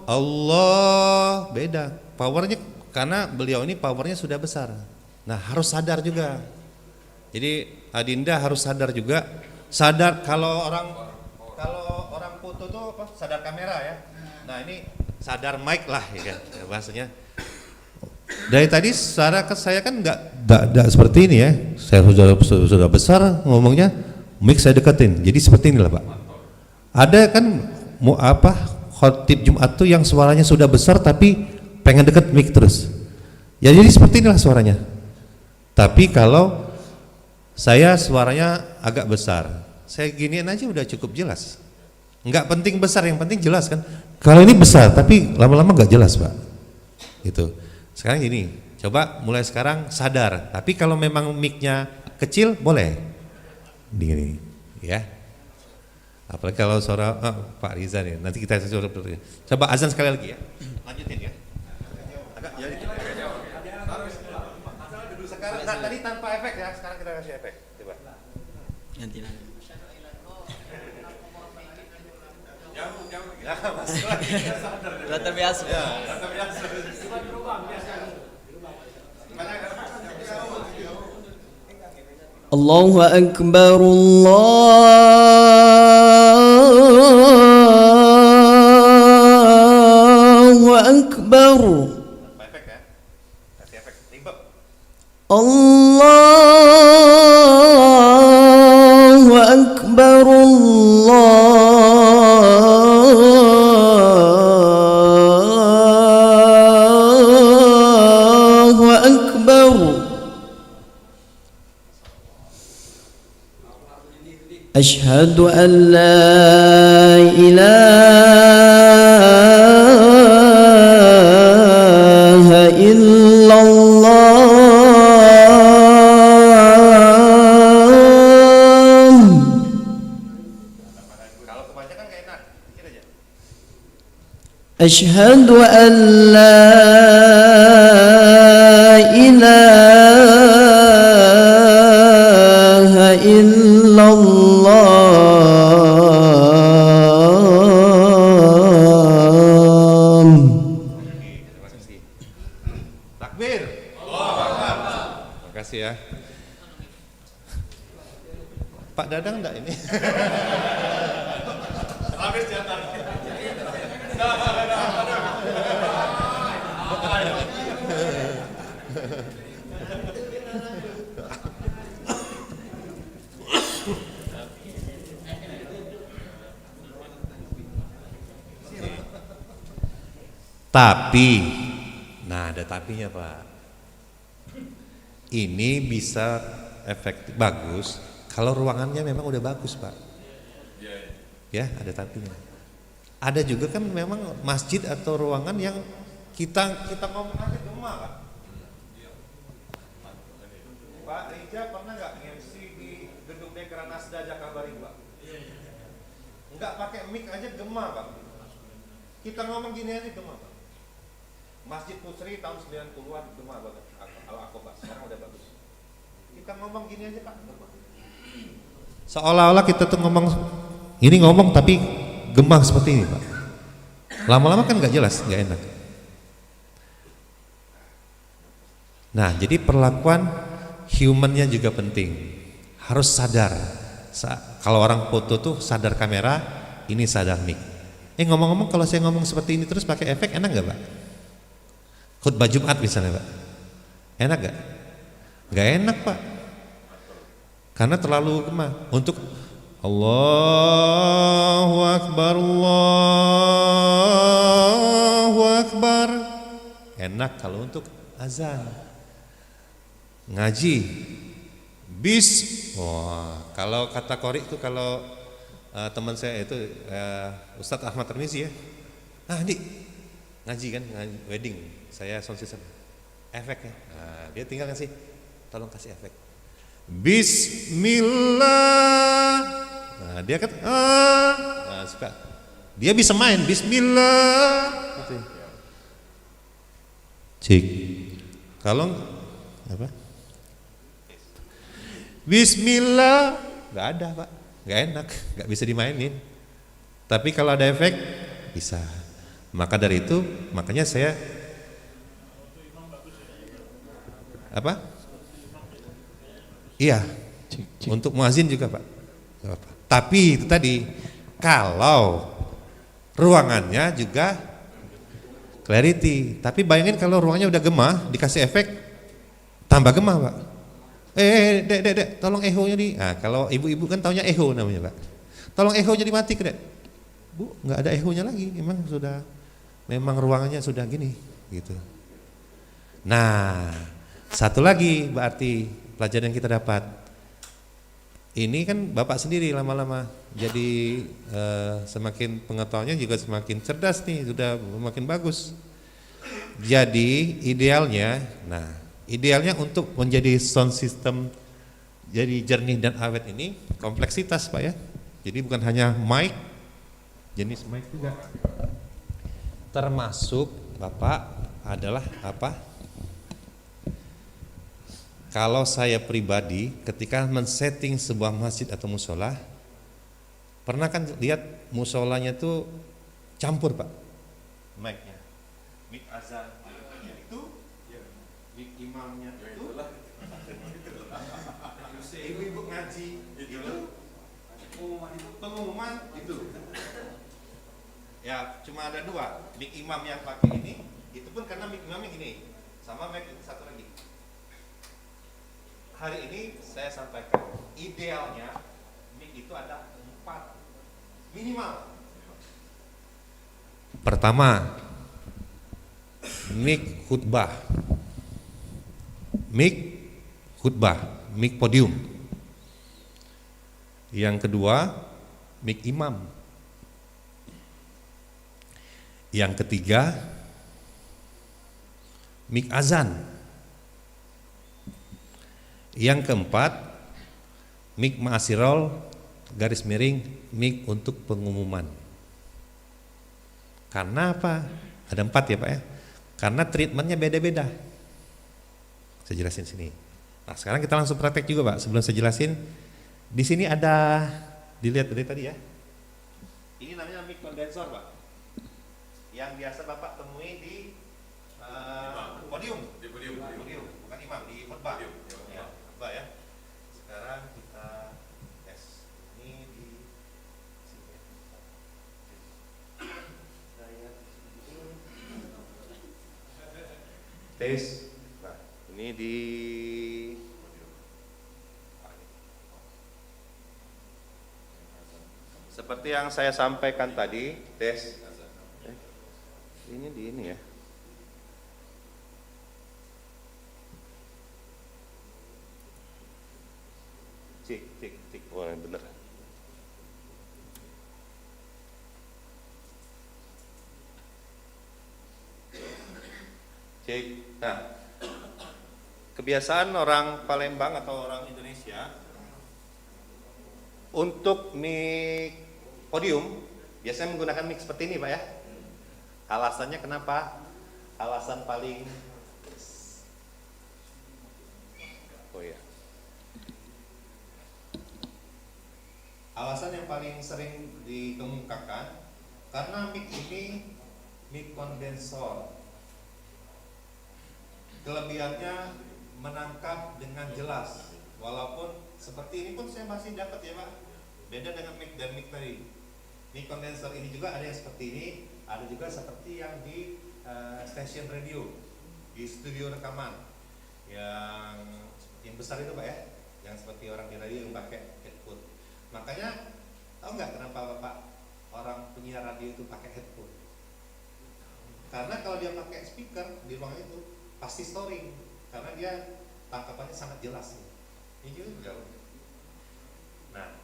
Allah beda. Powernya karena beliau ini powernya sudah besar. Nah harus sadar juga. Jadi Adinda harus sadar juga. Sadar kalau orang foto tuh apa? Sadar kamera ya. Nah ini sadar mic lah ya kan bahasanya. Dari tadi saya kan nggak seperti ini ya. Saya sudah besar ngomongnya, mic saya deketin. Jadi seperti inilah Pak. Ada kan mau apa khotib Jumat tuh yang suaranya sudah besar tapi pengen deket mic terus. Ya jadi seperti inilah suaranya. Tapi kalau saya suaranya agak besar, saya giniin aja udah cukup jelas. Enggak penting besar, yang penting jelas kan. Kalau ini besar tapi lama-lama nggak jelas Pak. Gitu. Sekarang gini, coba mulai sekarang sadar. Tapi kalau memang mic-nya kecil boleh. Gini, ya. Apalagi kalau suara Pak Riza nih, nanti kita coba azan sekali lagi ya. Lanjutin ya. Agak jadi. Sekarang tadi tanpa efek ya, sekarang kita kasih efek. Coba. Nanti. Ya, masuk lagi. Sudah terbiasa. Ya, terbiasa. Allahu Akbar, Allahu Akbar. Efek ya. Kasih efek. Timbuk. Allahu Akbar, Allahu Akbar. Ashhadu an la ilaha illallah. Kalau kebanyakan gak enak, dikit aja. Ashhadu an la ilaha illallah. Terima kasih. Takbir. Terima kasih ya. Pak Dadang enggak ini? Habis jatah. Tapi, nah ada tapinya Pak. Ini bisa efektif bagus kalau ruangannya memang udah bagus Pak. Ya ada tapinya. Ada juga kan memang masjid atau ruangan yang kita ngomong aja di rumah Pak. Pak Rija pernah nggak MC di gedung Dekran Asda Jakabaring Pak? nggak pakai mic aja gema Pak. Kita ngomong gini aja gema Pak. Masjid Pusri tahun 90-an gema banget. Al-Aqobah sekarang udah bagus. Kita ngomong gini aja Pak, gema. Seolah-olah kita tuh ngomong tapi gema seperti ini Pak. Lama-lama kan nggak jelas, nggak enak. Nah, jadi perlakuan humannya juga penting. Harus sadar. Kalau orang foto tuh sadar kamera, ini sadar mic. Ngomong-ngomong, kalau saya ngomong seperti ini terus pakai efek enak nggak Pak? Khutbah Jumat misalnya Pak, enak nggak? Nggak enak Pak, karena terlalu gema. Untuk Allahu Akbar, Allahu Akbar, enak kalau untuk azan. Ngaji, kalau kata Qori itu, kalau teman saya itu Ustadz Ahmad Termizi ya, Dik ngaji kan, wedding, saya sound system, efeknya, dia tinggal ngasih, tolong kasih efek, Bismillah, dia kan, suka, dia bisa main, Bismillah, cik, kalau apa? Bismillah, nggak ada Pak, nggak enak, nggak bisa dimainin. Tapi kalau ada efek bisa. Maka dari itu, makanya saya apa? Iya, untuk muazin juga Pak. Tapi itu tadi, kalau ruangannya juga clarity. Tapi bayangin kalau ruangannya udah gema, dikasih efek, tambah gema Pak. Dek, tolong eho-nya di. Nah, kalau ibu-ibu kan taunya eho namanya Pak. Tolong eho-nya dimati Dek. Bu, nggak ada eho-nya lagi. Memang ruangannya sudah gini, gitu. Nah, satu lagi berarti pelajaran yang kita dapat. Ini kan Bapak sendiri lama-lama jadi semakin pengetahuannya juga semakin cerdas nih, sudah semakin bagus. Jadi idealnya untuk menjadi sound system jadi jernih dan awet ini kompleksitas Pak ya. Jadi bukan hanya mic, jenis mic juga. Termasuk Bapak adalah apa? Kalau saya pribadi ketika men-setting sebuah masjid atau musola, pernah kan lihat musolanya tuh campur Pak, mic-nya, mic azan itu, mic imamnya itu, ibu-ibu ngaji itu, pengumuman itu. Ya cuma ada dua, mic imam yang pakai ini, itu pun karena mic imamnya gini, sama mic satu lagi. Hari ini saya sampaikan, idealnya mic itu ada 4 minimal. Pertama, mic khutbah, mic podium. Yang kedua, mic imam. Yang ketiga, mic azan. Yang keempat, mic ma'asirol garis miring mic untuk pengumuman. Karena apa? Ada 4 ya Pak ya. Karena treatmentnya beda-beda. Saya jelasin sini. Nah sekarang kita langsung praktek juga Pak. Sebelum saya jelasin, di sini ada, dilihat dari tadi ya. Ini namanya mic kondensor Pak. Yang biasa Bapak temui di podium. Di podium, bukan imam, di khutbah. Ya, khutbah ya. Sekarang kita tes. Ini di sini. Tes. Nah, ini di seperti yang saya sampaikan tadi, tes. Ini di ini ya. Cik. Oh, bener. Cik. Nah, kebiasaan orang Palembang atau orang Indonesia untuk mic podium biasanya menggunakan mic seperti ini Pak ya. Alasannya kenapa? Alasan paling alasan yang paling sering dikemukakan karena mic ini mic kondensor. Kelebihannya menangkap dengan jelas. Walaupun seperti ini pun saya masih dapat ya Pak. Beda dengan mic dan mic tadi. Mic kondensor ini juga ada yang seperti ini, ada juga seperti yang di stasiun radio, di studio rekaman yang besar itu Pak ya, yang seperti orang di radio yang pakai headphone. Makanya tahu nggak kenapa Bapak orang penyiar radio itu pakai headphone? Karena kalau dia pakai speaker di ruang itu pasti storing, karena dia tangkapannya sangat jelas. Ini juga. Nah,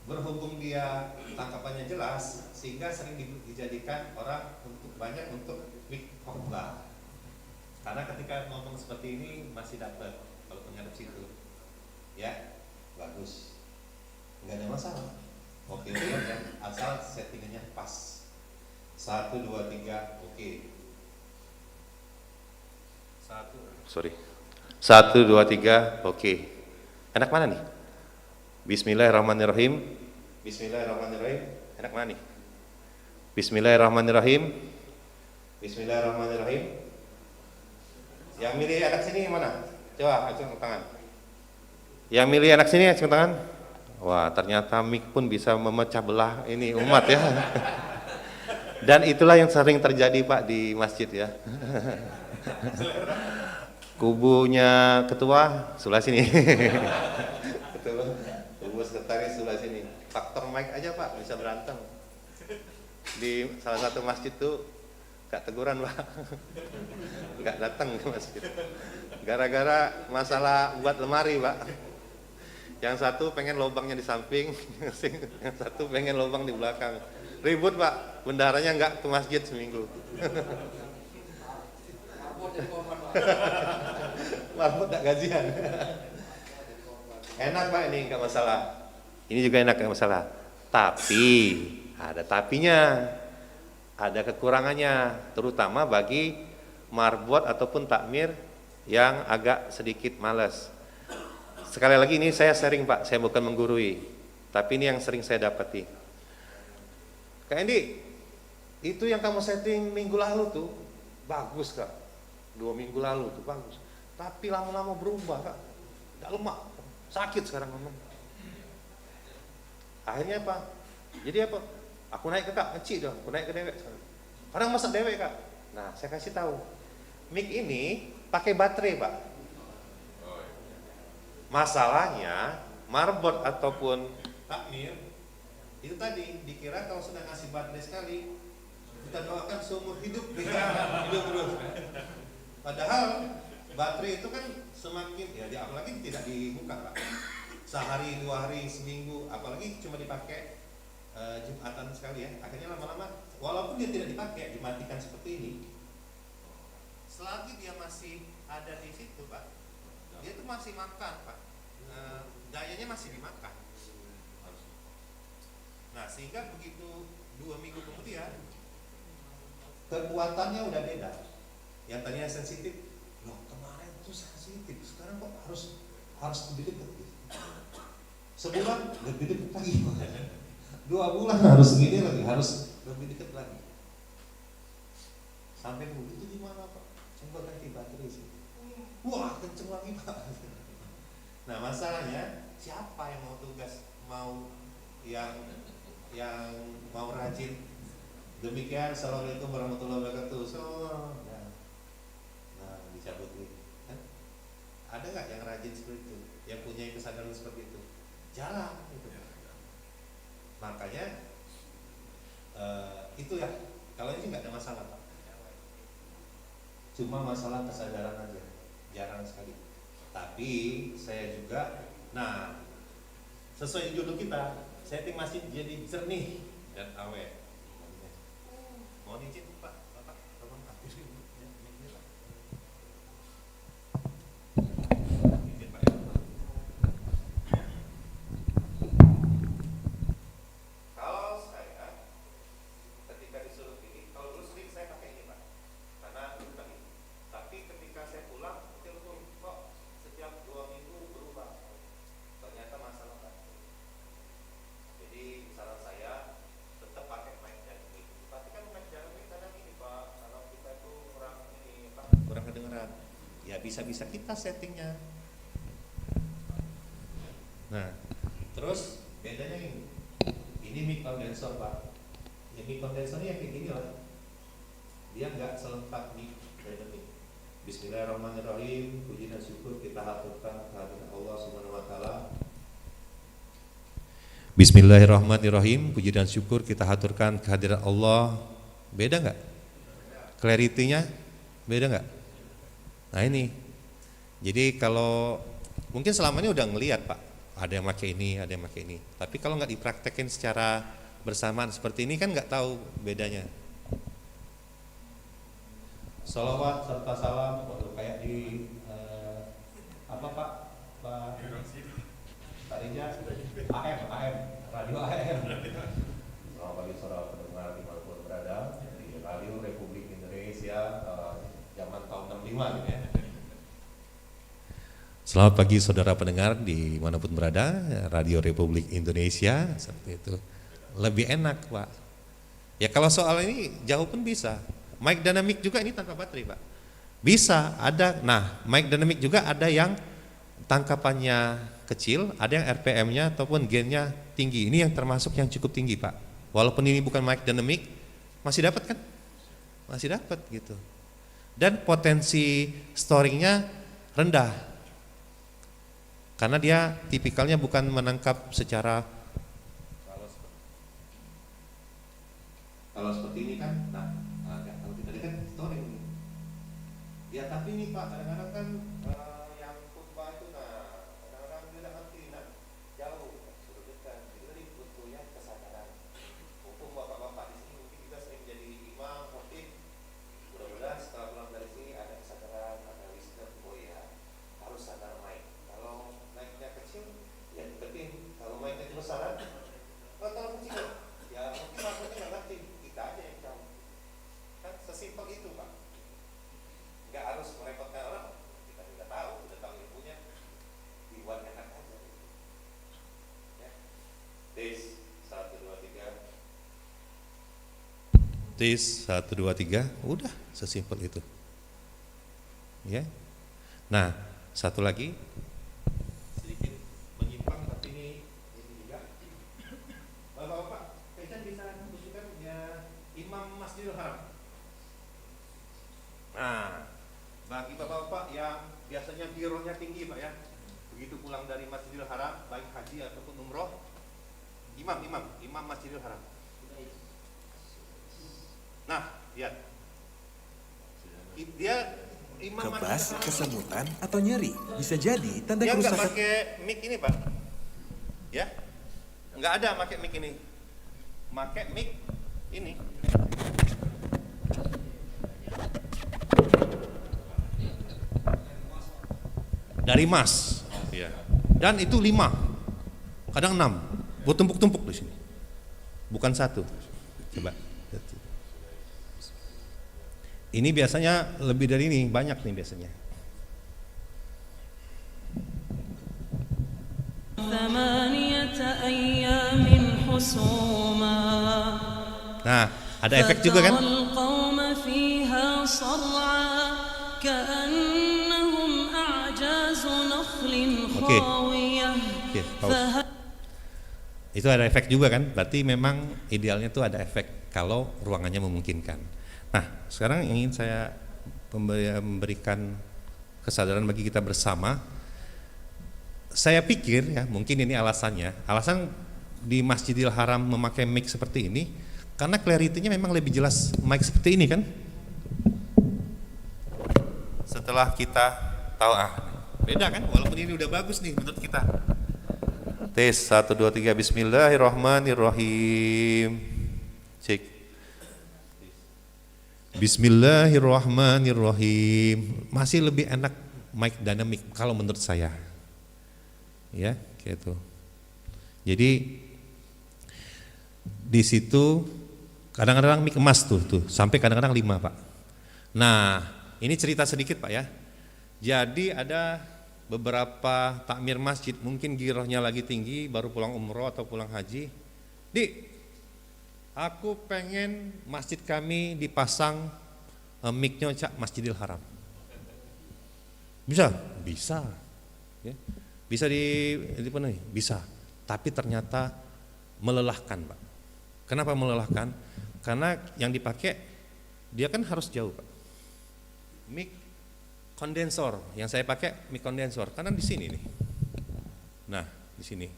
berhubung dia tangkapannya jelas, sehingga sering dijadikan orang banyak untuk mic khotbah. Karena ketika ngomong seperti ini masih dapat kalau pengadap situ, ya bagus, nggak ada masalah. Oke, ya, asal settingannya pas. 1, 2, 3, oke. 1, 2, 3, oke. Enak mana nih? Bismillahirrahmanirrahim. Bismillahirrahmanirrahim. Enak mana nih? Bismillahirrahmanirrahim. Bismillahirrahmanirrahim. Yang milih anak sini mana? Coba acung tangan. Yang milih anak sini acung tangan. Wah, ternyata mic pun bisa memecah belah ini umat ya. Dan itulah yang sering terjadi Pak di masjid ya. Kubunya ketua sebelah sini. Kubu sekretaris sebelah sini. Faktor mic aja Pak bisa berantem. Di salah satu masjid tuh gak teguran Pak. Gak datang ke masjid. Gara-gara masalah buat lemari Pak. Yang satu pengen lubangnya di samping, yang satu pengen lubang di belakang. Ribut Pak, bendaharanya nggak ke masjid seminggu. Marbot nggak gajian. Enak Pak ini nggak masalah. Ini juga enak nggak masalah. Tapi ada tapinya, ada kekurangannya, terutama bagi marbot ataupun takmir yang agak sedikit malas. Sekali lagi ini saya sharing Pak, saya bukan menggurui, tapi ini yang sering saya dapati. Kak Endi, itu yang kamu setting minggu lalu tuh bagus Kak, 2 minggu lalu tuh bagus. Tapi lama-lama berubah Kak, gak lemak, sakit sekarang ngomong. Akhirnya apa? Jadi apa? Aku naik ke Kak, ngecik dong, aku naik ke dewek sekarang. Orang masak dewek Kak. Nah saya kasih tahu, mic ini pakai baterai Pak. Masalahnya marbot ataupun takmir itu tadi dikira kalau sudah ngasih baterai sekali kita doakan seumur hidup bisa hidup terus. Padahal baterai itu kan semakin ya apalagi tidak dibuka Pak. Sehari, 2 hari, seminggu, apalagi cuma dipakai Jumatan sekali ya. Akhirnya lama-lama walaupun dia tidak dipakai dimatikan seperti ini. Selagi dia masih ada di situ Pak, dia tuh masih makan Pak, dayanya masih dimakan. Nah sehingga begitu 2 minggu kemudian kekuatannya udah beda. Yang tadinya sensitif, loh kemarin tuh sensitif, sekarang kok harus lebih dekat. Sebulan lebih dekat lagi, 2 bulan harus segini lagi, harus lebih dekat lagi. Sampai begitu gimana Pak? Coba ganti baterai sih. Wah kenceng lagi Pak. Nah masalahnya siapa yang mau tugas, mau yang mau rajin. Demikian, assalamualaikum warahmatullahi wabarakatuh. Nah dicabut nih. Ada nggak yang rajin seperti itu, yang punya kesadaran seperti itu? Jarang itu. Makanya itu ya. Kalau ini nggak ada masalah Pak. Cuma masalah kesadaran aja, jarang sekali. Tapi saya juga, nah sesuai judul kita, setting masjid jadi jernih dan awet. Mohon izin Pak, Bapak, tolong aktifin mic-nya Pak. Izin Pak ya. Kalau saya ya bisa-bisa kita settingnya. Nah, terus bedanya ini mic condenser Pak. Ya, mic condenser yang kayak gini lah. Dia nggak selengkap mic dynamic. Bismillahirrahmanirrahim. Puji dan syukur kita haturkan kehadirat Allah Subhanahu wa taala. Bismillahirrahmanirrahim. Puji dan syukur kita haturkan kehadirat Allah. Beda nggak? Clarity-nya beda nggak? Nah ini. Jadi kalau mungkin selama ini udah ngelihat Pak, ada yang pakai ini, ada yang pakai ini. Tapi kalau nggak dipraktekin secara bersamaan seperti ini kan nggak tahu bedanya. Salawat serta salam kayak di apa Pak? Pak Rija AM, radio AM. Selamat pagi saudara pendengar dimanapun berada di Radio Republik Indonesia zaman tahun 65 gitu ya. Selamat pagi saudara pendengar dimanapun berada, Radio Republik Indonesia, seperti itu. Lebih enak Pak. Ya kalau soal ini jauh pun bisa. Mic dynamic juga ini tanpa baterai Pak. Bisa ada. Nah mic dynamic juga ada yang tangkapannya kecil, ada yang RPM-nya ataupun gain-nya tinggi. Ini yang termasuk yang cukup tinggi Pak. Walaupun ini bukan mic dynamic, masih dapat kan? Masih dapat gitu. Dan potensi storing-nya rendah. Karena dia tipikalnya bukan menangkap secara kalau seperti ini kan, nah kalau kita lihat storing. Ya tapi ini Pak, kadang-kadang kan yang khutbah itu, nah kadang-kadang dia tidak ngerti, nah jauh, sudah dekat, jadi butuh yang kesadaran. Mumpung bapak-bapak di sini mungkin juga sering jadi imam, khotib, mudah-mudahan setelah pulang dari sini ada kesadaran, ada wisdom, oh ya harus sadar mic. Kalau mic-nya kecil, ya deketin. Kalau mic-nya besar, tolong kecil, ya mungkin maksudnya nggak ngerti, kita aja yang tahu. Kan sesimpel itu Pak. Nggak harus merepotkan orang, kita sudah tahu ilmunya, dibuat enak aja. Ya. Tes 1 2 3. Tes 1 2 3, udah sesimpel itu. Ya. Nah, satu lagi sedikit menyimpang tapi ini juga. Bapak-bapak, kita bisa tunjukkan ya Imam Masjidil Haram. Nah, bagi bapak-bapak yang biasanya girohnya tinggi Pak ya, begitu pulang dari Masjidil Haram, baik haji ataupun umroh, imam Masjidil Haram. Nah, lihat, dia imam Kebas, kesemutan, atau nyeri bisa jadi tanda dia kerusakan. nggak pakai mic ini Pak, ya, nggak ada pakai mic ini, pakai mic ini. Dari emas, ya. Dan itu 5, kadang 6, buat tumpuk-tumpuk di sini, bukan 1. Coba. Ini biasanya lebih dari ini, banyak nih biasanya. Nah, ada efek juga kan? Oke, pause. Itu ada efek juga kan? Berarti memang idealnya tuh ada efek kalau ruangannya memungkinkan. Nah, sekarang ingin saya memberikan kesadaran bagi kita bersama. Saya pikir ya, mungkin ini alasannya. Alasan di Masjidil Haram memakai mic seperti ini karena clarity-nya memang lebih jelas mic seperti ini kan? Setelah kita tahu beda kan? Walaupun ini udah bagus nih menurut kita. Tes 1 2 3 Bismillahirrahmanirrahim. Cek. Bismillahirrahmanirrahim. Masih lebih enak mic dynamic kalau menurut saya. Ya, gitu. Jadi di situ kadang-kadang mic emas tuh sampai kadang-kadang 5 Pak. Nah, ini cerita sedikit Pak ya. Jadi ada beberapa takmir masjid mungkin girohnya lagi tinggi baru pulang umroh atau pulang haji. Aku pengen masjid kami dipasang mic-nya Masjidil Haram. Bisa, bisa. Ya. Bisa dipenuhi, bisa. Tapi ternyata melelahkan, Pak. Kenapa melelahkan? Karena yang dipakai dia kan harus jauh, Pak. Mic kondensor yang saya pakai mic kondensor karena di sini nih. Nah, di sini.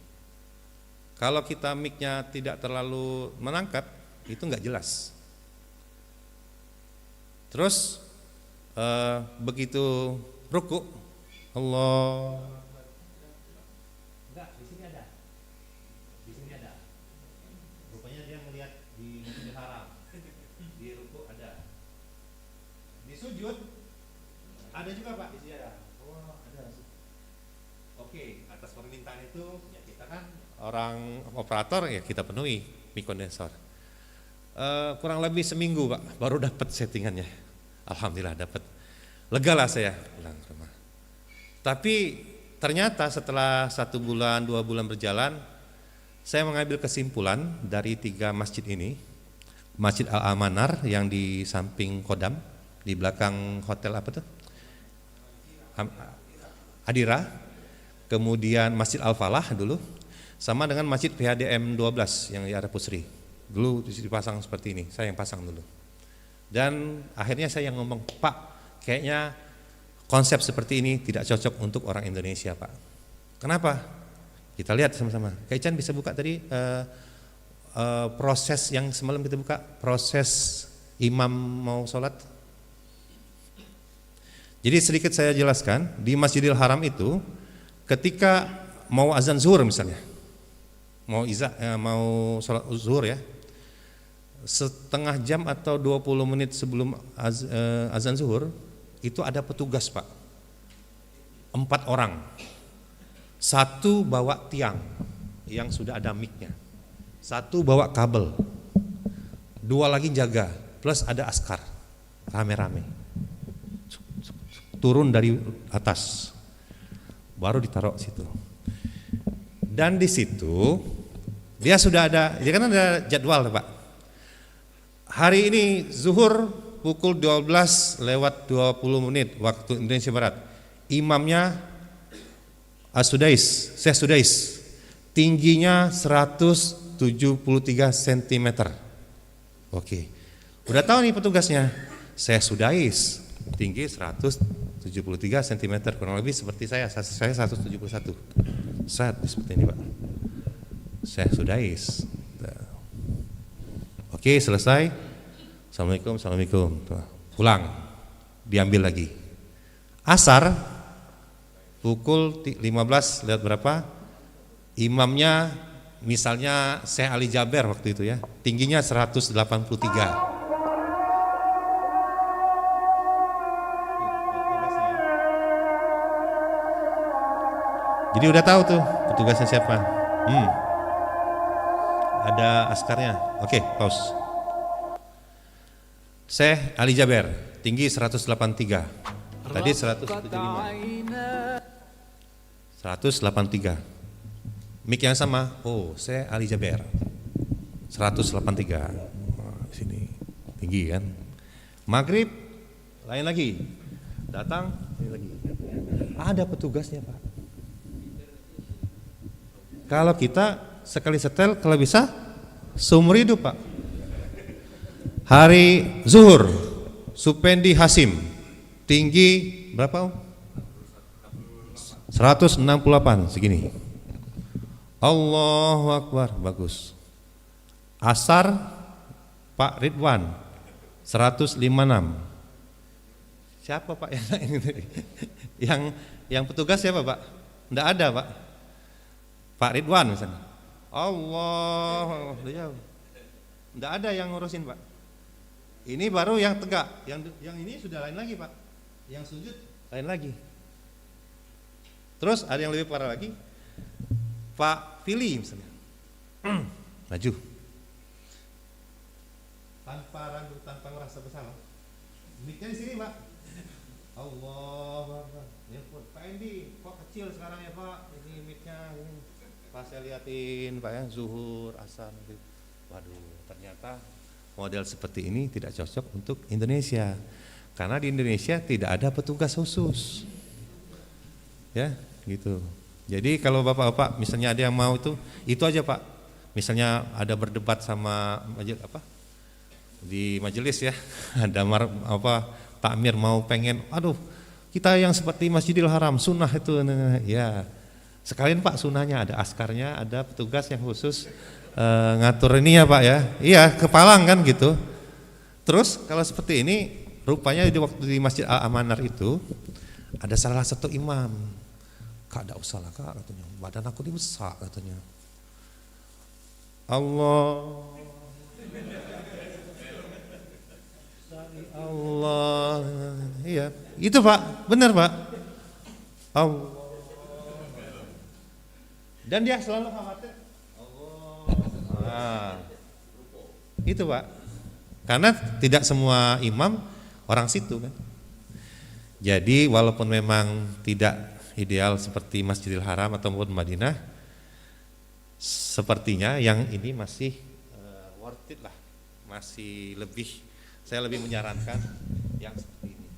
Kalau kita mic-nya tidak terlalu menangkap, itu nggak jelas. Terus begitu ruku, Allah. Enggak, di sini ada. Di sini ada. Rupanya dia melihat di Masjidil Haram. Di ruku ada. Di sujud ada juga, Pak, di sini ada. Oh, ada. Oke, atas permintaan itu ya kita kan orang operator ya kita penuhi mic kondensor. Kurang lebih seminggu, Pak, baru dapat settingannya. Alhamdulillah dapat. Lega lah saya pulang ke rumah. Tapi ternyata setelah 1 bulan, 2 bulan berjalan, saya mengambil kesimpulan dari 3 masjid ini. Masjid Al-Amanar yang di samping Kodam, di belakang hotel apa tuh? Adira. Kemudian Masjid Al-Falah dulu, sama dengan Masjid PHDM 12 yang di arah Pusri. Dulu dipasang seperti ini, saya yang pasang dulu. Dan akhirnya saya yang ngomong, Pak, kayaknya konsep seperti ini tidak cocok untuk orang Indonesia, Pak. Kenapa? Kita lihat sama-sama. Kak Ican bisa buka tadi proses yang semalam kita buka, proses imam mau sholat. Jadi sedikit saya jelaskan, di Masjidil Haram itu ketika mau azan zuhur misalnya, mau sholat zuhur ya, setengah jam atau 20 menit sebelum azan zuhur itu ada petugas, Pak, 4 orang, 1 bawa tiang yang sudah ada mic-nya, 1 bawa kabel, 2 lagi jaga, plus ada askar rame-rame turun dari atas baru ditaruh situ. Dan di situ dia sudah ada, dia kan ada jadwal, Pak. Hari ini zuhur pukul 12:20 waktu Indonesia Barat. Imamnya Syekh Sudais, tingginya 173 cm. Oke, udah tahu nih petugasnya, Syekh Sudais, tinggi 173 cm, kurang lebih seperti saya 171. Seperti ini, Pak. Syekh Sudais. Oke, selesai. Assalamualaikum. Pulang, diambil lagi. Asar pukul 15 lihat berapa? Imamnya misalnya Syekh Ali Jaber waktu itu ya, tingginya 183. Jadi udah tahu tuh petugasnya siapa. Ada askarnya. Oke, pause. Syekh Ali Jaber, tinggi 183. Tadi 183. Mic yang sama. Oh, Syekh Ali Jaber. 183. Di sini tinggi kan. Maghrib lain lagi. Datang ini lagi. Ada petugasnya, Pak. Kalau kita sekali setel, kalau bisa seumur hidup, Pak. Hari zuhur, Supendi Hasim, tinggi berapa? 168 segini. Allahu Akbar, bagus. Asar Pak Ridwan 156. Siapa, Pak, yang petugas siapa, Pak? Enggak ada, Pak. Pak Ridwan misalnya. Allah, jauh. Enggak ada yang ngurusin, Pak. Ini baru yang tegak, yang ini sudah lain lagi, Pak. Yang sujud lain lagi. Terus ada yang lebih parah lagi, Pak Fili misalnya. Maju. Tanpa ragu, tanpa merasa bersalah. Mic-nya di sini, Pak. Allah, Pak Endi, kok kecil sekarang ya, Pak? Ini mic-nya ini. Pas saya liatin, Pak, ya, zuhur, asar, gitu. Waduh, ternyata model seperti ini tidak cocok untuk Indonesia. Karena di Indonesia tidak ada petugas khusus. Ya, gitu. Jadi kalau bapak-bapak misalnya ada yang mau itu aja Pak. Misalnya ada berdebat sama di majelis ya, ada takmir mau pengen, aduh kita yang seperti Masjidil Haram sunnah itu, ya sekalian Pak sunnahnya ada askarnya, ada petugas yang khusus ngatur ini ya Pak ya, iya kepalang kan gitu. Terus kalau seperti ini rupanya di waktu di Masjid Al-Amanar itu ada salah satu imam, Kak tidak usah lah Kak katanya, badan aku ini besar katanya. Allah, iya itu Pak, benar Pak. Allah. Dan dia selalu khawatir Allah. Itu Pak, karena tidak semua imam orang situ kan. Jadi walaupun memang tidak ideal seperti Masjidil Haram ataupun Madinah, sepertinya yang ini masih worth it lah, masih saya lebih menyarankan yang seperti ini,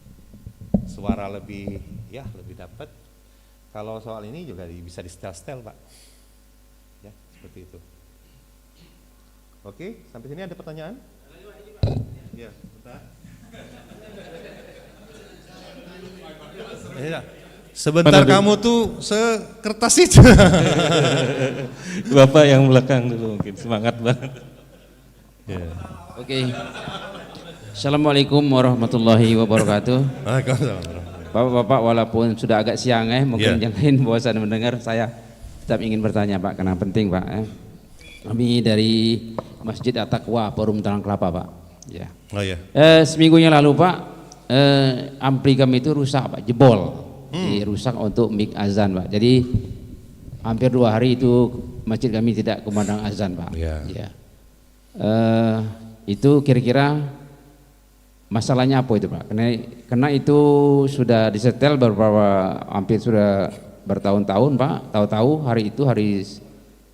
suara lebih dapat. Kalau soal ini juga bisa di setel Pak, ya seperti itu. Oke, sampai sini ada pertanyaan? Ya, bentar. Sebentar kamu tuh sekertas itu. Bapak yang belakang dulu mungkin semangat banget. Ya. Oke. Assalamualaikum warahmatullahi wabarakatuh. Waalaikumsalam. Bapak-bapak walaupun sudah agak siang mungkin yang lain bosan mendengar, saya tetap ingin bertanya Pak, karena penting Pak. Kami dari Masjid At-Taqwa Forum Talang Kelapa Pak. Ya. Oh ya. Seminggu yang lalu Pak, ampli kami itu rusak Pak, jebol. Rusak untuk mic azan Pak. Jadi hampir 2 hari itu masjid kami tidak kumandang azan Pak. Ya. Ya. Itu kira-kira masalahnya apa itu Pak? Karena itu sudah disetel hampir sudah bertahun-tahun Pak. Tahu-tahu hari itu hari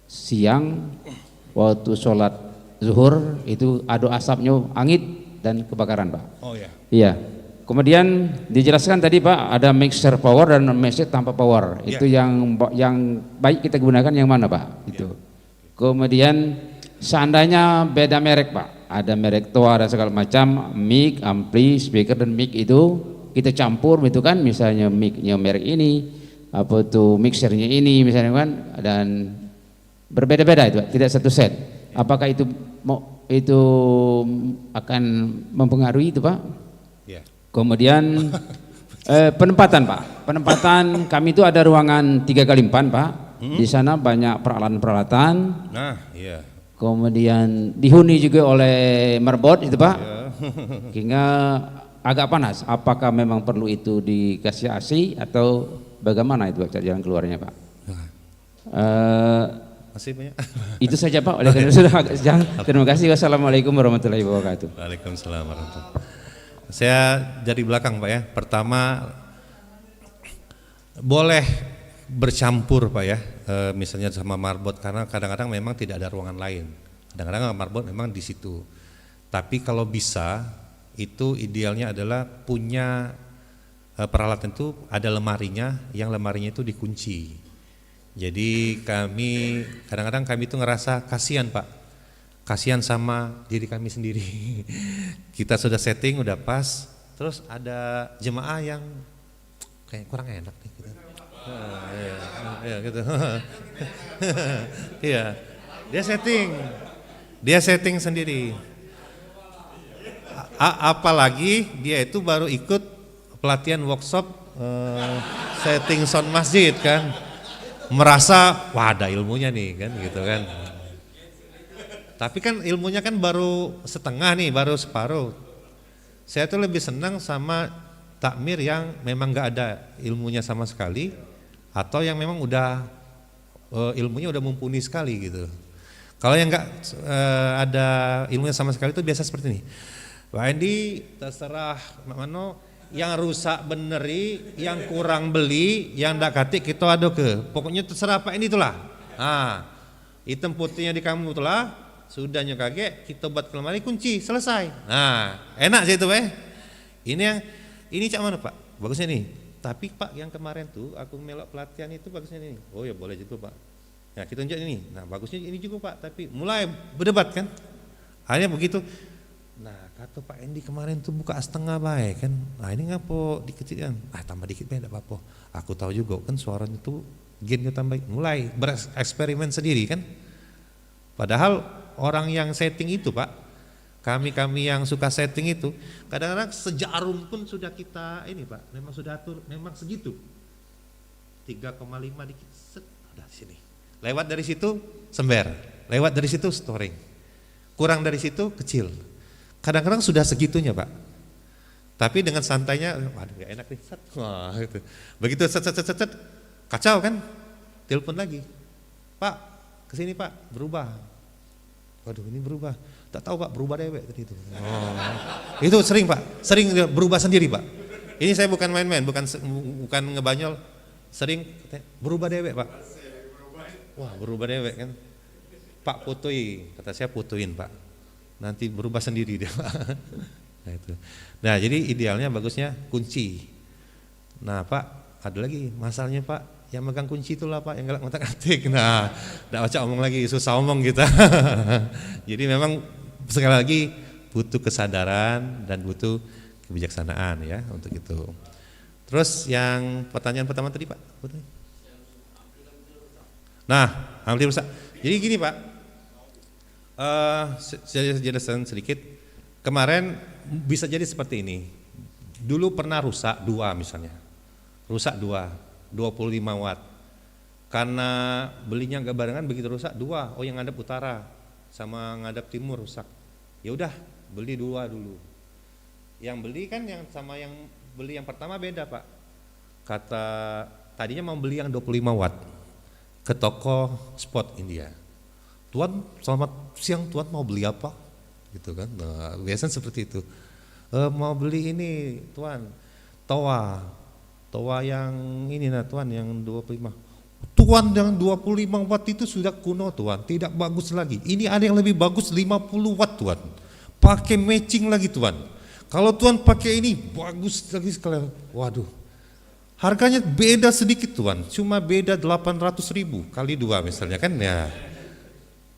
siang waktu sholat zuhur itu ada asapnya, angin dan kebakaran Pak. Oh ya. Iya. Kemudian dijelaskan tadi Pak ada mixer power dan mixer tanpa power. Itu yang baik kita gunakan yang mana Pak? Itu. Kemudian seandainya beda merek Pak, ada merek tua dan segala macam, mic, ampli, speaker dan mic itu kita campur gitu kan, misalnya mic-nya merek ini, apa tuh mixernya ini misalnya kan, dan berbeda-beda itu, tidak satu set. Apakah itu akan mempengaruhi itu Pak? Ya. Kemudian penempatan Pak, penempatan kami itu ada ruangan 3x4 Pak. Di sana banyak peralatan-peralatan. Nah, iya. Kemudian dihuni juga oleh marbot itu Pak, hingga agak panas. Apakah memang perlu itu dikasih AC atau bagaimana itu Pak jalan keluarnya Pak? Masih banyak. Itu saja Pak, oleh karena sudah agak siang. Terima kasih. Wassalamualaikum warahmatullahi wabarakatuh. Waalaikumsalam warahmatullahi wabarakatuh. Saya dari belakang Pak ya. Pertama boleh bercampur Pak ya, misalnya sama marbot, karena kadang-kadang memang tidak ada ruangan lain. Kadang-kadang marbot memang di situ. Tapi kalau bisa itu idealnya adalah punya peralatan itu ada lemarinya, yang lemarinya itu dikunci. Jadi kadang-kadang kami itu ngerasa kasihan Pak. Kasihan sama diri kami sendiri. Kita sudah setting, udah pas, terus ada jemaah yang kayak kurang enak nih gitu. Iya gitu. Iya. Dia setting sendiri. Apalagi dia itu baru ikut pelatihan workshop setting sound masjid kan. Merasa wah ada ilmunya nih kan gitu kan. Tapi kan ilmunya kan baru setengah nih, baru separuh. Saya tuh lebih senang sama takmir yang memang gak ada ilmunya sama sekali, atau yang memang udah ilmunya udah mumpuni sekali gitu. Kalau yang gak ada ilmunya sama sekali itu biasa seperti ini. Pak Endi terserah mano yang rusak beneri, yang kurang beli, yang ndak katik kita aduk ke. Pokoknya terserah Pak Endi itulah. Nah, hitam putihnya di kamu itulah. Sudahnya kaget, kita buat ke lemari kunci, selesai. Nah, enak sih itu Ini cak mana Pak? Bagusnya nih. Tapi Pak yang kemarin tuh aku melok pelatihan itu bagusnya ini. Oh ya boleh juga Pak. Ya kita tunjuk ini. Nah bagusnya ini juga Pak. Tapi mulai berdebat kan. Akhirnya begitu. Nah kata Pak Endi kemarin tuh buka setengah baik kan. Nah ini ngapo dikecilkan. Tambah dikit baik enggak apa-apa. Aku tahu juga kan suaranya tuh gainnya tambah. Mulai bereksperimen sendiri kan. Padahal orang yang setting itu Pak, kami yang suka setting itu kadang-kadang sejarum pun sudah kita ini Pak, memang sudah atur, memang segitu 3,5 dikit set, udah sini lewat dari situ sember, lewat dari situ storing, kurang dari situ kecil, kadang-kadang sudah segitunya Pak, tapi dengan santainya waduh gak enak nih set. Wah, gitu. Begitu set kacau kan, telepon lagi Pak kesini Pak berubah, waduh ini berubah. Tak tahu Pak, berubah dewek tadi itu. Itu sering Pak, sering berubah sendiri Pak. Ini saya bukan main-main, bukan ngebanyol, sering berubah dewek Pak. Wah berubah dewek kan. Pak fotoin, kata saya fotoin Pak. Nanti berubah sendiri dia Pak. Nah, itu. Nah jadi idealnya bagusnya kunci. Nah Pak, ada lagi masalahnya Pak. Yang megang kunci itulah Pak, yang galak ngotak-atik. Nah, enggak baca omong lagi, susah omong kita. Jadi memang sekali lagi butuh kesadaran dan butuh kebijaksanaan ya untuk itu. Terus yang pertanyaan pertama tadi Pak. Nah, hampir rusak. Jadi gini Pak, saya jelaskan sedikit. Kemarin bisa jadi seperti ini. Dulu pernah rusak 2 misalnya. Rusak 25 watt. Karena belinya nggak barengan begitu rusak 2. Oh yang ngadep utara sama ngadep timur rusak. Ya udah beli 2 dulu. Yang beli kan yang sama yang beli yang pertama beda Pak. Kata tadinya mau beli yang 25 watt ke toko Spot India. Tuan selamat siang Tuan mau beli apa? Gitu kan. Nah, biasanya seperti itu. Mau beli ini Tuan Toa yang ini nah Tuan yang 25. Tuan yang 25 watt itu sudah kuno Tuan, tidak bagus lagi. Ini ada yang lebih bagus 50 watt Tuan. Pakai matching lagi Tuan. Kalau Tuan pakai ini bagus lagi sekali. Waduh. Harganya beda sedikit Tuan, cuma beda 800.000 kali 2 misalnya kan ya.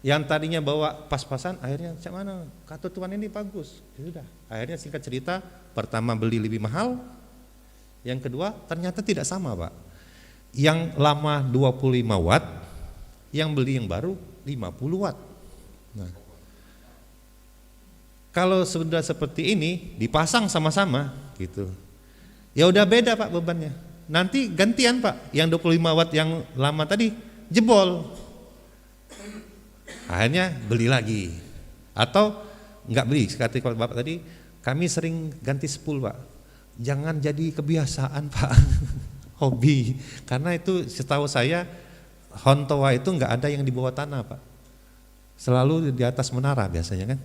Yang tadinya bawa pas-pasan akhirnya cak mana? Kata Tuan ini bagus. Ya sudah. Akhirnya singkat cerita, pertama beli lebih mahal. Yang kedua ternyata tidak sama Pak. Yang lama 25 watt, yang beli yang baru 50 watt. Nah, kalau sudah seperti ini dipasang sama-sama gitu. Ya udah beda Pak bebannya. Nanti gantian Pak, yang 25 watt yang lama tadi jebol. Akhirnya beli lagi. Atau enggak beli, seperti Bapak tadi, kami sering ganti spool Pak. Jangan jadi kebiasaan Pak, hobi. Karena itu setahu saya Hontoa itu enggak ada yang di bawah tanah Pak, selalu di atas menara biasanya kan.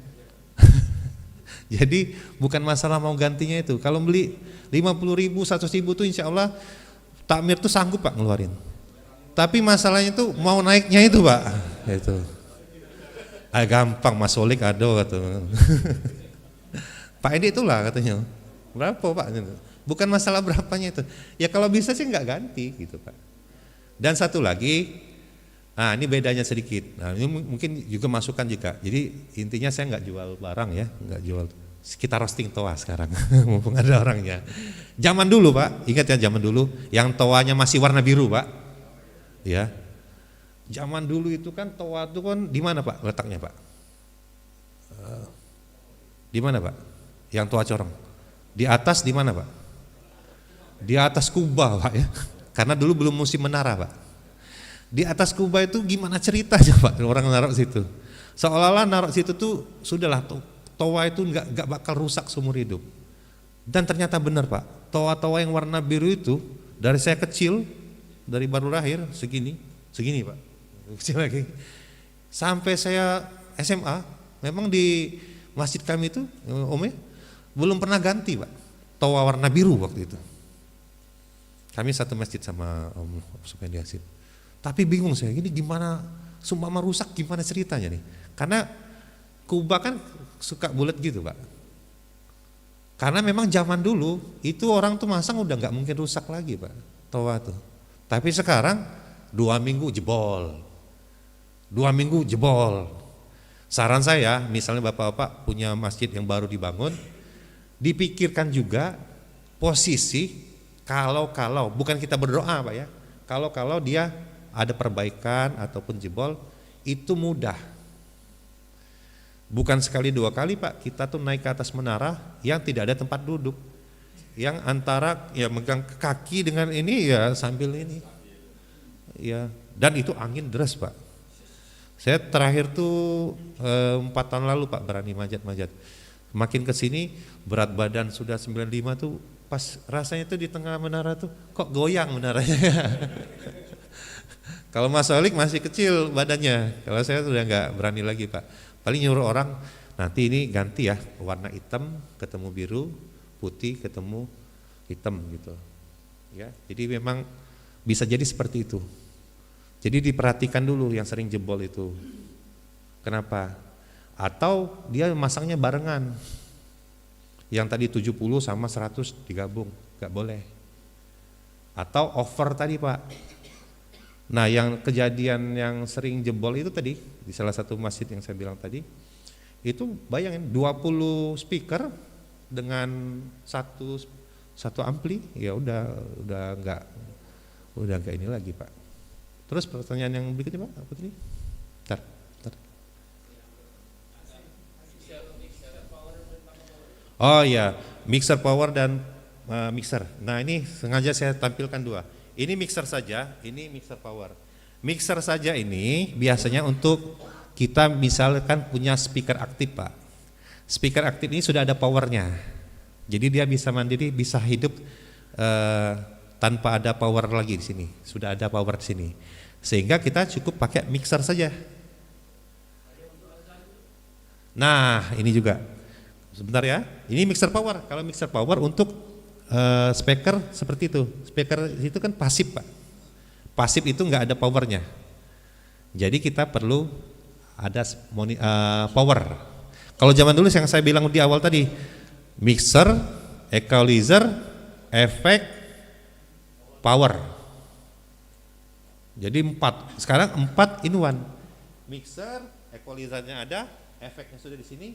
Jadi bukan masalah mau gantinya itu. Kalau beli 50.000, 100.000 itu insya Allah takmir tuh sanggup Pak ngeluarin. Tapi masalahnya itu mau naiknya itu Pak, itu. Gampang Mas Solik ado kata. Pak Edi itulah katanya. Berapa Pak? Bukan masalah berapanya itu. Ya kalau bisa sih nggak ganti gitu Pak. Dan satu lagi, nah ini bedanya sedikit. Nah ini mungkin juga masukan juga. Jadi intinya saya nggak jual barang ya, nggak jual. Kita roasting toa sekarang, mumpung ada orangnya. Zaman dulu Pak, ingat ya zaman dulu, yang toanya masih warna biru Pak. Ya, zaman dulu itu kan toa itu kan di mana Pak letaknya Pak? Di mana Pak? Yang toa corong? Di atas di mana Pak? Di atas kubah Pak ya. Karena dulu belum musim menara Pak. Di atas kubah itu gimana ceritanya Pak orang naruh situ? Seolah-olah naruh situ tuh sudahlah toa itu nggak bakal rusak seumur hidup. Dan ternyata benar Pak. Toa-toa yang warna biru itu dari saya kecil, dari baru lahir segini Pak. Kecil lagi. Sampai saya SMA, memang di masjid kami itu Om ya, belum pernah ganti Pak, toa warna biru waktu itu. Kami satu masjid sama Om Supendi Hasim. Tapi bingung saya, ini gimana, sumpama rusak gimana ceritanya nih. Karena kubah kan suka bulat gitu Pak. Karena memang zaman dulu itu orang tuh masang udah nggak mungkin rusak lagi Pak, toa tuh. Tapi sekarang 2 minggu jebol, 2 minggu jebol. Saran saya, misalnya bapak-bapak punya masjid yang baru dibangun, dipikirkan juga posisi kalau bukan kita berdoa Pak ya, kalau dia ada perbaikan ataupun jebol itu mudah. Bukan sekali 2 kali Pak, kita tuh naik ke atas menara yang tidak ada tempat duduk, yang antara ya megang kaki dengan ini ya sambil ini, ya, dan itu angin deras Pak. Saya terakhir tuh 4 tahun lalu Pak berani manjat. Makin kesini berat badan sudah 95 tuh, pas rasanya tuh di tengah menara tuh kok goyang menaranya. Kalau Mas Solik masih kecil badannya, kalau saya sudah nggak berani lagi Pak. Paling nyuruh orang, nanti ini ganti ya, warna hitam ketemu biru, putih ketemu hitam gitu. Ya, jadi memang bisa jadi seperti itu. Jadi diperhatikan dulu yang sering jebol itu. Kenapa? Atau dia masangnya barengan. Yang tadi 70 sama 100 digabung, nggak boleh. Atau over tadi Pak. Nah yang kejadian yang sering jebol itu tadi di salah satu masjid yang saya bilang tadi, itu bayangin 20 speaker dengan satu ampli, ya udah nggak ini lagi Pak. Terus pertanyaan yang berikutnya Pak, apa tadi? Bentar. Oh ya, mixer power dan mixer. Nah ini sengaja saya tampilkan 2. Ini mixer saja, ini mixer power. Mixer saja ini biasanya untuk kita misalkan punya speaker aktif Pak. Speaker aktif ini sudah ada powernya. Jadi dia bisa mandiri, bisa hidup tanpa ada power lagi di sini. Sudah ada power di sini. Sehingga kita cukup pakai mixer saja. Nah, ini juga. Sebentar ya. Ini mixer power. Kalau mixer power untuk speaker seperti itu. Speaker itu kan pasif Pak. Pasif itu nggak ada powernya. Jadi kita perlu ada power. Kalau zaman dulu yang saya bilang di awal tadi, mixer, equalizer, efek, power. Jadi 4. Sekarang 4 in 1. Mixer, equalizernya ada, efeknya sudah di sini,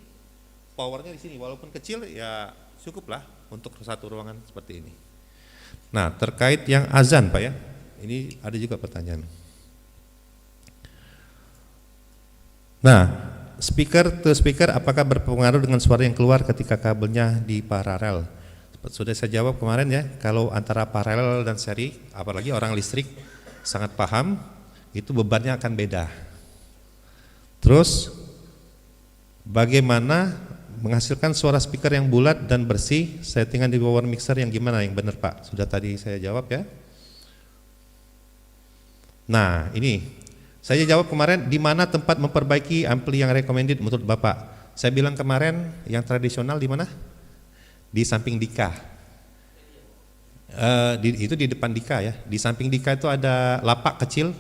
powernya di sini. Walaupun kecil ya cukuplah untuk satu ruangan seperti ini. Nah terkait yang azan Pak ya, ini ada juga pertanyaan. Nah speaker to speaker apakah berpengaruh dengan suara yang keluar ketika kabelnya di paralel? Sudah saya jawab kemarin ya, kalau antara paralel dan seri, apalagi orang listrik sangat paham, itu bebannya akan beda. Terus bagaimana menghasilkan suara speaker yang bulat dan bersih, settingan di power mixer yang gimana yang benar Pak? Sudah tadi saya jawab ya. Nah ini saya jawab kemarin, di mana tempat memperbaiki ampli yang recommended menurut Bapak? Saya bilang kemarin yang tradisional di mana? Di samping Dika. Itu di depan Dika ya. Di samping Dika itu ada lapak kecil.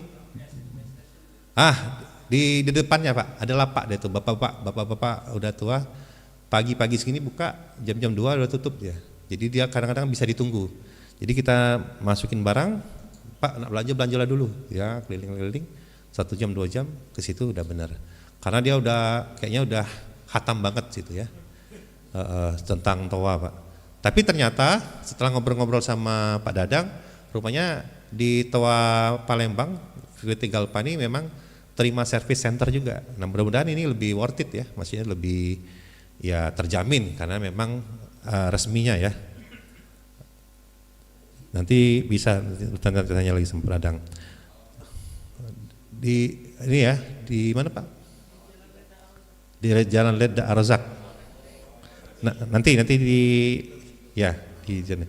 Di depannya Pak, ada lapak deh tuh. Bapak-bapak udah tua. Pagi-pagi segini buka, jam-jam 2 udah tutup ya. Jadi dia kadang-kadang bisa ditunggu. Jadi kita masukin barang, Pak nak belanja dulu ya, keliling-keliling 1 jam 2 jam ke situ udah benar. Karena dia kayaknya udah khatam banget situ ya. Tentang toa Pak. Tapi ternyata setelah ngobrol-ngobrol sama Pak Dadang, rupanya di toa Palembang, VT Galpani memang terima service center juga. Nah mudah-mudahan ini lebih worth it ya, maksudnya lebih ya terjamin karena memang resminya ya. Nanti bisa tanya lagi sama Pak Dadang. Di ini ya, di mana Pak? Di Jalan Leda Arzak. Nah, nanti di sana.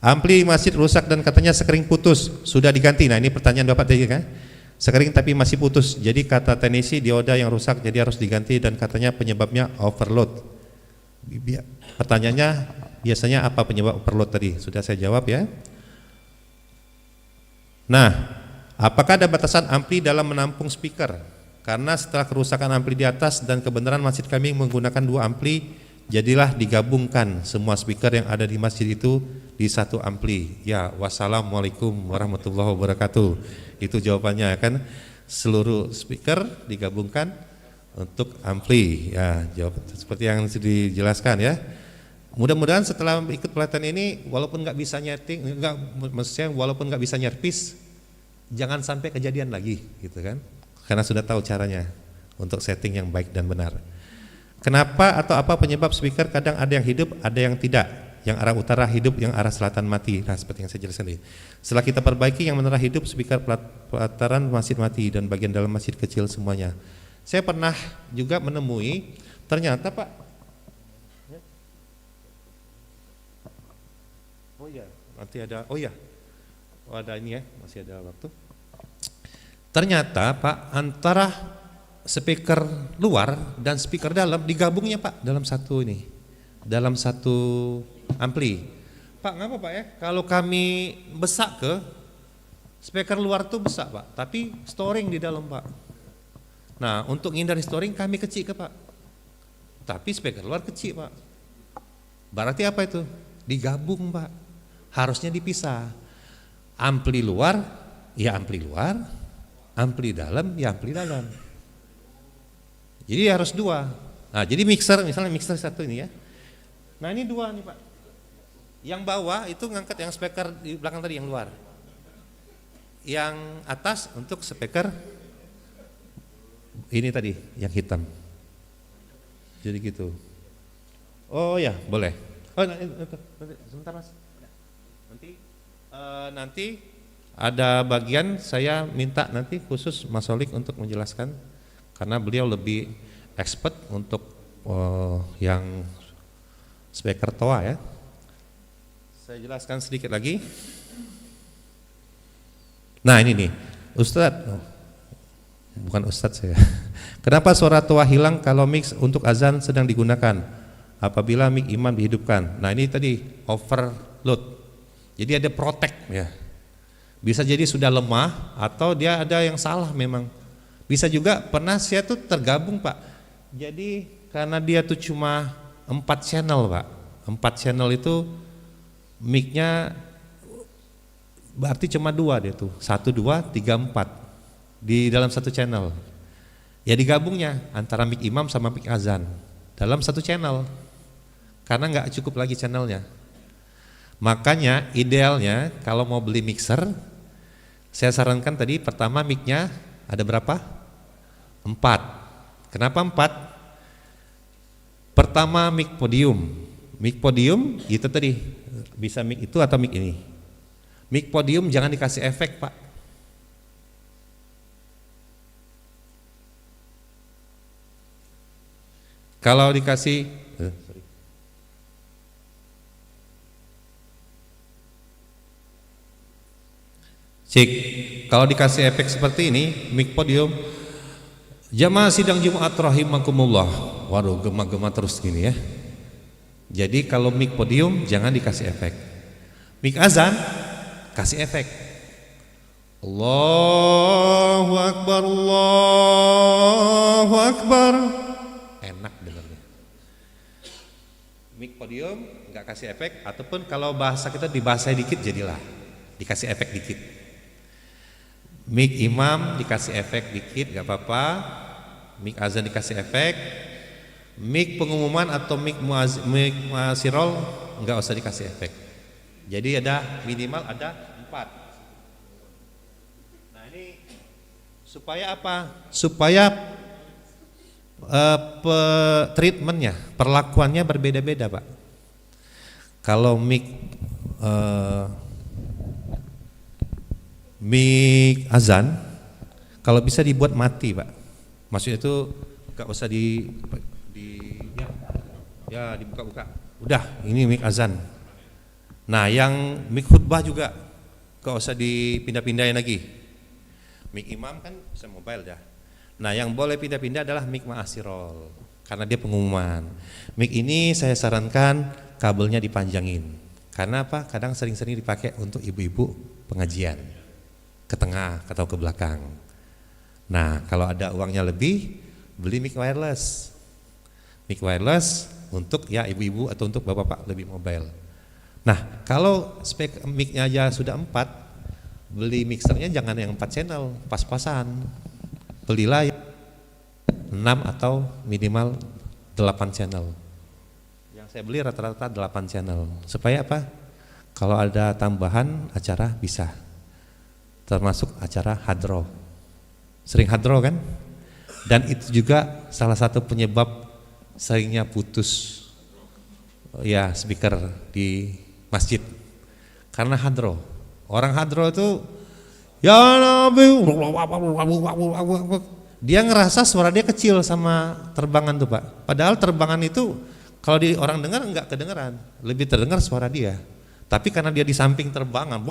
Ampli masjid rusak dan katanya sekering putus, sudah diganti. Nah ini pertanyaan Bapak tadi kan? Sekering tapi masih putus. Jadi kata teknisi dioda yang rusak jadi harus diganti dan katanya penyebabnya overload. Pertanyaannya biasanya apa penyebab overload tadi? Sudah saya jawab ya. Nah, apakah ada batasan ampli dalam menampung speaker? Karena setelah kerusakan ampli di atas dan kebenaran masjid kami menggunakan 2 ampli jadilah digabungkan semua speaker yang ada di masjid itu di satu ampli. Ya, wassalamualaikum warahmatullahi wabarakatuh. Itu jawabannya kan, seluruh speaker digabungkan untuk ampli. Ya, jawab seperti yang dijelaskan ya. Mudah-mudahan setelah ikut pelatihan ini, walaupun nggak bisa nyeting, maksudnya walaupun nggak bisa nyerpis, jangan sampai kejadian lagi, gitu kan? Karena sudah tahu caranya untuk setting yang baik dan benar. Kenapa atau apa penyebab speaker kadang ada yang hidup, ada yang tidak? Yang arah utara hidup, yang arah selatan mati. Nah, seperti yang saya jelaskan tadi. Setelah kita perbaiki yang menara hidup, speaker pelataran masjid mati dan bagian dalam masjid kecil semuanya. Saya pernah juga menemui, ternyata Pak, oh iya, nanti ada, oh iya, oh ada ini ya, masih ada waktu. Ternyata Pak, antara speaker luar dan speaker dalam digabungnya Pak dalam satu ini, dalam satu ampli. Pak, ngapa Pak ya? Kalau kami besak ke speaker luar tuh besak Pak, tapi storing di dalam Pak. Nah, untuk menghindari storing kami kecil ke Pak, tapi speaker luar kecil Pak. Berarti apa itu? Digabung Pak, harusnya dipisah. Ampli luar, ya ampli luar, ampli dalam, ya ampli dalam. Jadi harus dua. Nah, jadi mixer, misalnya mixer satu ini ya. Nah, ini dua nih Pak. Yang bawah itu ngangkat yang speaker di belakang tadi yang luar. Yang atas untuk speaker ini tadi yang hitam. Jadi gitu. Oh ya, boleh. Oh, sebentar Mas. Nanti ada bagian saya minta nanti khusus Mas Solik untuk menjelaskan. Karena beliau lebih expert untuk yang speaker toa ya. Saya jelaskan sedikit lagi. Nah ini nih, Ustadz, bukan Ustadz saya. Kenapa suara toa hilang kalau mix untuk azan sedang digunakan? Apabila mic imam dihidupkan. Nah ini tadi overload. Jadi ada protect ya. Bisa jadi sudah lemah atau dia ada yang salah memang. Bisa juga pernah saya tuh tergabung Pak. Jadi karena dia tuh cuma 4 channel Pak. 4 channel itu mic-nya berarti cuma 2 dia tuh. 1, 2, 3, 4 di dalam satu channel. Ya digabungnya antara mic imam sama mic azan dalam satu channel. Karena nggak cukup lagi channelnya. Makanya idealnya kalau mau beli mixer, saya sarankan tadi pertama mic-nya ada berapa? 4. Kenapa 4? Pertama mic podium. Mic podium itu tadi bisa mic itu atau mic ini. Mic podium jangan dikasih efek Pak. Kalau dikasih cek, kalau dikasih efek seperti ini mic podium. Jamaah sidang Jumat rahimakumullah. Waduh, gema-gema terus gini ya. Jadi kalau mic podium jangan dikasih efek. Mic azan kasih efek. Allahu Akbar, Allahu Akbar. Enak dengarnya. Mic podium enggak kasih efek, ataupun kalau bahasa kita dibahasai dikit jadilah dikasih efek dikit. Mic imam dikasih efek dikit gak apa-apa. Mic azan dikasih efek. Mic pengumuman atau mic muasirol nggak usah dikasih efek. Jadi ada minimal ada 4. Nah ini supaya apa? Supaya treatmentnya, perlakuannya berbeda-beda Pak. Kalau mic azan kalau bisa dibuat mati Pak. Maksudnya itu gak usah dibuka-buka. Udah, ini mic azan. Nah, yang mic khutbah juga gak usah dipindah-pindahin lagi. Mic imam kan bisa mobile dah. Nah, yang boleh pindah-pindah adalah mic ma'asirol karena dia pengumuman. Mic ini saya sarankan kabelnya dipanjangin. Karena apa? Kadang sering-sering dipakai untuk ibu-ibu pengajian. Ke tengah atau ke belakang. Nah, kalau ada uangnya lebih, beli mic wireless. Mic wireless untuk ya ibu-ibu atau untuk bapak-bapak lebih mobile. Nah, kalau spek mic-nya aja sudah 4, beli mixernya jangan yang 4 channel, pas-pasan. Belilah yang 6 atau minimal 8 channel. Yang saya beli rata-rata 8 channel. Supaya apa? Kalau ada tambahan acara bisa. Termasuk acara hadroh. Sering hadroh kan? Dan itu juga salah satu penyebab seringnya putus ya speaker di masjid. Karena hadroh. Orang hadroh itu ya Nabi, dia ngerasa suara dia kecil sama terbangan tuh Pak. Padahal terbangan itu kalau di orang dengar enggak kedengeran, lebih terdengar suara dia. Tapi karena dia di samping terbangan,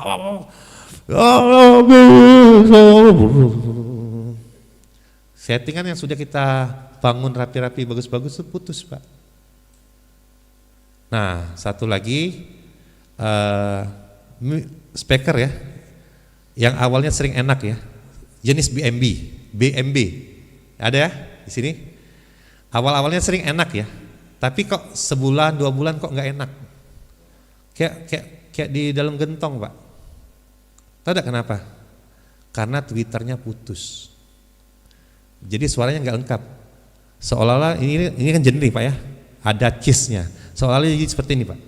ya Nabi, settingan yang sudah kita bangun rapi-rapi bagus-bagus itu putus Pak. Nah, satu lagi speaker ya, yang awalnya sering enak ya, jenis BMB, ada ya di sini. Awal-awalnya sering enak ya, tapi kok sebulan 2 bulan kok nggak enak, kayak di dalam gentong Pak. Tahu tidak kenapa? Karena tweeternya putus, jadi suaranya nggak lengkap. Seolah-olah ini kan jernih Pak ya, ada cheese-nya, seolah-olah jadi seperti ini Pak.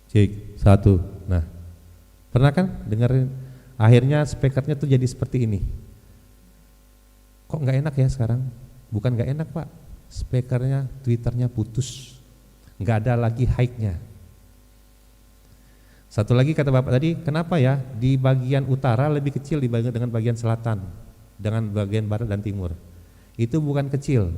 Cek 1. Nah, pernah kan dengerin? Akhirnya speakernya tuh jadi seperti ini. Kok nggak enak ya sekarang? Bukan nggak enak Pak, speakernya, tweeternya putus, nggak ada lagi high-nya. Satu lagi kata Bapak tadi, kenapa ya di bagian utara lebih kecil dibanding dengan bagian selatan, dengan bagian barat dan timur? Itu bukan kecil.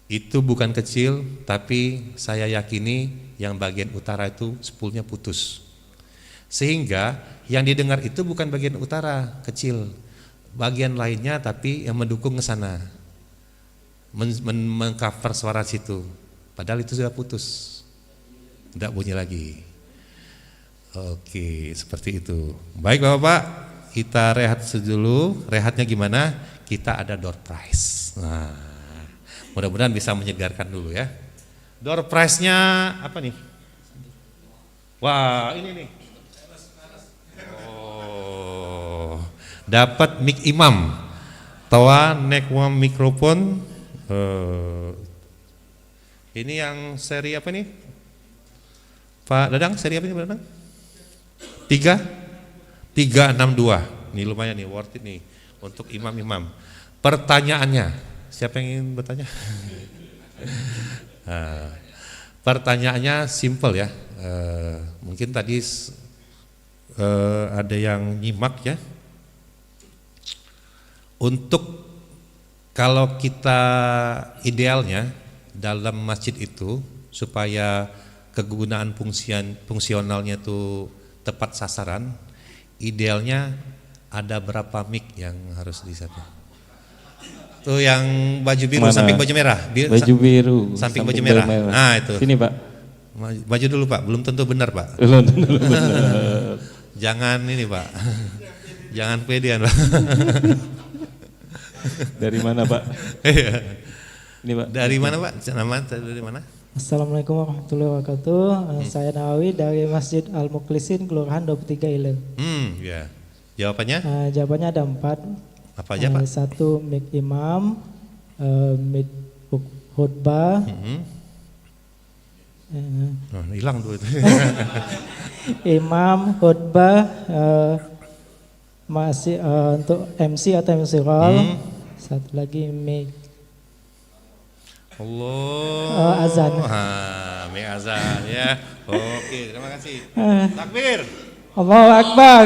Itu bukan kecil, tapi saya yakini yang bagian utara itu spoolnya putus. Sehingga yang didengar itu bukan bagian utara kecil, bagian lainnya tapi yang mendukung ke sana, mengcover suara situ. Padahal itu sudah putus, tidak bunyi lagi. Oke, seperti itu. Baik Bapak-Bapak, kita rehat dulu. Rehatnya gimana? Kita ada door prize. Nah, mudah-mudahan bisa menyegarkan dulu ya. Door prize-nya apa nih? Wah, ini nih. Oh, dapat mic imam, Toa Nekwa mikrofon. Ini yang seri apa nih? Pak Dadang, seri apa nih Pak Dadang? 362. Ini lumayan nih, worth it nih untuk imam-imam. Pertanyaannya, siapa yang ingin bertanya? Pertanyaannya simple ya. Mungkin tadi ada yang nyimak ya. Untuk kalau kita idealnya dalam masjid itu supaya kegunaan fungsionalnya itu tepat sasaran, idealnya ada berapa mic yang harus disatu? Tuh yang baju biru. Mana? Samping baju merah. Baju biru. Samping baju merah. Nah itu. Sini Pak. Baju dulu Pak, belum tentu benar Pak. Belum tentu benar. Jangan ini Pak. Jangan pedean Pak. Dari mana Pak? Ini Pak. Dari mana Pak? Nama dari mana? Assalamualaikum warahmatullahi wabarakatuh. Saya Nawawi dari Masjid Al-Mukhlisin, Kelurahan 23 Ile. Ya. Jawabannya? Jawabannya ada 4. Apa aja Pak? 1 mic imam, mic khutbah. Hilang tuh itu. Imam, khutbah, masih untuk MC atau MC roll. Satu lagi mic Allah. Azan. Mic azan ya. Oke, terima kasih. Takbir. Allahu Akbar.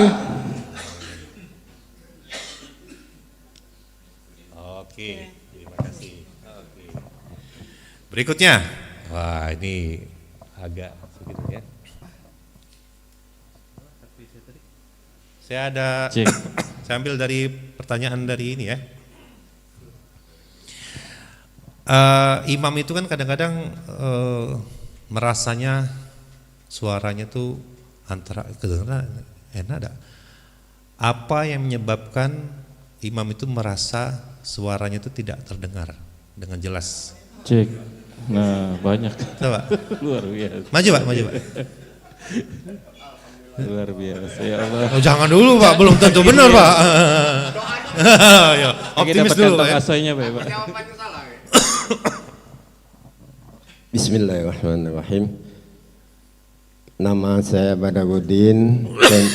Oke, terima kasih. Oke. Berikutnya, wah ini agak sulit ya. Saya ada, saya ambil dari pertanyaan dari ini ya. Imam itu kan kadang-kadang merasanya suaranya tuh antara kedengaran enak ada. Apa yang menyebabkan imam itu merasa suaranya itu tidak terdengar dengan jelas? Cek. Nah, banyak. Coba. Luar biasa. Maju Pak, maju Pak. Luar biasa, ya Allah. Oh, jangan dulu Pak, belum tentu benar Pak. Ya, optimis dulu Pak. Asainya Pak. Bismillahirrahmanirrahim. Nama saya Badagudin,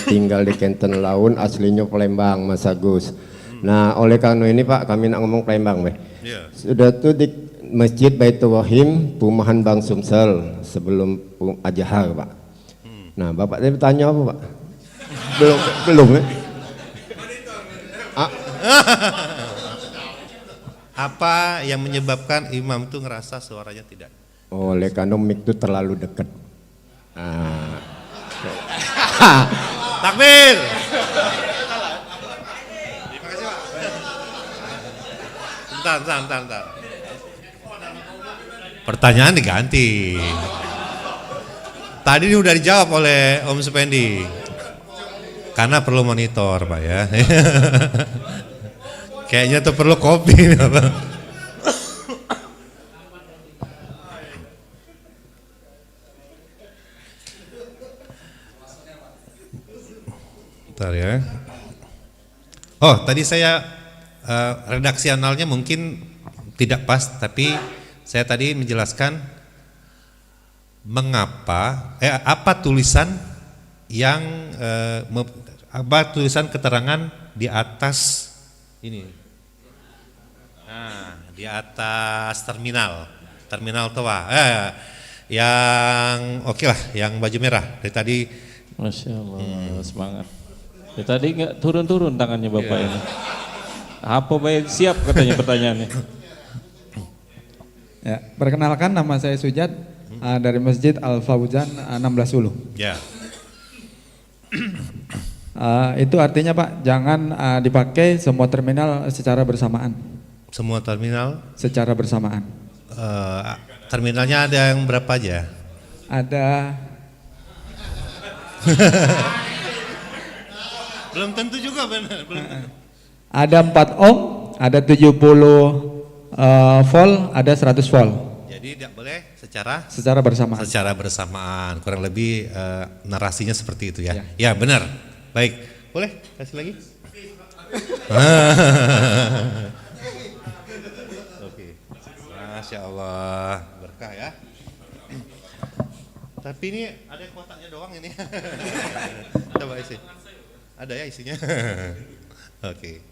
tinggal di Kenten Laun, aslinya Palembang, Mas Agus. Nah, oleh karena ini Pak, kami nak ngomong Palembang, Yeah. Sudah tuh di Masjid Baitul Rahim, Perumahan Bang Sumsel, sebelum Ajahar, Pak. Nah, Bapak tadi bertanya apa, Pak? belum ya? Apa yang menyebabkan imam itu ngerasa suaranya tidak? Oleh karena mic itu terlalu dekat. Nah. Takbir. Bentar. Pertanyaan diganti. Tadi ini udah dijawab oleh Om Supendi. Karena perlu monitor Pak ya. Kayaknya tuh perlu kopi. Bentar ya. Oh, tadi saya redaksionalnya mungkin tidak pas, tapi saya tadi menjelaskan mengapa apa tulisan yang apa tulisan keterangan di atas ini. Nah, di atas terminal Toa. Yang oke lah, yang baju merah. Dari tadi Masya Allah, semangat. Ya, tadi nggak turun-turun tangannya Bapak ini. Apa baik siap katanya pertanyaannya. Ya, perkenalkan nama saya Sujat dari Masjid Al Fauzan 16 Ulu. Ya. Itu artinya Pak, jangan dipakai semua terminal secara bersamaan. Semua terminal? Secara bersamaan. Terminalnya ada yang berapa aja? Ada. Belum tentu juga benar. Ada 4 ohm, ada 70 volt, ada 100 volt. Jadi tidak boleh secara bersamaan. Secara bersamaan, kurang lebih narasinya seperti itu ya. Ya benar. Baik, boleh kasih lagi? Oke, Masya Allah, berkah ya. Tapi ini ada kotaknya doang ini. Coba isi. Ada ya isinya. Oke.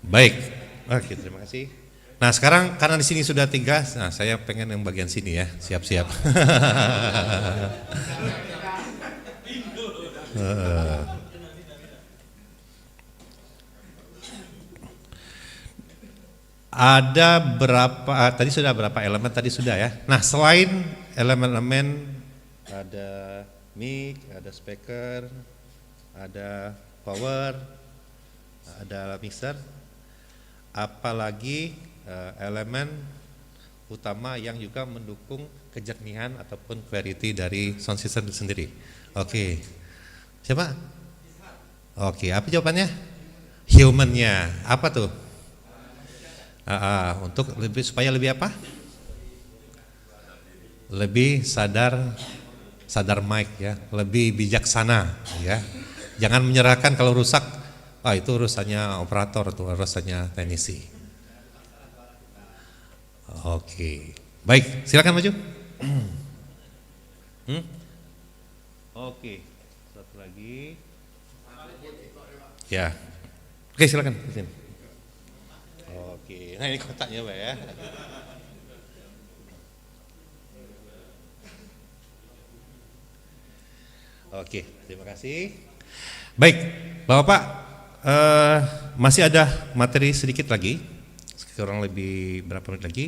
Baik. Oke, terima kasih. Nah, sekarang karena di sini sudah 3, nah saya pengen yang bagian sini ya, siap-siap. Ada berapa, tadi sudah berapa elemen tadi sudah ya. Nah, selain elemen-elemen ada mic, ada speaker, ada power, ada mixer, apalagi elemen utama yang juga mendukung kejernihan ataupun clarity dari sound system itu sendiri. Oke, siapa? Oke, apa jawabannya? Human-nya, apa tuh? Untuk supaya lebih apa? Lebih sadar mic ya, lebih bijaksana ya. Jangan menyerahkan kalau rusak, itu urusannya operator, itu urusannya teknisi. Oke, baik, silakan maju. Oke, satu lagi. Ya, oke silakan di sini. Oke, nah ini kotaknya Pak ya. Oke, terima kasih. Baik, Bapak, masih ada materi sedikit lagi, kurang lebih berapa menit lagi.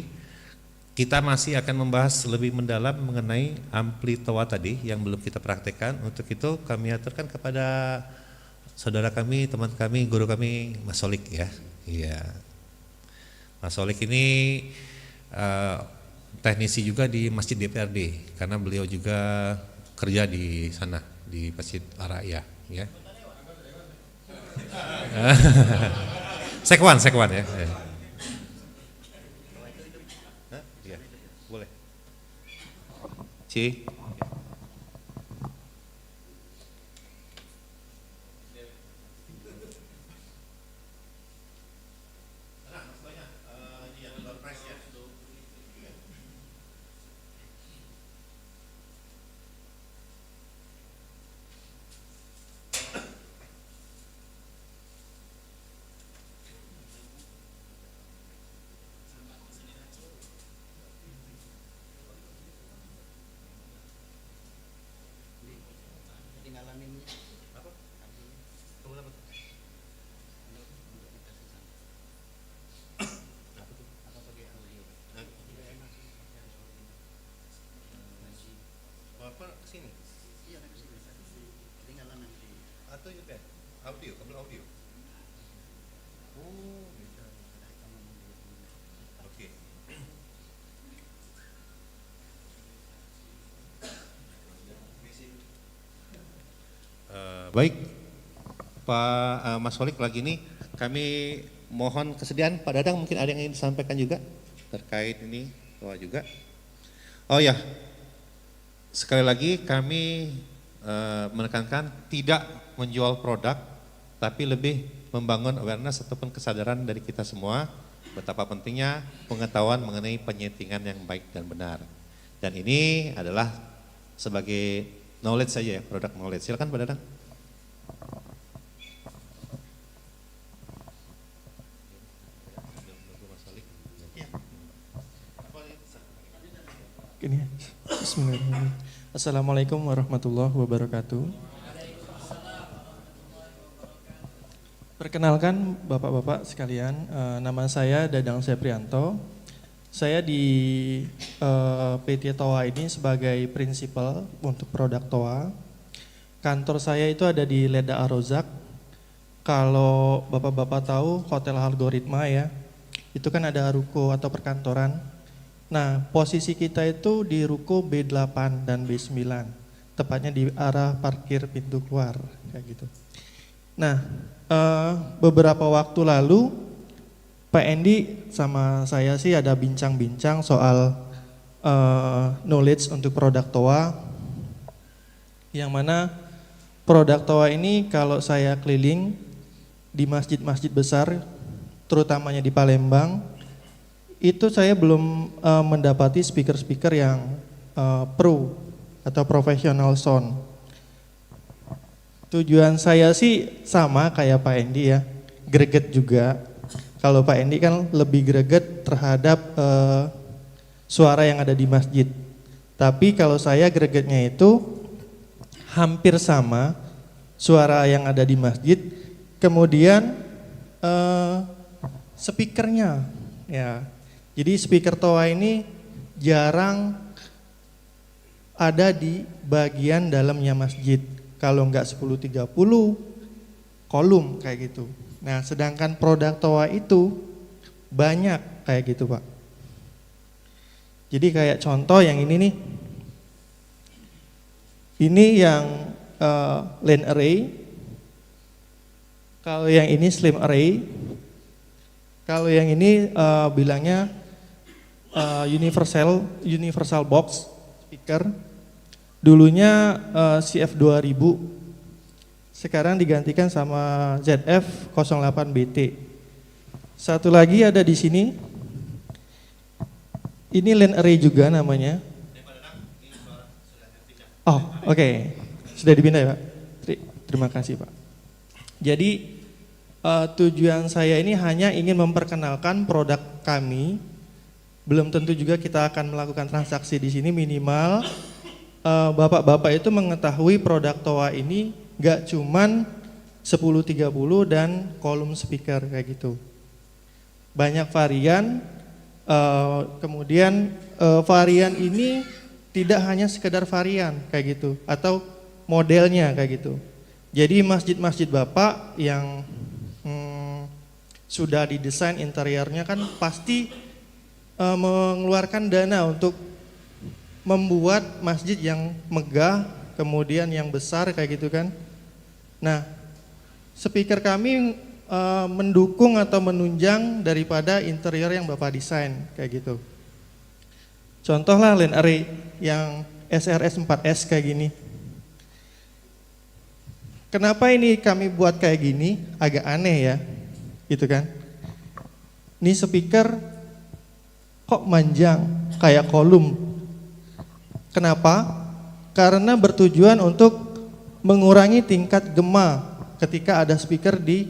Kita masih akan membahas lebih mendalam mengenai ampli Toa tadi yang belum kita praktekkan. Untuk itu kami aturkan kepada saudara kami, teman kami, guru kami, Mas Solik ya. Iya, Mas Solik ini teknisi juga di Masjid DPRD karena beliau juga kerja di sana di Masjid Ar-Raya ya. Sekwan ya. Iya, boleh. C. Atau juga audio, kabel audio. Oh, bisa. Oke. Baik, Pak Mas Holik lagi ini kami mohon kesediaan Pak Dadang mungkin ada yang ingin disampaikan juga terkait ini doa juga. Oh ya, sekali lagi kami menekankan tidak menjual produk, tapi lebih membangun awareness ataupun kesadaran dari kita semua betapa pentingnya pengetahuan mengenai penyetingan yang baik dan benar. Dan ini adalah sebagai knowledge saja ya, produk knowledge. Silakan Pak Dadang. Bismillahirrahmanirrahim. Assalamualaikum warahmatullahi wabarakatuh. Perkenalkan Bapak-Bapak sekalian, nama saya Dadang Seprianto. Saya di PT TOA ini sebagai prinsipal untuk produk TOA. Kantor saya itu ada di Leda Arozak. Kalau Bapak-Bapak tahu Hotel Algoritma ya, itu kan ada ruko atau perkantoran. Nah, posisi kita itu di ruko B8 dan B9, tepatnya di arah parkir pintu keluar, kayak gitu. Nah, beberapa waktu lalu Pak Endi sama saya sih ada bincang-bincang soal knowledge untuk produk TOA, yang mana produk TOA ini kalau saya keliling di masjid-masjid besar, terutamanya di Palembang, itu saya belum mendapati speaker-speaker yang pro atau professional sound. Tujuan saya sih sama kayak Pak Endi ya, greget juga. Kalau Pak Endi kan lebih greget terhadap suara yang ada di masjid. Tapi kalau saya gregetnya itu hampir sama suara yang ada di masjid, kemudian speakernya ya. Jadi speaker TOA ini jarang ada di bagian dalamnya masjid. Kalau enggak 1030 kolom kayak gitu. Nah, sedangkan produk TOA itu banyak kayak gitu, Pak. Jadi kayak contoh yang ini nih. Ini yang LAN array. Kalau yang ini slim array. Kalau yang ini bilangnya universal box speaker. Dulunya CF2000, sekarang digantikan sama ZF08BT. Satu lagi ada di sini, ini LAN array juga namanya. Oh, oke. Sudah dipindah ya Pak? Terima kasih Pak. Jadi tujuan saya ini hanya ingin memperkenalkan produk kami. Belum tentu juga kita akan melakukan transaksi di sini, minimal bapak-bapak itu mengetahui produk TOA ini gak cuman 1030 dan kolom speaker kayak gitu. Banyak varian, kemudian varian ini tidak hanya sekedar varian kayak gitu atau modelnya kayak gitu. Jadi masjid-masjid bapak yang sudah didesain interiornya kan pasti mengeluarkan dana untuk membuat masjid yang megah, kemudian yang besar kayak gitu kan. Nah, speaker kami mendukung atau menunjang daripada interior yang Bapak desain kayak gitu. Contohlah line array yang SRS 4S kayak gini. Kenapa ini kami buat kayak gini? Agak aneh ya, gitu kan. Ini speaker kok manjang kayak kolom. Kenapa? Karena bertujuan untuk mengurangi tingkat gema ketika ada speaker di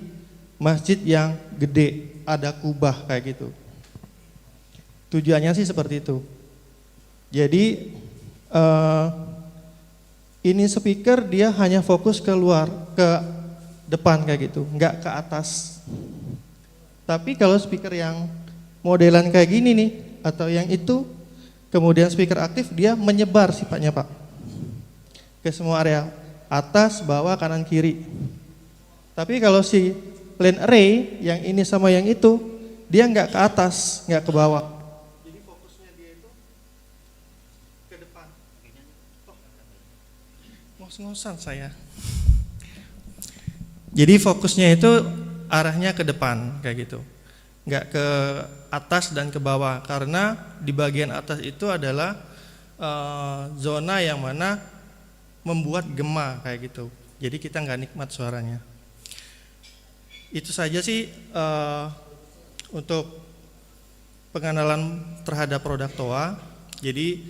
masjid yang gede, ada kubah kayak gitu. Tujuannya sih seperti itu. Jadi ini speaker dia hanya fokus keluar, ke depan kayak gitu, nggak ke atas. Tapi kalau speaker yang modelan kayak gini nih, atau yang itu, kemudian speaker aktif, dia menyebar sifatnya Pak, ke semua area, atas, bawah, kanan, kiri. Tapi kalau si line array, yang ini sama yang itu, dia nggak ke atas, nggak ke bawah. Jadi fokusnya dia itu ke depan. Ngos-ngosan saya. Jadi fokusnya itu arahnya ke depan kayak gitu, nggak ke atas dan ke bawah, karena di bagian atas itu adalah zona yang mana membuat gema kayak gitu. Jadi kita nggak nikmat suaranya. Itu saja sih untuk pengenalan terhadap produk TOA. Jadi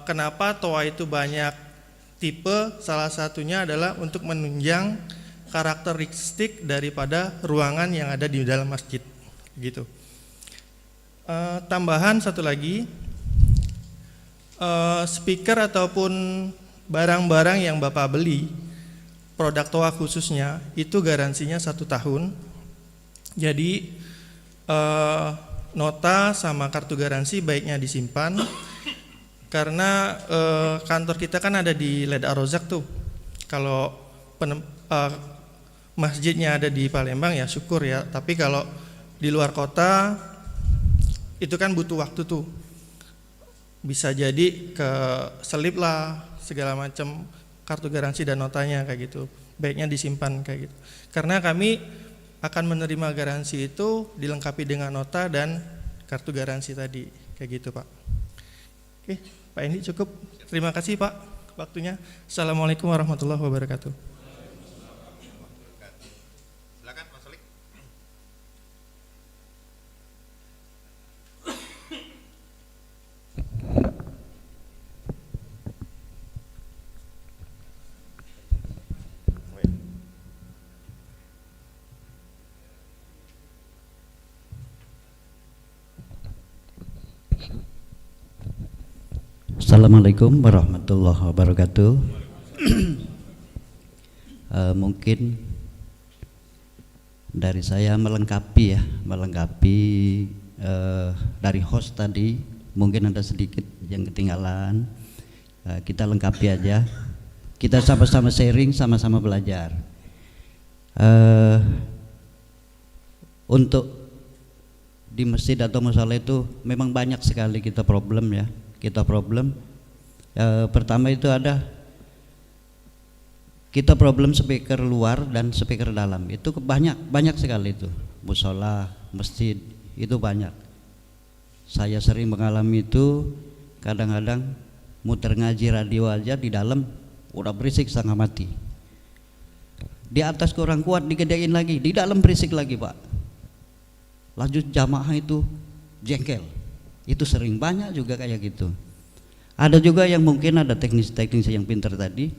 kenapa TOA itu banyak tipe, salah satunya adalah untuk menunjang karakteristik daripada ruangan yang ada di dalam masjid gitu. Tambahan satu lagi, speaker ataupun barang-barang yang Bapak beli, produk TOA khususnya, itu garansinya 1 tahun. Jadi nota sama kartu garansi baiknya disimpan, karena kantor kita kan ada di Led Ar-Rozak tuh. Kalau masjidnya ada di Palembang ya syukur ya, tapi kalau di luar kota itu kan butuh waktu tuh. Bisa jadi ke selip lah segala macam kartu garansi dan notanya kayak gitu. Baiknya disimpan kayak gitu. Karena kami akan menerima garansi itu dilengkapi dengan nota dan kartu garansi tadi kayak gitu Pak. Oke, Pak Endi cukup. Terima kasih Pak waktunya. Assalamualaikum warahmatullahi wabarakatuh. Silakan Mas Solik. Assalamualaikum warahmatullahi wabarakatuh. Mungkin dari saya melengkapi dari host tadi, mungkin ada sedikit yang ketinggalan. Kita lengkapi aja. Kita sama-sama sharing, sama-sama belajar. Untuk di masjid atau mushola itu memang banyak sekali kita problem ya. Pertama itu ada kita problem speaker luar dan speaker dalam, itu banyak sekali itu. Mushola, masjid itu banyak. Saya sering mengalami itu, kadang-kadang muter ngaji radio aja di dalam udah berisik setengah mati. Di atas kurang kuat digedein lagi, di dalam berisik lagi Pak. Lanjut jamaah itu jengkel. Itu sering banyak juga kayak gitu. Ada juga yang mungkin ada teknis-teknis yang pintar tadi,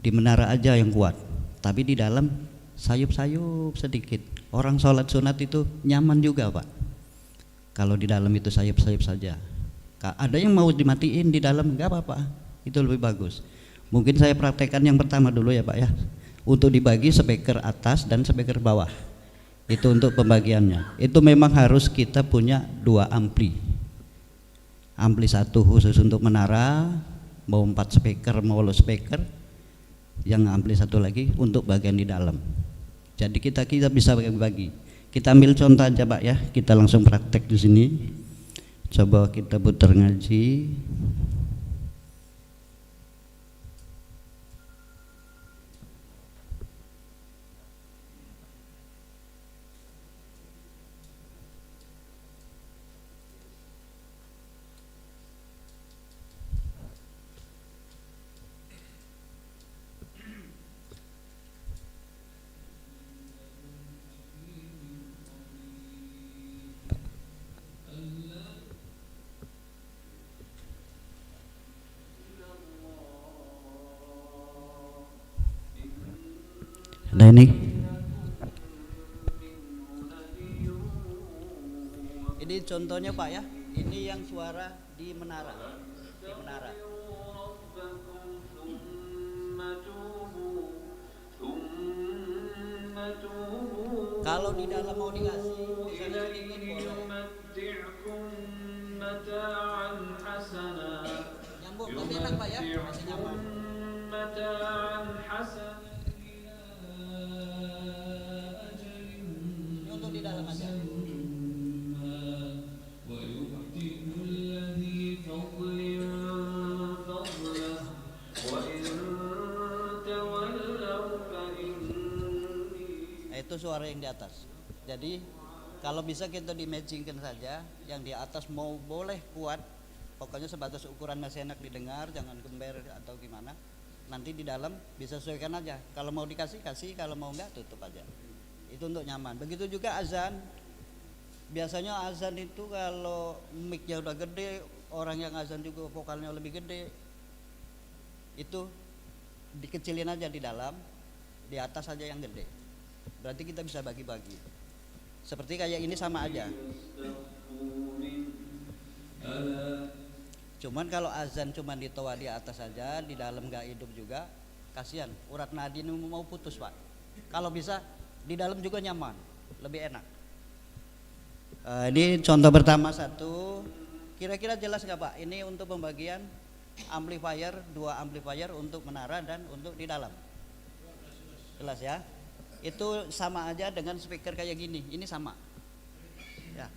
di menara aja yang kuat, tapi di dalam sayup-sayup sedikit. Orang sholat sunat itu nyaman juga Pak, kalau di dalam itu sayup-sayup saja. Ada yang mau dimatiin di dalam, enggak apa-apa, itu lebih bagus. Mungkin saya praktekkan yang pertama dulu ya Pak ya, untuk dibagi speaker atas dan speaker bawah. Itu untuk pembagiannya. Itu memang harus kita punya 2 ampli. Ampli 1 khusus untuk menara, mau 4 speaker, mau low speaker. Yang ampli 1 lagi untuk bagian di dalam. Jadi kita bisa bagi-bagi. Kita ambil contoh aja Pak ya, kita langsung praktek di sini. Coba kita putar ngaji. Ada ini. Ini contohnya Pak ya. Ini yang suara di menara. Di menara. Kalau di dalam mau dikasih misalnya sedikit boleh. Nyambung, tapi enak Pak ya, masih nyaman. Ini untuk di dalam aja. Itu suara yang di atas. Jadi kalau bisa kita di-matchingkan saja, yang di atas mau boleh kuat, pokoknya sebatas ukuran masih enak didengar, jangan gember atau gimana. Nanti di dalam bisa sesuaikan aja. Kalau mau dikasih kasih, kalau mau enggak tutup aja. Itu untuk nyaman. Begitu juga azan. Biasanya azan itu kalau mic-nya udah gede, orang yang azan juga vokalnya lebih gede, itu dikecilin aja di dalam, di atas aja yang gede. Berarti kita bisa bagi-bagi. Seperti kayak ini sama aja. Cuman kalau azan cuman di toa di atas saja, di dalam gak hidup juga, kasihan. Urat nadi ini mau putus Pak. Kalau bisa di dalam juga nyaman, lebih enak. Ini contoh pertama satu. Kira-kira jelas nggak Pak? Ini untuk pembagian amplifier, 2 amplifier untuk menara dan untuk di dalam. Jelas ya? Itu sama aja dengan speaker kayak gini. Ini sama. Ya.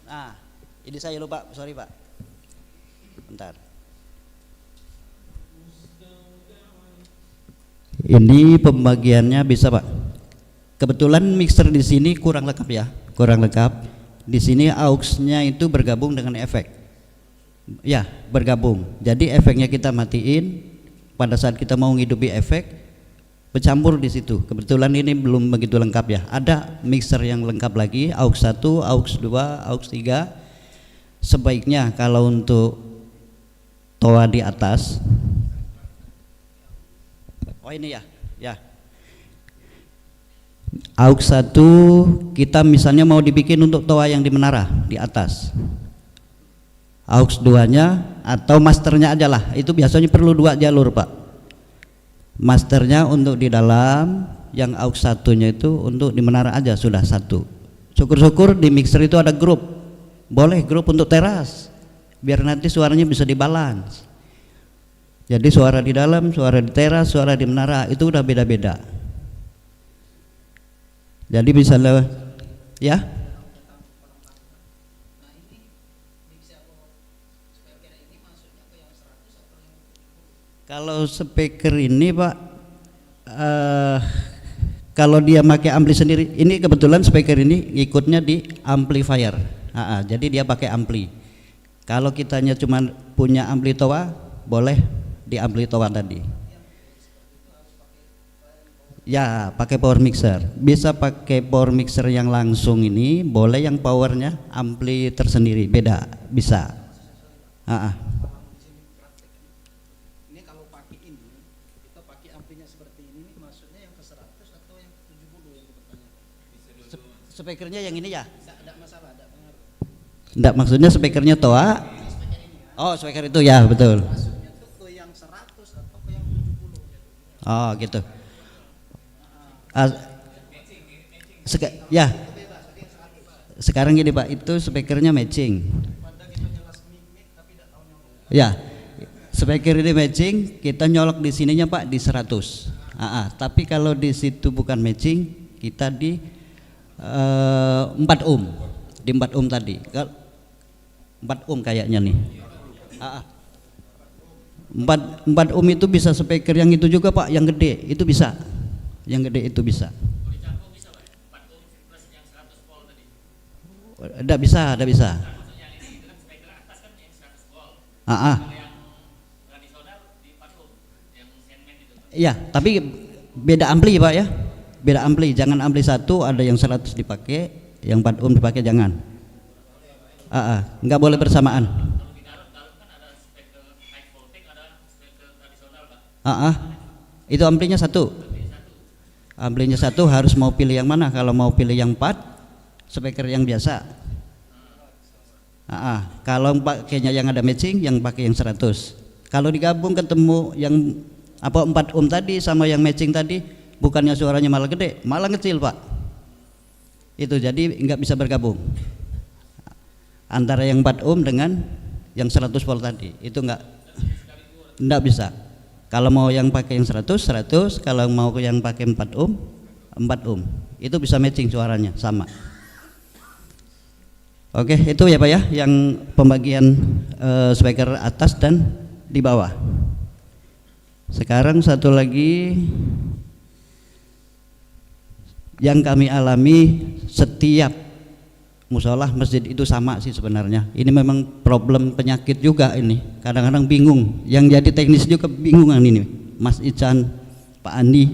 Nah, ini saya lupa, sorry Pak. Bentar. Ini pembagiannya bisa Pak. Kebetulan mixer di sini kurang lengkap ya, kurang lengkap. Di sini aux-nya itu bergabung dengan efek. Ya, bergabung. Jadi efeknya kita matiin. Pada saat kita mau ngidupi efek, bercampur di situ. Kebetulan ini belum begitu lengkap ya. Ada mixer yang lengkap lagi, aux 1, aux 2, aux 3. Sebaiknya kalau untuk toa di atas. Oh ini ya, ya. Aux 1 kita misalnya mau dibikin untuk toa yang di menara di atas. Aux 2-nya atau masternya aja lah. Itu biasanya perlu 2 jalur Pak. Masternya untuk di dalam, yang aux 1-nya itu untuk di menara aja sudah 1. Syukur-syukur di mixer itu ada grup. Boleh grup untuk teras. Biar nanti suaranya bisa dibalance. Jadi suara di dalam, suara di teras, suara di menara itu udah beda-beda. Jadi misalnya ya. Kalau speaker ini Pak, kalau dia pakai ampli sendiri, ini kebetulan speaker ini ikutnya di amplifier. Jadi dia pakai ampli. Kalau kitanya cuma punya ampli toa, boleh di ampli toa tadi. Ya, pakai power mixer. Bisa pakai power mixer yang langsung ini, boleh yang powernya ampli tersendiri, beda, bisa. Ini kalau pakai ini, kita pakai amplinya seperti ini, maksudnya yang ke 100 atau yang 70 yang bertanya? Speakernya yang ini ya? Tidak masalah, tidak pengaruh. Enggak, maksudnya speakernya toa. Oh, speaker itu ya, betul. Maksudnya itu ke yang 100 atau ke yang 70. Oh, gitu. Ya. Sekarang gini Pak, itu speakernya matching. Ya. Speaker ini matching, kita nyolok di sininya Pak di 100. Tapi kalau di situ bukan matching, kita di 4 ohm, di 4 ohm tadi. 4 ohm kayaknya nih. 4 ohm itu bisa speaker yang itu juga Pak, yang gede itu bisa. Yang gede itu bisa. Tidak bisa, tidak bisa. Iya, tapi beda ampli Pak ya. Beda ampli, jangan ampli satu ada yang 100 dipakai, yang 4 ohm dipakai jangan. Nggak boleh bersamaan. Itu amplinya satu. Amplinya satu, harus mau pilih yang mana? Kalau mau pilih yang 4, speaker yang biasa. Kalau pakainya yang ada matching, yang pakai yang 100. Kalau digabung ketemu yang 4 ohm tadi sama yang matching tadi, bukannya suaranya malah gede, malah kecil Pak. Itu jadi nggak bisa bergabung antara yang 4 ohm dengan yang 100 volt tadi. Itu nggak bisa. Kalau mau yang pakai yang 100, kalau mau yang pakai 4 ohm, 4 ohm. Itu bisa matching suaranya sama. Oke, itu ya Pak ya, yang pembagian speaker atas dan di bawah. Sekarang satu lagi yang kami alami setiap musola masjid itu sama sih sebenarnya. Ini memang problem penyakit juga ini. Kadang-kadang bingung. Yang jadi teknis juga bingungan ini. Mas Ican, Pak Andi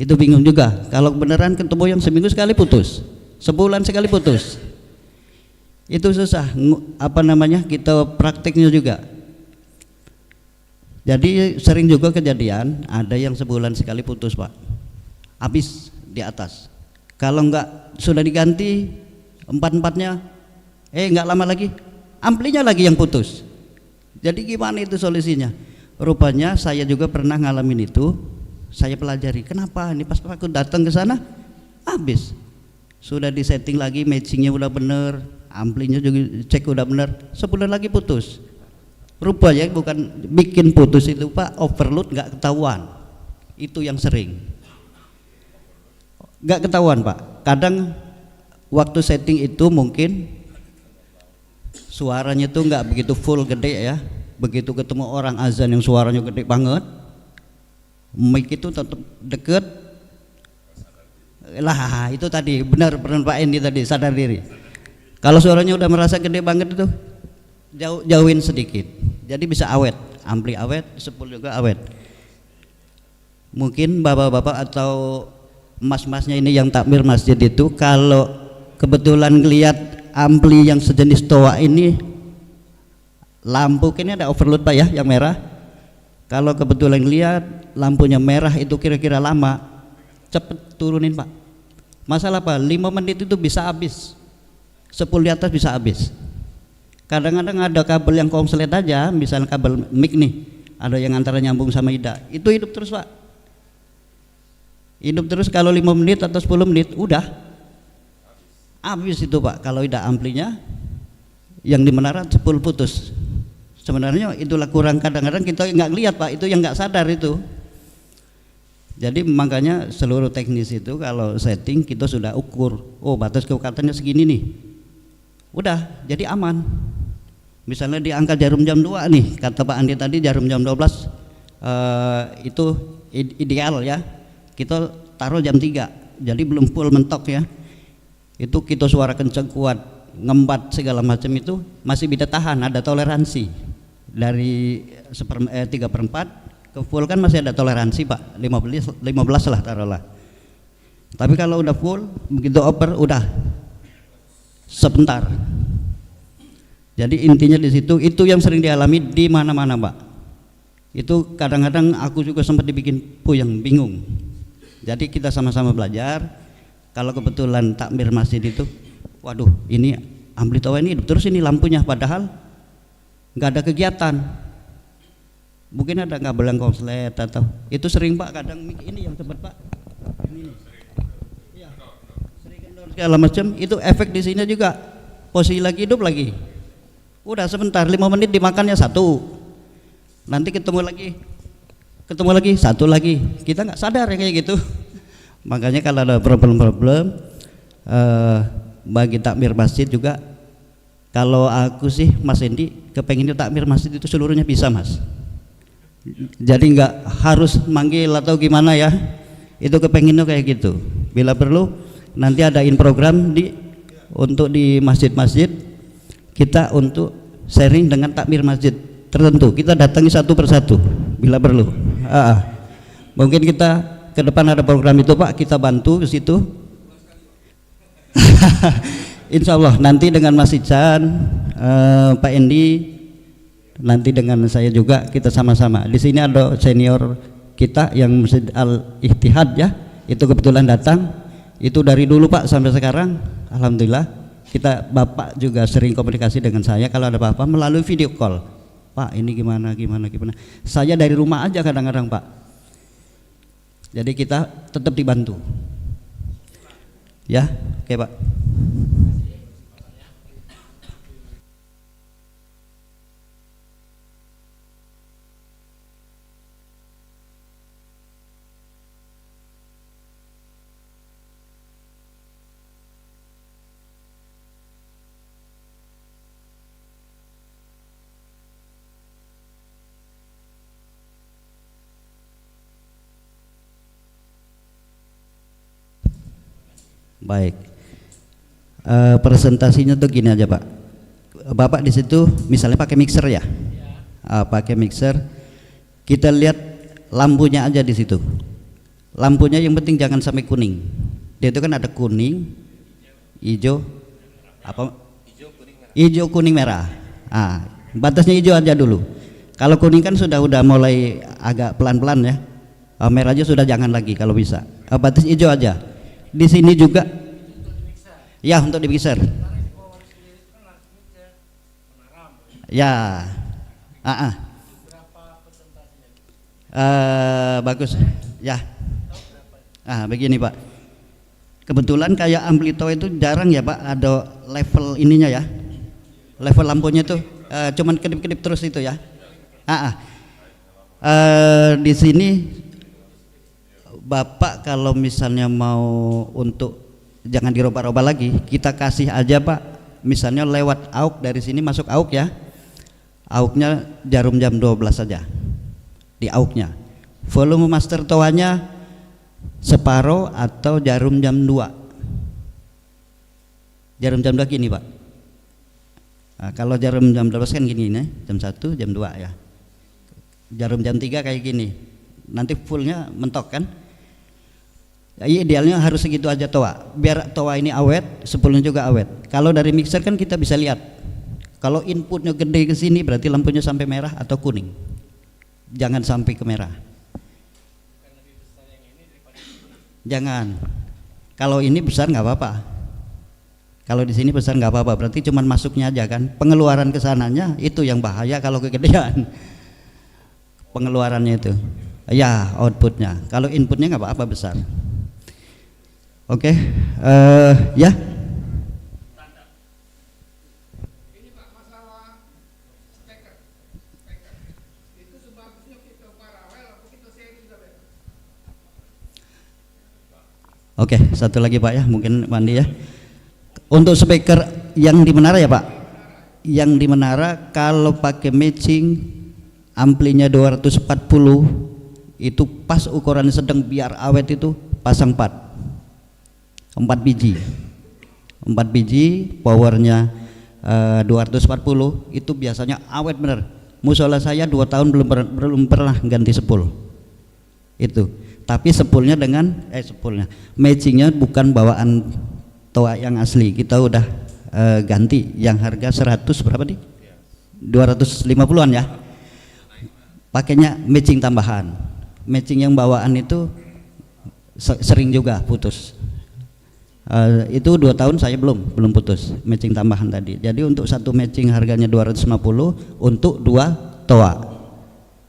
itu bingung juga. Kalau beneran ketemu yang seminggu sekali putus, sebulan sekali putus, itu susah. Kita prakteknya juga. Jadi sering juga kejadian ada yang sebulan sekali putus Pak, habis di atas. Kalau enggak sudah diganti 4-4-nya, enggak lama lagi amplinya lagi yang putus. Jadi gimana itu solusinya? Rupanya saya juga pernah ngalamin itu. Saya pelajari kenapa ini, pas aku datang ke sana habis. Sudah disetting lagi, matchingnya udah bener, amplinya juga cek udah bener, sebulan lagi putus. Rupanya bukan bikin putus itu Pak, overload nggak ketahuan. Itu yang sering nggak ketahuan Pak. Kadang waktu setting itu mungkin suaranya tuh nggak begitu full gede ya. Begitu ketemu orang azan yang suaranya gede banget, mic itu tetap deket lah. Itu tadi benar Pak Endi tadi, sadar diri. Kalau suaranya udah merasa gede banget itu jauhin sedikit, jadi bisa awet, ampli awet, sepul juga awet. Mungkin bapak-bapak atau mas-masnya ini yang takmir masjid itu, kalau kebetulan ngelihat ampli yang sejenis toa ini, lampu ini ada overload Pak ya, yang merah. Kalau kebetulan ngelihat lampunya merah itu kira-kira lama, cepet turunin Pak. Masalah Pak, 5 menit itu bisa habis, sepul di atas bisa habis. Kadang-kadang ada kabel yang konslet aja, misalnya kabel mic nih, ada yang antara nyambung sama IDA, itu hidup terus Pak. Hidup terus. Kalau 5 menit atau 10 menit udah habis itu Pak. Kalau IDA amplinya yang di menara sepul putus. Sebenarnya itulah kurang, kadang-kadang kita nggak lihat Pak, itu yang nggak sadar itu. Jadi makanya seluruh teknis itu kalau setting kita sudah ukur, oh batas kekuatannya segini nih, udah jadi aman. Misalnya di angka jarum jam 2 nih, kata Pak Andi tadi jarum jam 12 itu ideal ya, kita taruh jam 3, jadi belum full mentok ya. Itu kita suara kencang kuat, ngembat segala macam itu masih bisa tahan, ada toleransi. Dari 3/4 ke full kan masih ada toleransi Pak, 15 lah taruhlah. Tapi kalau udah full, begitu oper udah sebentar. Jadi intinya di situ, itu yang sering dialami di mana-mana Pak. Itu kadang-kadang aku juga sempat dibikin puyeng, bingung. Jadi kita sama-sama belajar. Kalau kebetulan takmir masjid itu, waduh ini ampli toa ini terus ini lampunya, padahal nggak ada kegiatan. Mungkin ada kabel yang konslet atau itu sering Pak, kadang mic ini yang cepat Pak. Ini ya, sering kendor segala macam, itu efek di sini juga. Posisi lagi hidup lagi. Udah sebentar, 5 menit dimakannya 1. Nanti ketemu lagi 1 lagi. Kita nggak sadar ya kayak gitu. Makanya kalau ada problem-problem bagi takmir masjid juga, kalau aku sih Mas Endi kepenginnya takmir masjid itu seluruhnya bisa Mas. Jadi nggak harus manggil atau gimana ya, itu kepenginnya kayak gitu. Bila perlu nanti adain program untuk di masjid-masjid kita untuk sharing dengan takmir masjid tertentu, kita datangi satu persatu bila perlu. Mungkin kita ke depan ada program itu Pak, kita bantu ke situ. Insya Allah nanti dengan Mas Ican, Pak Endi, nanti dengan saya juga kita sama-sama. Di sini ada senior kita yang Masjid Al-Ihtihad ya, itu kebetulan datang. Itu dari dulu Pak sampai sekarang, alhamdulillah. Kita Bapak juga sering komunikasi dengan saya kalau ada apa-apa melalui video call. Pak ini gimana. Saya dari rumah aja kadang-kadang Pak. Jadi kita tetap dibantu. Ya, oke Pak. Baik, presentasinya tuh gini aja Pak. Bapak di situ misalnya pakai mixer ya, pakai mixer. Kita lihat lampunya aja di situ. Lampunya yang penting jangan sampai kuning. Dia itu kan ada kuning, hijau, hijau, kuning, merah. Batasnya hijau aja dulu. Kalau kuning kan sudah mulai agak pelan-pelan ya. Merah aja sudah jangan lagi kalau bisa. Batas hijau aja. Di sini juga ya untuk di mixer ya. Bagus ya. Begini Pak, kebetulan kayak amplito itu jarang ya Pak ada level ininya ya, level lampunya tuh cuman kedip-kedip terus itu ya. Di sini Bapak kalau misalnya mau untuk jangan dirubah-rubah lagi, kita kasih aja Pak, misalnya lewat AUX dari sini masuk AUX ya, AUX-nya jarum jam 12 saja di AUX-nya. Volume master toanya separuh atau jarum jam 2. Jarum jam 2 gini Pak. Kalau jarum jam 12 kan gini nih, jam 1, jam 2 ya. Jarum jam 3 kayak gini. Nanti fullnya mentok kan? Ya, idealnya harus segitu aja toa, biar toa ini awet, sepulnya juga awet. Kalau dari mixer kan kita bisa lihat, kalau inputnya gede ke sini berarti lampunya sampai merah atau kuning, jangan sampai ke merah. Jangan. Kalau ini besar nggak apa-apa. Kalau di sini besar nggak apa-apa, berarti cuman masuknya aja kan. Pengeluaran ke sananya itu yang bahaya kalau kegedean. Pengeluarannya itu. Ya, outputnya. Kalau inputnya nggak apa-apa besar. Oke, ya. Oke, satu lagi Pak ya, mungkin Mandi ya. Untuk speaker yang di menara ya Pak, yang di menara kalau pakai matching amplinya 240 itu pas ukuran sedang biar awet itu pasang 4 biji, powernya 240 itu biasanya awet bener. Musola saya 2 tahun belum pernah ganti sepul itu, tapi sepulnya dengan matchingnya bukan bawaan toa yang asli, kita udah ganti yang harga 100 berapa nih, 250-an ya, pakainya matching tambahan. Matching yang bawaan itu sering juga putus. Itu 2 tahun saya belum putus matching tambahan tadi. Jadi untuk satu matching harganya 250 untuk 2 toa.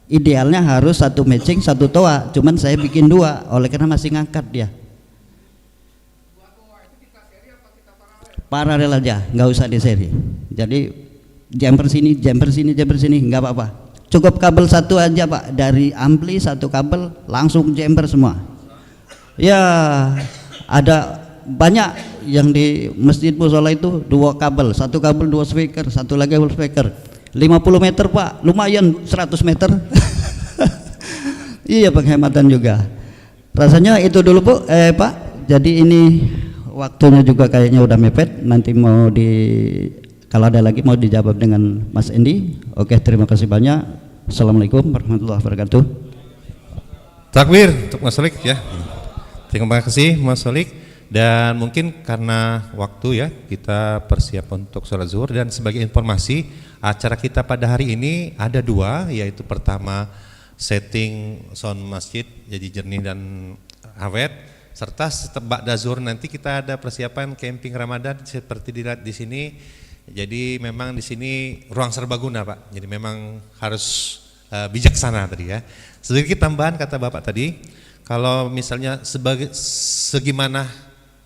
Idealnya harus satu matching 1 toa, cuman saya bikin 2 oleh karena masih ngangkat dia. Paralel aja, nggak usah di seri. Jadi jumper sini, nggak apa-apa. Cukup kabel 1 aja Pak, dari ampli 1 kabel langsung jumper semua. Ya, ada banyak yang di masjid musola itu 2 kabel, 1 kabel 2 speaker, 1 lagi full speaker. 50 meter Pak, lumayan 100 meter. Iya, penghematan juga. Rasanya itu dulu Bu, Pak. Jadi ini waktunya juga kayaknya udah mepet. Nanti mau kalau ada lagi mau dijawab dengan Mas Endi. Oke, terima kasih banyak. Assalamualaikum warahmatullahi wabarakatuh. Takbir untuk Mas Solik ya. Terima kasih Mas Solik. Dan mungkin karena waktu ya, kita persiapan untuk sholat zuhur. Dan sebagai informasi, acara kita pada hari ini ada 2, yaitu pertama setting sound masjid jadi jernih dan awet, serta setelah ba'da zuhur nanti kita ada persiapan camping Ramadan seperti dilihat di sini. Jadi memang di sini ruang serbaguna Pak. Jadi memang harus bijaksana tadi ya. Sedikit tambahan kata Bapak tadi, kalau misalnya segimana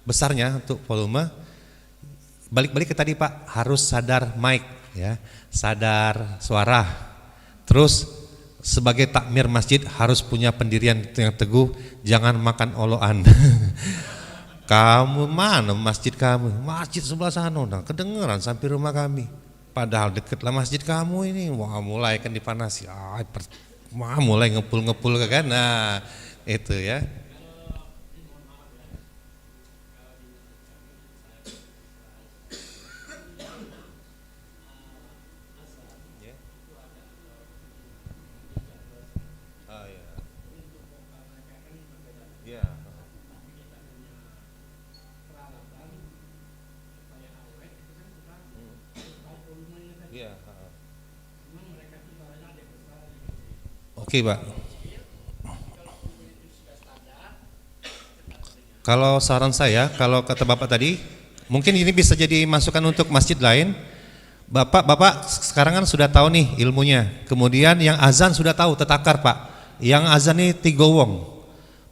besarnya untuk volume, balik-balik ke tadi Pak, harus sadar mic ya, sadar suara. Terus sebagai takmir masjid harus punya pendirian yang teguh, jangan makan oloan. Kamu mana masjid kamu? Masjid sebelah sana, nah, kedengeran sampai rumah kami. Padahal dekatlah masjid kamu ini. Wah, mulai kan dipanasi. Mulai ngepul-ngepul kan. Nah, itu ya. Oke Pak. Kalau saran saya, kalau kata Bapak tadi, mungkin ini bisa jadi masukan untuk masjid lain. Bapak sekarang kan sudah tahu nih ilmunya. Kemudian yang azan sudah tahu tetakar Pak. Yang azan ini 3 wong.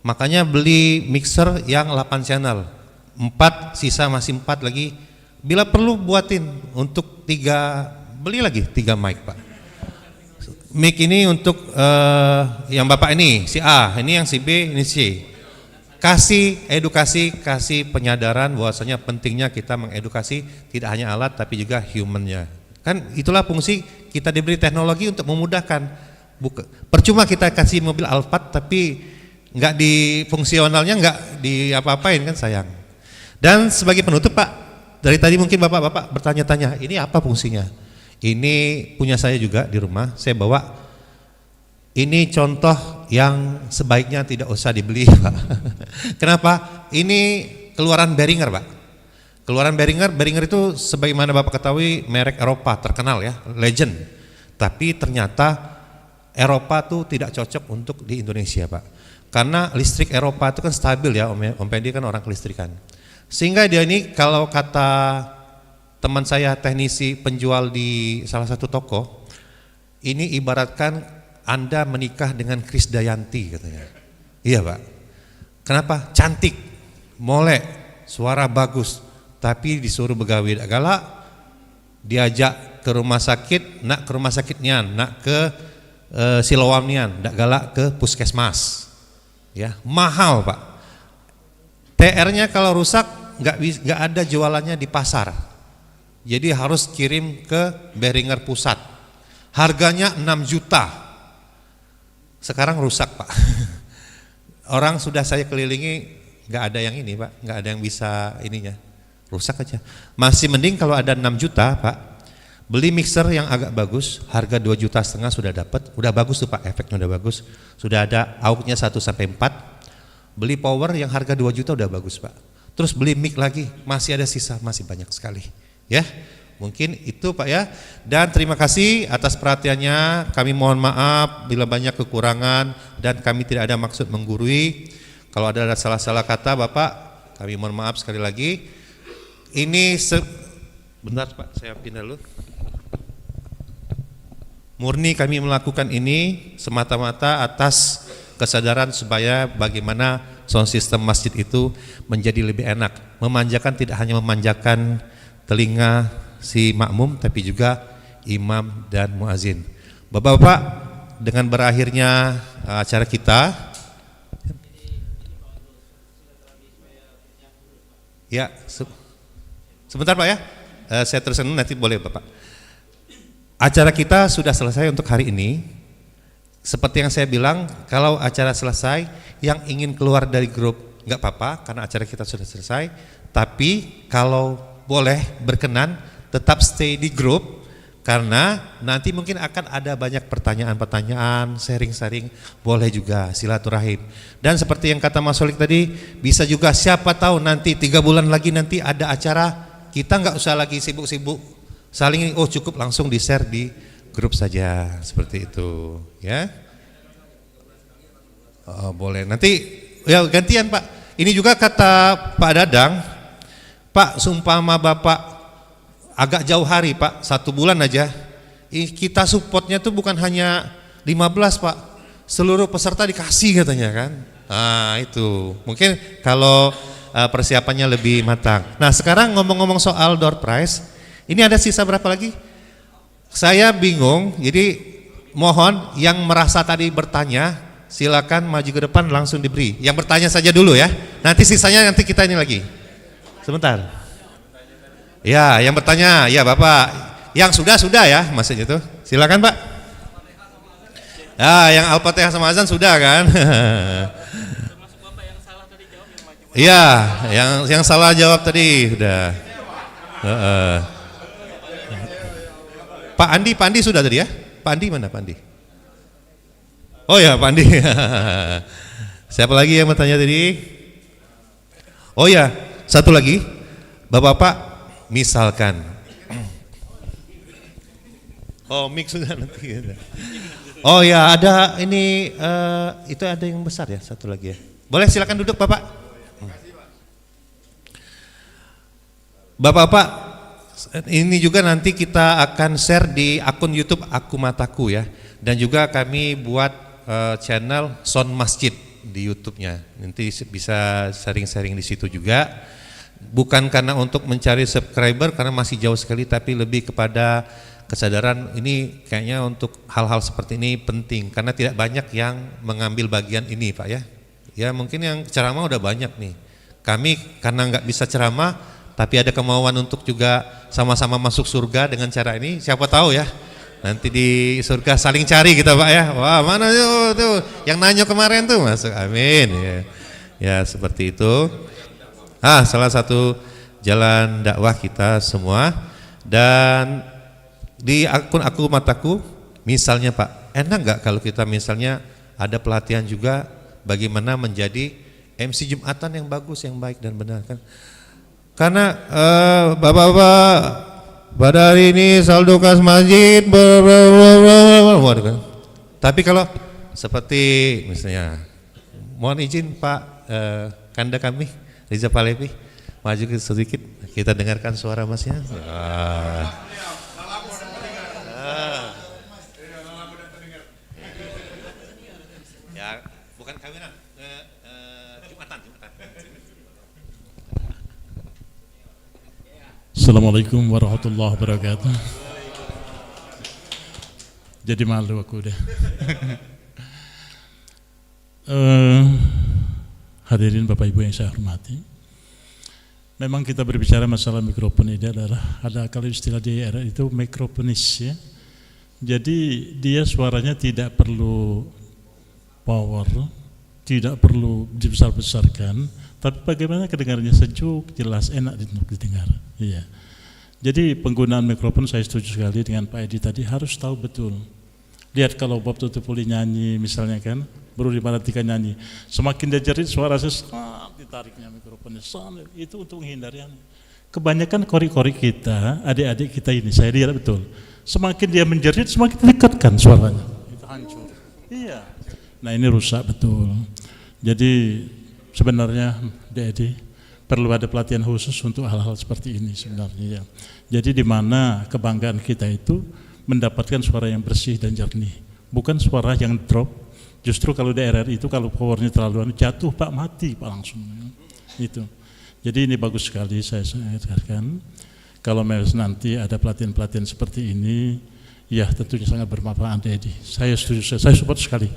Makanya beli mixer yang 8 channel. 4 sisa masih 4 lagi. Bila perlu buatin untuk 3, beli lagi 3 mic Pak. Mic ini untuk yang Bapak ini, si A, ini yang si B, ini si. Kasih edukasi, kasih penyadaran bahwasanya pentingnya kita mengedukasi tidak hanya alat tapi juga humannya. Kan itulah fungsi kita diberi teknologi untuk memudahkan. Percuma kita kasih mobil Alphard tapi nggak di fungsionalnya nggak di apa-apain kan sayang. Dan sebagai penutup Pak, dari tadi mungkin Bapak bertanya-tanya, ini apa fungsinya? Ini punya saya juga di rumah, saya bawa. Ini contoh yang sebaiknya tidak usah dibeli Pak. Kenapa? Ini keluaran Behringer Pak. Keluaran Behringer itu sebagaimana Bapak ketahui merek Eropa terkenal ya, legend. Tapi ternyata Eropa tuh tidak cocok untuk di Indonesia Pak. Karena listrik Eropa itu kan stabil ya, Om Pendi kan orang kelistrikan. Sehingga dia ini kalau kata teman saya teknisi penjual di salah satu toko, ini ibaratkan Anda menikah dengan Krisdayanti katanya. Iya Pak. Kenapa? Cantik, molek, suara bagus, tapi disuruh begawi tidak galak, diajak ke rumah sakit, nak ke rumah sakitnya, nak ke Siloamnian, tidak galak ke puskesmas. Ya, mahal Pak. TR-nya kalau rusak nggak ada jualannya di pasar. Jadi harus kirim ke Behringer pusat. Harganya 6 juta. Sekarang rusak Pak. Orang sudah saya kelilingi nggak ada yang ini Pak, nggak ada yang bisa ininya. Rusak aja. Masih mending kalau ada 6 juta Pak. Beli mixer yang agak bagus, harga 2,5 juta sudah dapat. Udah bagus tuh Pak, efeknya udah bagus. Sudah ada outnya 1 sampai 4. Beli power yang harga 2 juta udah bagus Pak. Terus beli mic lagi, masih ada sisa, masih banyak sekali. Ya, mungkin itu Pak ya. Dan terima kasih atas perhatiannya. Kami mohon maaf bila banyak kekurangan dan kami tidak ada maksud menggurui. Kalau ada salah-salah kata Bapak, kami mohon maaf sekali lagi. Ini bentar Pak, saya pindah dulu. Murni kami melakukan ini semata-mata atas kesadaran supaya bagaimana sound system masjid itu menjadi lebih enak. Memanjakan tidak hanya memanjakan telinga si makmum tapi juga imam dan muazin. Bapak-bapak, dengan berakhirnya acara kita, Ya, sebentar Pak ya, saya teruskan nanti boleh Bapak. Acara kita sudah selesai untuk hari ini. Seperti yang saya bilang, kalau acara selesai, yang ingin keluar dari grup nggak apa-apa karena acara kita sudah selesai. Tapi kalau boleh berkenan, tetap stay di grup. Karena nanti mungkin akan ada banyak pertanyaan-pertanyaan, sharing-sharing, boleh juga silaturahim. Dan seperti yang kata Mas Solik tadi, bisa juga siapa tahu nanti 3 bulan lagi nanti ada acara, kita nggak usah lagi sibuk-sibuk saling, oh cukup langsung di-share di grup saja, seperti itu, ya. Oh, boleh, nanti ya gantian Pak. Ini juga kata Pak Dadang, Pak sumpama Bapak agak jauh hari Pak, 1 bulan aja, kita supportnya tuh bukan hanya 15 Pak, seluruh peserta dikasih katanya kan. Nah itu, mungkin kalau persiapannya lebih matang. Nah sekarang ngomong-ngomong soal door prize, ini ada sisa berapa lagi? Saya bingung, jadi mohon yang merasa tadi bertanya, silakan maju ke depan langsung diberi. Yang bertanya saja dulu ya, nanti sisanya nanti kita ini lagi. Sebentar. Ya, yang bertanya, ya Bapak, yang sudah ya, maksudnya itu, silakan Pak. Ya, yang Al-Fatihah sama azan sudah kan? Iya, yang salah jawab tadi sudah. Pak Andi sudah tadi ya? Pak Andi mana Pak Andi? Oh ya Pak Andi. Siapa lagi yang bertanya tadi? Oh ya, satu lagi, Bapak-bapak. Misalkan, oh mix sudah nanti. Oh ya ada ini, itu ada yang besar ya satu lagi ya. Boleh silakan duduk Bapak. Bapak-bapak, ini juga nanti kita akan share di akun YouTube Aku Mataku ya. Dan juga kami buat channel Sound Masjid di YouTube-nya. Nanti bisa sharing-sharing di situ juga. Bukan karena untuk mencari subscriber karena masih jauh sekali, tapi lebih kepada kesadaran ini kayaknya untuk hal-hal seperti ini penting karena tidak banyak yang mengambil bagian ini Pak ya. Ya mungkin yang ceramah udah banyak nih. Kami karena nggak bisa ceramah tapi ada kemauan untuk juga sama-sama masuk surga dengan cara ini, siapa tahu ya. Nanti di surga saling cari kita Pak ya. Wah mana tuh yang nanya kemarin tuh masuk, amin ya. Ya seperti itu. Salah satu jalan dakwah kita semua. Dan di akun Aku Mataku misalnya Pak, enak nggak kalau kita misalnya ada pelatihan juga bagaimana menjadi MC Jumatan yang bagus, yang baik dan benar kan. Karena Bapak-bapak pada hari ini saldo kas masjid tapi kalau seperti misalnya mohon izin Pak Kanda kami Riza Palevi, maju sedikit, kita dengarkan suara masnya. Ya, bukan kawinan, Jumatan. Assalamualaikum warahmatullahi wabarakatuh. Jadi malu aku udah. Hadirin Bapak Ibu yang saya hormati, memang kita berbicara masalah mikrofon ini adalah, ada kalau istilah di era itu mikrofonis ya. Jadi dia suaranya tidak perlu power, tidak perlu dibesar-besarkan, tapi bagaimana kedengarannya sejuk, jelas, enak untuk didengar. Iya. Jadi penggunaan mikrofon saya setuju sekali dengan Pak Edi tadi, harus tahu betul. Lihat kalau Bob Tutupuli nyanyi misalnya kan, Bro Dimaratika nyanyi, semakin dia jerit suara ditariknya mikrofonnya, itu untuk menghindari. Kebanyakan kori-kori kita, adik-adik kita ini, saya lihat betul, semakin dia menjerit semakin dekatkan suaranya, itu hancur. Iya. Nah ini rusak betul. Jadi sebenarnya Dedi perlu ada pelatihan khusus untuk hal-hal seperti ini sebenarnya. Jadi di mana kebanggaan kita itu mendapatkan suara yang bersih dan jernih, bukan suara yang drop. Justru kalau di RRI itu kalau powernya terlalu jatuh Pak, mati Pak langsung. Itu. Jadi ini bagus sekali saya katakan. Kalau nanti ada pelatihan-pelatihan seperti ini, ya tentunya sangat bermanfaat Dedi. Saya setuju, saya support sekali.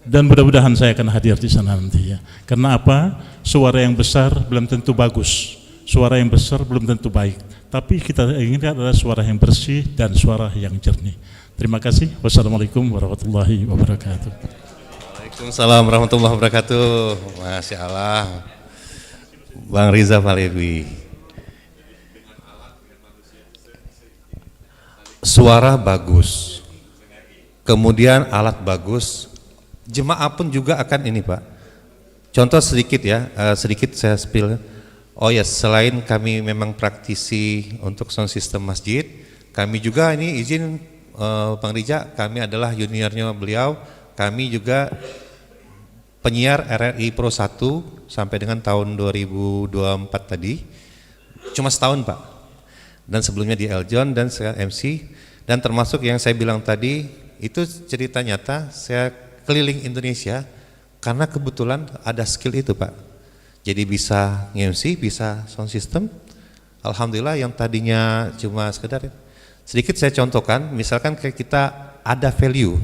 Dan mudah-mudahan saya akan hadir di sana nanti ya. Karena apa? Suara yang besar belum tentu bagus. suara yang besar belum tentu baik, tapi kita inginkan adalah suara yang bersih dan suara yang jernih. Terima kasih. Wassalamualaikum warahmatullahi wabarakatuh. Waalaikumsalam warahmatullahi wabarakatuh. Masya Allah, Bang Riza Falebi. Suara bagus, kemudian alat bagus, jemaah pun juga akan ini Pak. Contoh sedikit ya, sedikit saya spill. Oh ya, selain kami memang praktisi untuk sound system masjid, kami juga ini izin Bang Riza, kami adalah juniornya beliau, kami juga penyiar RRI Pro 1 sampai dengan tahun 2024 tadi, cuma setahun Pak. Dan sebelumnya di Eljon dan saya MC, dan termasuk yang saya bilang tadi itu cerita nyata, saya keliling Indonesia karena kebetulan ada skill itu Pak. Jadi bisa MC, bisa sound system. Alhamdulillah yang tadinya cuma sekedar, sedikit saya contohkan, misalkan kayak kita ada value.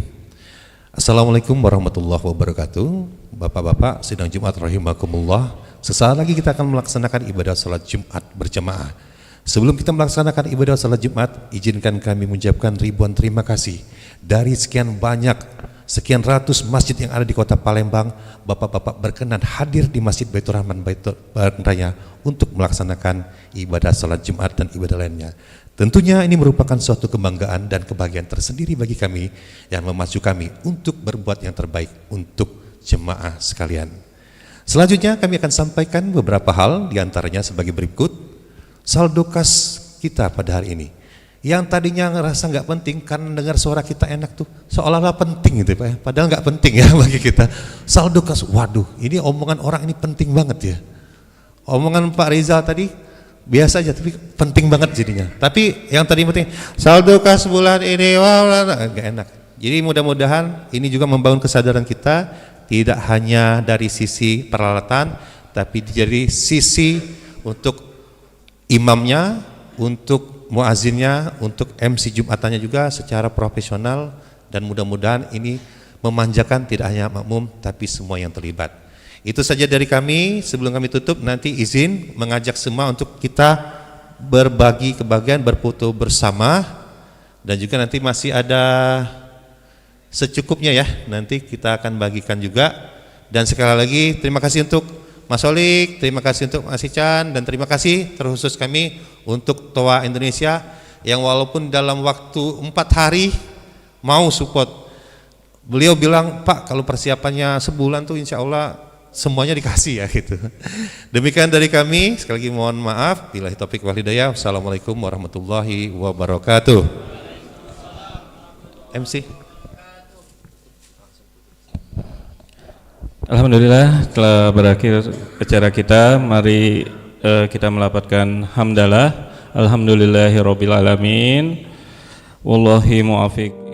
Assalamualaikum warahmatullahi wabarakatuh. Bapak-bapak sidang Jumat rahimakumullah. Sesaat lagi kita akan melaksanakan ibadah salat Jumat berjamaah. Sebelum kita melaksanakan ibadah salat Jumat, izinkan kami mengucapkan ribuan terima kasih dari sekian banyak, sekian ratus masjid yang ada di kota Palembang. Bapak-bapak berkenan hadir di Masjid Baitur Rahman Baitur Raya untuk melaksanakan ibadah salat Jumat dan ibadah lainnya. Tentunya ini merupakan suatu kebanggaan dan kebahagiaan tersendiri bagi kami yang memacu kami untuk berbuat yang terbaik untuk jemaah sekalian. Selanjutnya kami akan sampaikan beberapa hal, diantaranya sebagai berikut. Saldo kas kita pada hari ini, yang tadinya ngerasa nggak penting karena dengar suara kita enak tuh, seolah-olah penting gitu Pak, padahal nggak penting ya bagi kita. Saldo kas, waduh, ini omongan orang ini penting banget ya. Omongan Pak Rizal tadi biasa aja, tapi penting banget jadinya. Tapi yang tadi penting, saldo kas bulan ini, wah, nggak enak. Jadi mudah-mudahan ini juga membangun kesadaran kita, tidak hanya dari sisi peralatan, tapi dari sisi untuk imamnya, untuk muazzinnya, untuk MC Jumatannya juga secara profesional, dan mudah-mudahan ini memanjakan tidak hanya makmum tapi semua yang terlibat. Itu saja dari kami. Sebelum kami tutup, nanti izin mengajak semua untuk kita berbagi kebahagiaan, berfoto bersama, dan juga nanti masih ada secukupnya ya, nanti kita akan bagikan juga. Dan sekali lagi terima kasih untuk Mas Solik, terima kasih untuk Mas Ican, dan terima kasih terkhusus kami untuk TOA Indonesia yang walaupun dalam waktu 4 hari mau support. Beliau bilang, Pak kalau persiapannya sebulan tuh insya Allah semuanya dikasih ya gitu. Demikian dari kami, sekali lagi mohon maaf. Billahi taufiq wal hidayah. Wassalamualaikum warahmatullahi wabarakatuh. MC. Alhamdulillah telah berakhir acara kita. Mari kita melapatkan hamdalah. Alhamdulillahirabbil alamin. Wallahi muafiq.